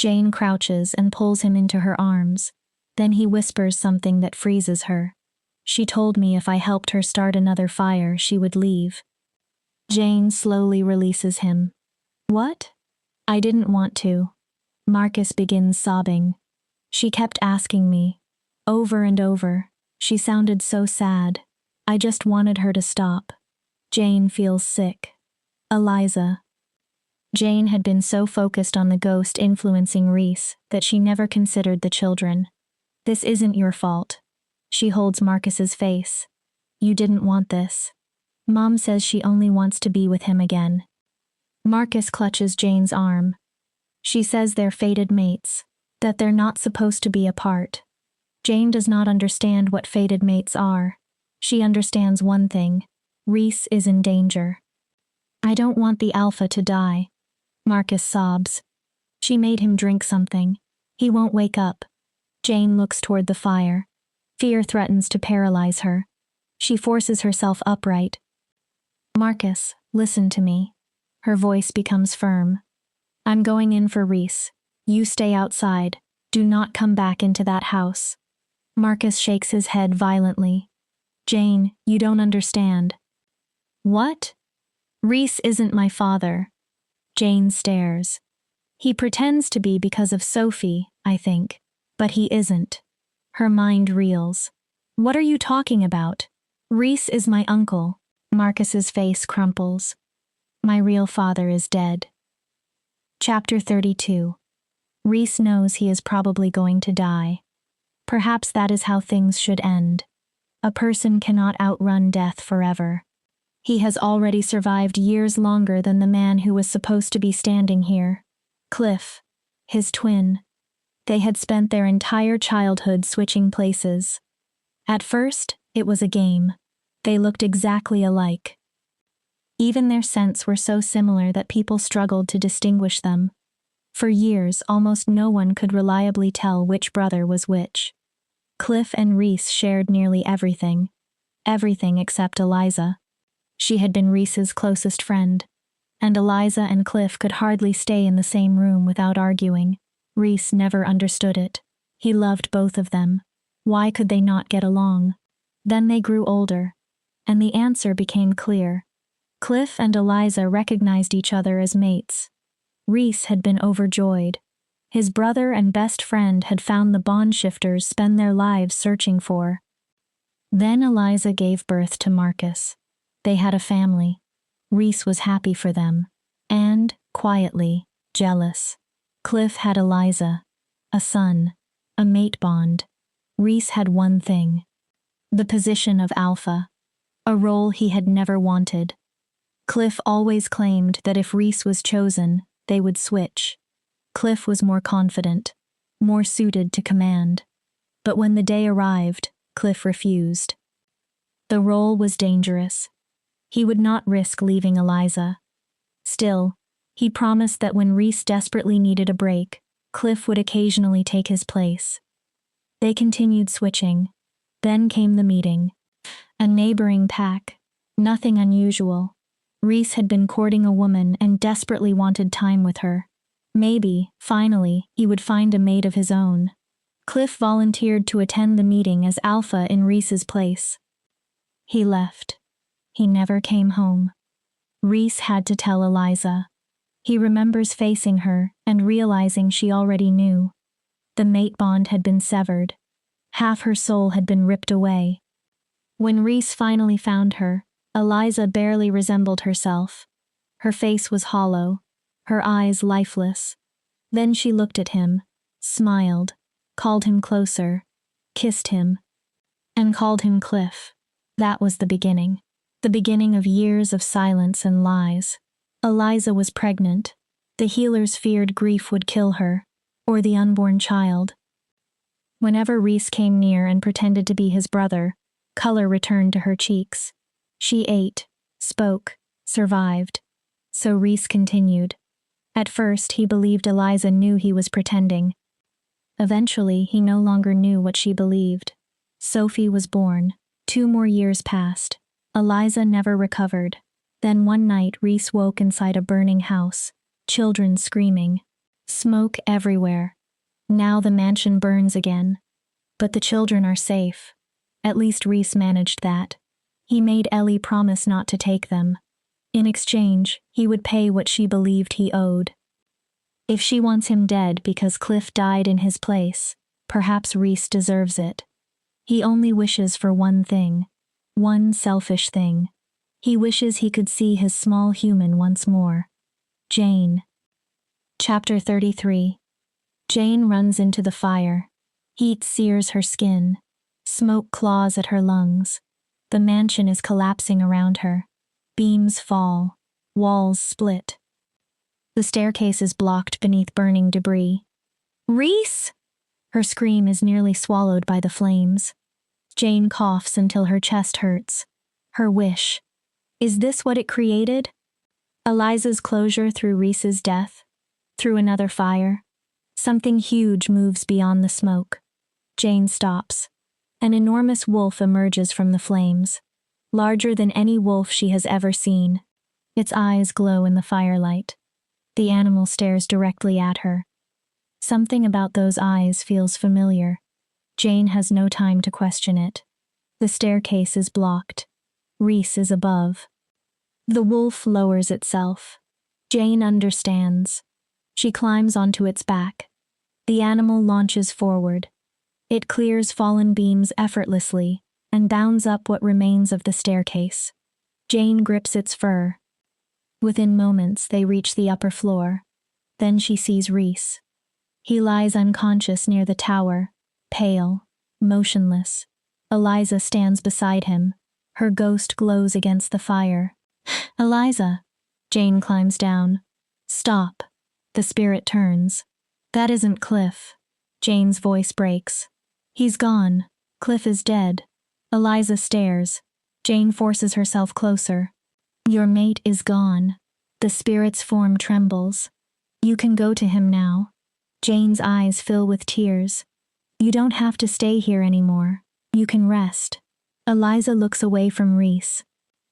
Jane crouches and pulls him into her arms. Then he whispers something that freezes her. She told me if I helped her start another fire, she would leave. Jane slowly releases him. What? I didn't want to. Marcus begins sobbing. She kept asking me. Over and over. She sounded so sad. I just wanted her to stop. Jane feels sick. Eliza. Jane had been so focused on the ghost influencing Reese that she never considered the children. This isn't your fault. She holds Marcus's face. You didn't want this. Mom says she only wants to be with him again. Marcus clutches Jane's arm. She says they're fated mates, that they're not supposed to be apart. Jane does not understand what fated mates are. She understands one thing. Reese is in danger. I don't want the alpha to die. Marcus sobs. She made him drink something. He won't wake up. Jane looks toward the fire. Fear threatens to paralyze her. She forces herself upright. Marcus, listen to me. Her voice becomes firm. I'm going in for Reese. You stay outside. Do not come back into that house. Marcus shakes his head violently. Jane, you don't understand. What? Reese isn't my father. Jane stares. He pretends to be because of Sophie, I think, but he isn't. Her mind reels. What are you talking about? Reese is my uncle. Marcus's face crumples. My real father is dead. Chapter 32. Reese knows he is probably going to die. Perhaps that is how things should end. A person cannot outrun death forever. He has already survived years longer than the man who was supposed to be standing here. Cliff, his twin. They had spent their entire childhood switching places. At first, it was a game. They looked exactly alike. Even their scents were so similar that people struggled to distinguish them. For years, almost no one could reliably tell which brother was which. Cliff and Reese shared nearly everything. Everything except Eliza. She had been Reese's closest friend. And Eliza and Cliff could hardly stay in the same room without arguing. Reese never understood it. He loved both of them. Why could they not get along? Then they grew older. And the answer became clear. Cliff and Eliza recognized each other as mates. Reese had been overjoyed. His brother and best friend had found the bond shifters spend their lives searching for. Then Eliza gave birth to Marcus. They had a family. Reese was happy for them. And, quietly, jealous. Cliff had Eliza. A son. A mate bond. Reese had one thing. The position of alpha. A role he had never wanted. Cliff always claimed that if Reese was chosen, they would switch. Cliff was more confident, more suited to command. But when the day arrived, Cliff refused. The role was dangerous. He would not risk leaving Eliza. Still, he promised that when Reese desperately needed a break, Cliff would occasionally take his place. They continued switching. Then came the meeting. A neighboring pack. Nothing unusual. Reese had been courting a woman and desperately wanted time with her. Maybe, finally, he would find a mate of his own. Cliff volunteered to attend the meeting as alpha in Reese's place. He left. He never came home. Reese had to tell Eliza. He remembers facing her and realizing she already knew. The mate bond had been severed. Half her soul had been ripped away. When Reese finally found her, Eliza barely resembled herself. Her face was hollow, her eyes lifeless. Then she looked at him, smiled, called him closer, kissed him, and called him Cliff. That was the beginning of years of silence and lies. Eliza was pregnant. The healers feared grief would kill her, or the unborn child. Whenever Reese came near and pretended to be his brother, color returned to her cheeks. She ate, spoke, survived. So Reese continued. At first, he believed Eliza knew he was pretending. Eventually, he no longer knew what she believed. Sophie was born. 2 more years passed. Eliza never recovered. Then one night, Reese woke inside a burning house. Children screaming. Smoke everywhere. Now the mansion burns again. But the children are safe. At least Reese managed that. He made Ellie promise not to take them. In exchange, he would pay what she believed he owed. If she wants him dead because Cliff died in his place, perhaps Reese deserves it. He only wishes for one thing. One selfish thing. He wishes he could see his small human once more. Jane. Chapter 33. Jane runs into the fire. Heat sears her skin. Smoke claws at her lungs. The mansion is collapsing around her. Beams fall. Walls split. The staircase is blocked beneath burning debris. Reese! Her scream is nearly swallowed by the flames. Jane coughs until her chest hurts. Her wish. Is this what it created? Eliza's closure through Reese's death? Through another fire? Something huge moves beyond the smoke. Jane stops. An enormous wolf emerges from the flames. Larger than any wolf she has ever seen. Its eyes glow in the firelight. The animal stares directly at her. Something about those eyes feels familiar. Jane has no time to question it. The staircase is blocked. Reese is above. The wolf lowers itself. Jane understands. She climbs onto its back. The animal launches forward. It clears fallen beams effortlessly and bounds up what remains of the staircase. Jane grips its fur. Within moments, they reach the upper floor. Then she sees Reese. He lies unconscious near the tower, pale, motionless. Eliza stands beside him. Her ghost glows against the fire. Eliza! Jane climbs down. Stop. The spirit turns. That isn't Cliff. Jane's voice breaks. He's gone. Cliff is dead. Eliza stares. Jane forces herself closer. Your mate is gone. The spirit's form trembles. You can go to him now. Jane's eyes fill with tears. You don't have to stay here anymore. You can rest. Eliza looks away from Reese,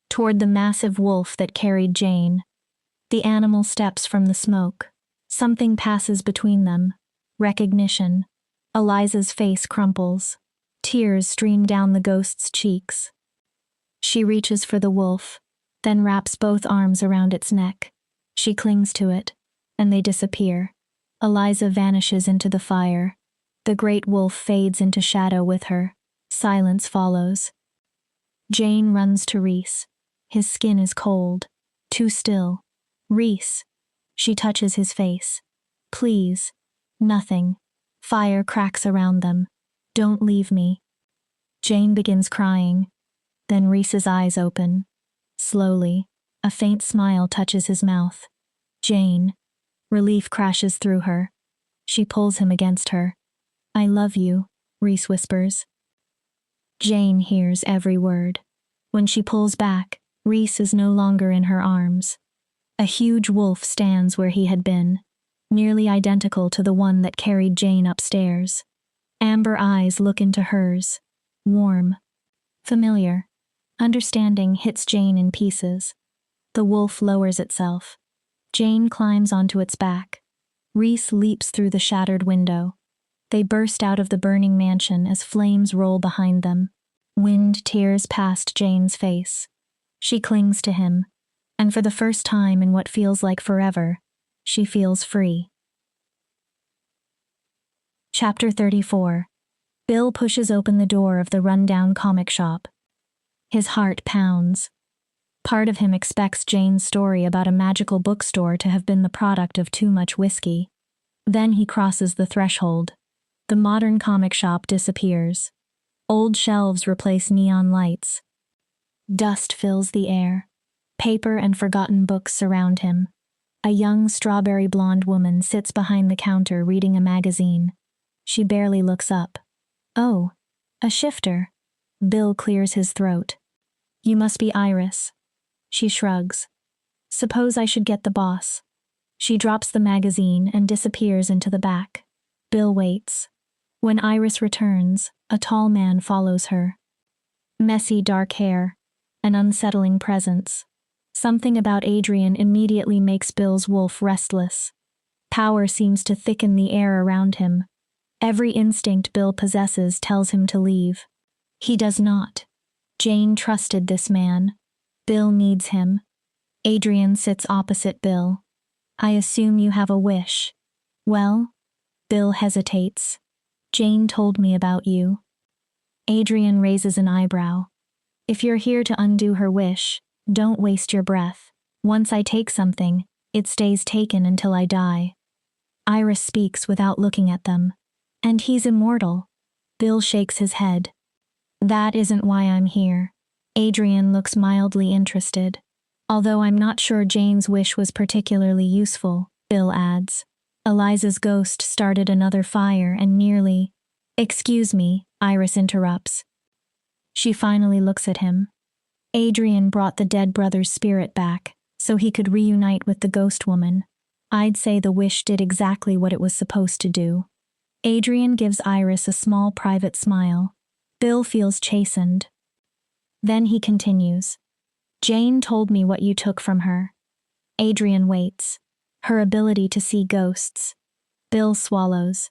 toward the massive wolf that carried Jane. The animal steps from the smoke. Something passes between them. Recognition. Eliza's face crumples. Tears stream down the ghost's cheeks. She reaches for the wolf, then wraps both arms around its neck. She clings to it, and they disappear. Eliza vanishes into the fire. The great wolf fades into shadow with her. Silence follows. Jane runs to Reese. His skin is cold, too still. Reese. She touches his face. Please. Nothing. Fire cracks around them. Don't leave me. Jane begins crying. Then Reese's eyes open. Slowly, a faint smile touches his mouth. Jane. Relief crashes through her. She pulls him against her. I love you, Reese whispers. Jane hears every word. When she pulls back, Reese is no longer in her arms. A huge wolf stands where he had been, nearly identical to the one that carried Jane upstairs. Amber eyes look into hers. Warm. Familiar. Understanding hits Jane in pieces. The wolf lowers itself. Jane climbs onto its back. Reese leaps through the shattered window. They burst out of the burning mansion as flames roll behind them. Wind tears past Jane's face. She clings to him, and for the first time in what feels like forever, she feels free. Chapter 34. Bill pushes open the door of the rundown comic shop. His heart pounds. Part of him expects Jane's story about a magical bookstore to have been the product of too much whiskey. Then he crosses the threshold. The modern comic shop disappears. Old shelves replace neon lights. Dust fills the air. Paper and forgotten books surround him. A young strawberry blonde woman sits behind the counter reading a magazine. She barely looks up. Oh, a shifter. Bill clears his throat. You must be Iris. She shrugs. Suppose I should get the boss. She drops the magazine and disappears into the back. Bill waits. When Iris returns, a tall man follows her. Messy dark hair, an unsettling presence. Something about Adrian immediately makes Bill's wolf restless. Power seems to thicken the air around him. Every instinct Bill possesses tells him to leave. He does not. Jane trusted this man. Bill needs him. Adrian sits opposite Bill. I assume you have a wish. Well? Bill hesitates. Jane told me about you. Adrian raises an eyebrow. If you're here to undo her wish, don't waste your breath. Once I take something, it stays taken until I die. Iris speaks without looking at them. And he's immortal. Bill shakes his head. That isn't why I'm here. Adrian looks mildly interested. Although I'm not sure Jane's wish was particularly useful, Bill adds. Eliza's ghost started another fire and nearly… Excuse me, Iris interrupts. She finally looks at him. Adrian brought the dead brother's spirit back, so he could reunite with the ghost woman. I'd say the wish did exactly what it was supposed to do. Adrian gives Iris a small private smile. Bill feels chastened. Then he continues. Jane told me what you took from her. Adrian waits. Her ability to see ghosts. Bill swallows.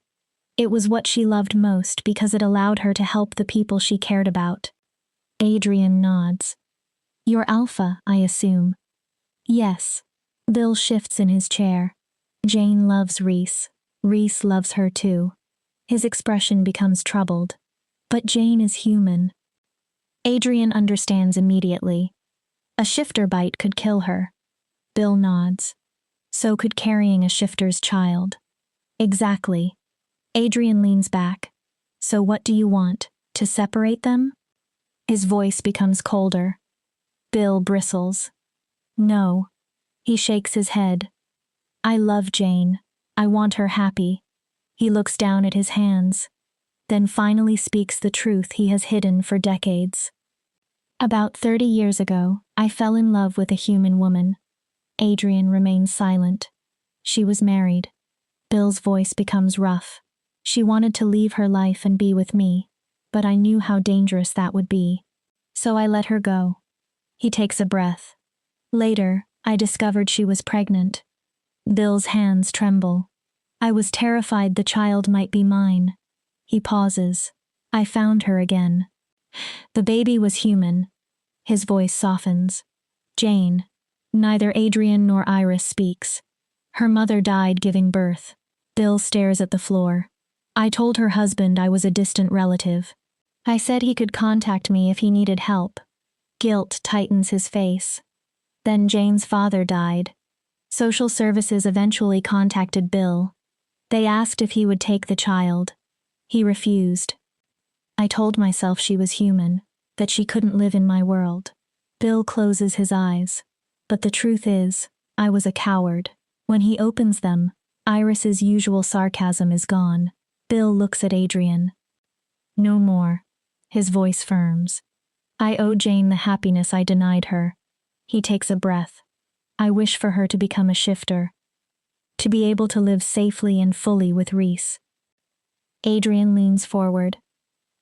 It was what she loved most because it allowed her to help the people she cared about. Adrian nods. You're Alpha, I assume. Yes. Bill shifts in his chair. Jane loves Reese. Reese loves her too. His expression becomes troubled. But Jane is human. Adrian understands immediately. A shifter bite could kill her. Bill nods. So could carrying a shifter's child. Exactly. Adrian leans back. So what do you want? To separate them? His voice becomes colder. Bill bristles. No. He shakes his head. I love Jane. I want her happy. He looks down at his hands, then finally speaks the truth he has hidden for decades. About 30 years ago, I fell in love with a human woman. Adrian remains silent. She was married. Bill's voice becomes rough. She wanted to leave her life and be with me, but I knew how dangerous that would be. So I let her go. He takes a breath. Later, I discovered she was pregnant. Bill's hands tremble. I was terrified the child might be mine. He pauses. I found her again. The baby was human. His voice softens. Jane. Neither Adrian nor Iris speaks. Her mother died giving birth. Bill stares at the floor. I told her husband I was a distant relative. I said he could contact me if he needed help. Guilt tightens his face. Then Jane's father died. Social services eventually contacted Bill. They asked if he would take the child. He refused. I told myself she was human, that she couldn't live in my world. Bill closes his eyes. But the truth is, I was a coward. When he opens them, Iris's usual sarcasm is gone. Bill looks at Adrian. No more. His voice firms. I owe Jane the happiness I denied her. He takes a breath. I wish for her to become a shifter. To be able to live safely and fully with Reese. Adrian leans forward.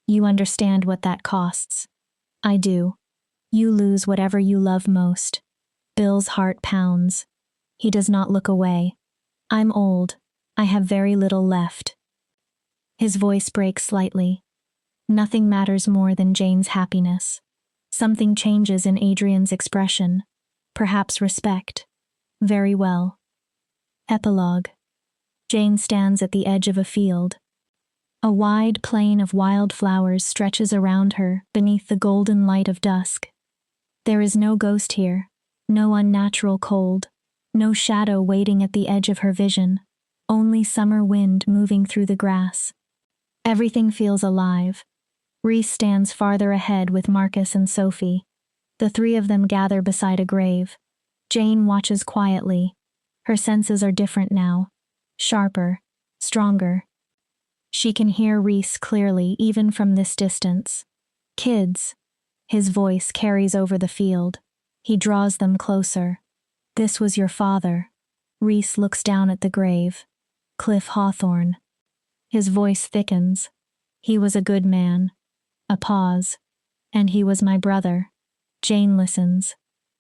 You understand what that costs. I do. You lose whatever you love most. Bill's heart pounds. He does not look away. I'm old. I have very little left. His voice breaks slightly. Nothing matters more than Jane's happiness. Something changes in Adrian's expression. Perhaps respect. Very well. Epilogue. Jane stands at the edge of a field. A wide plain of wild flowers stretches around her beneath the golden light of dusk. There is no ghost here, no unnatural cold, no shadow waiting at the edge of her vision, only summer wind moving through the grass. Everything feels alive. Reese stands farther ahead with Marcus and Sophie. The three of them gather beside a grave. Jane watches quietly. Her senses are different now. Sharper, stronger. She can hear Reese clearly even from this distance. Kids. His voice carries over the field. He draws them closer. This was your father. Reese looks down at the grave. Cliff Hawthorne. His voice thickens. He was a good man. A pause. And he was my brother. Jane listens.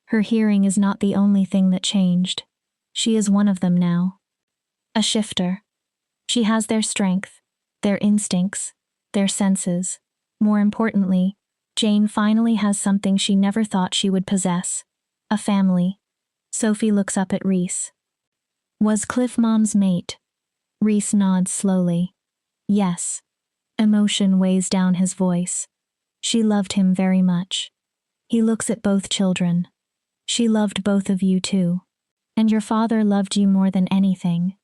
Her hearing is not the only thing that changed. She is one of them now. A shifter. She has their strength, their instincts, their senses. More importantly, Jane finally has something she never thought she would possess. A family. Sophie looks up at Reese. Was Cliff Mom's mate? Reese nods slowly. Yes. Emotion weighs down his voice. She loved him very much. He looks at both children. She loved both of you too. And your father loved you more than anything.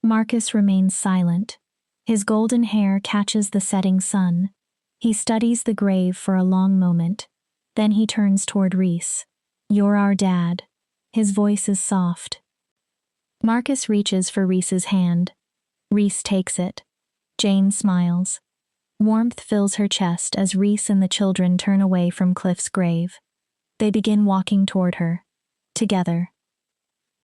Marcus remains silent. His golden hair catches the setting sun. He studies the grave for a long moment. Then he turns toward Reese. You're our dad. His voice is soft. Marcus reaches for Reese's hand. Reese takes it. Jane smiles. Warmth fills her chest as Reese and the children turn away from Cliff's grave. They begin walking toward her. Together.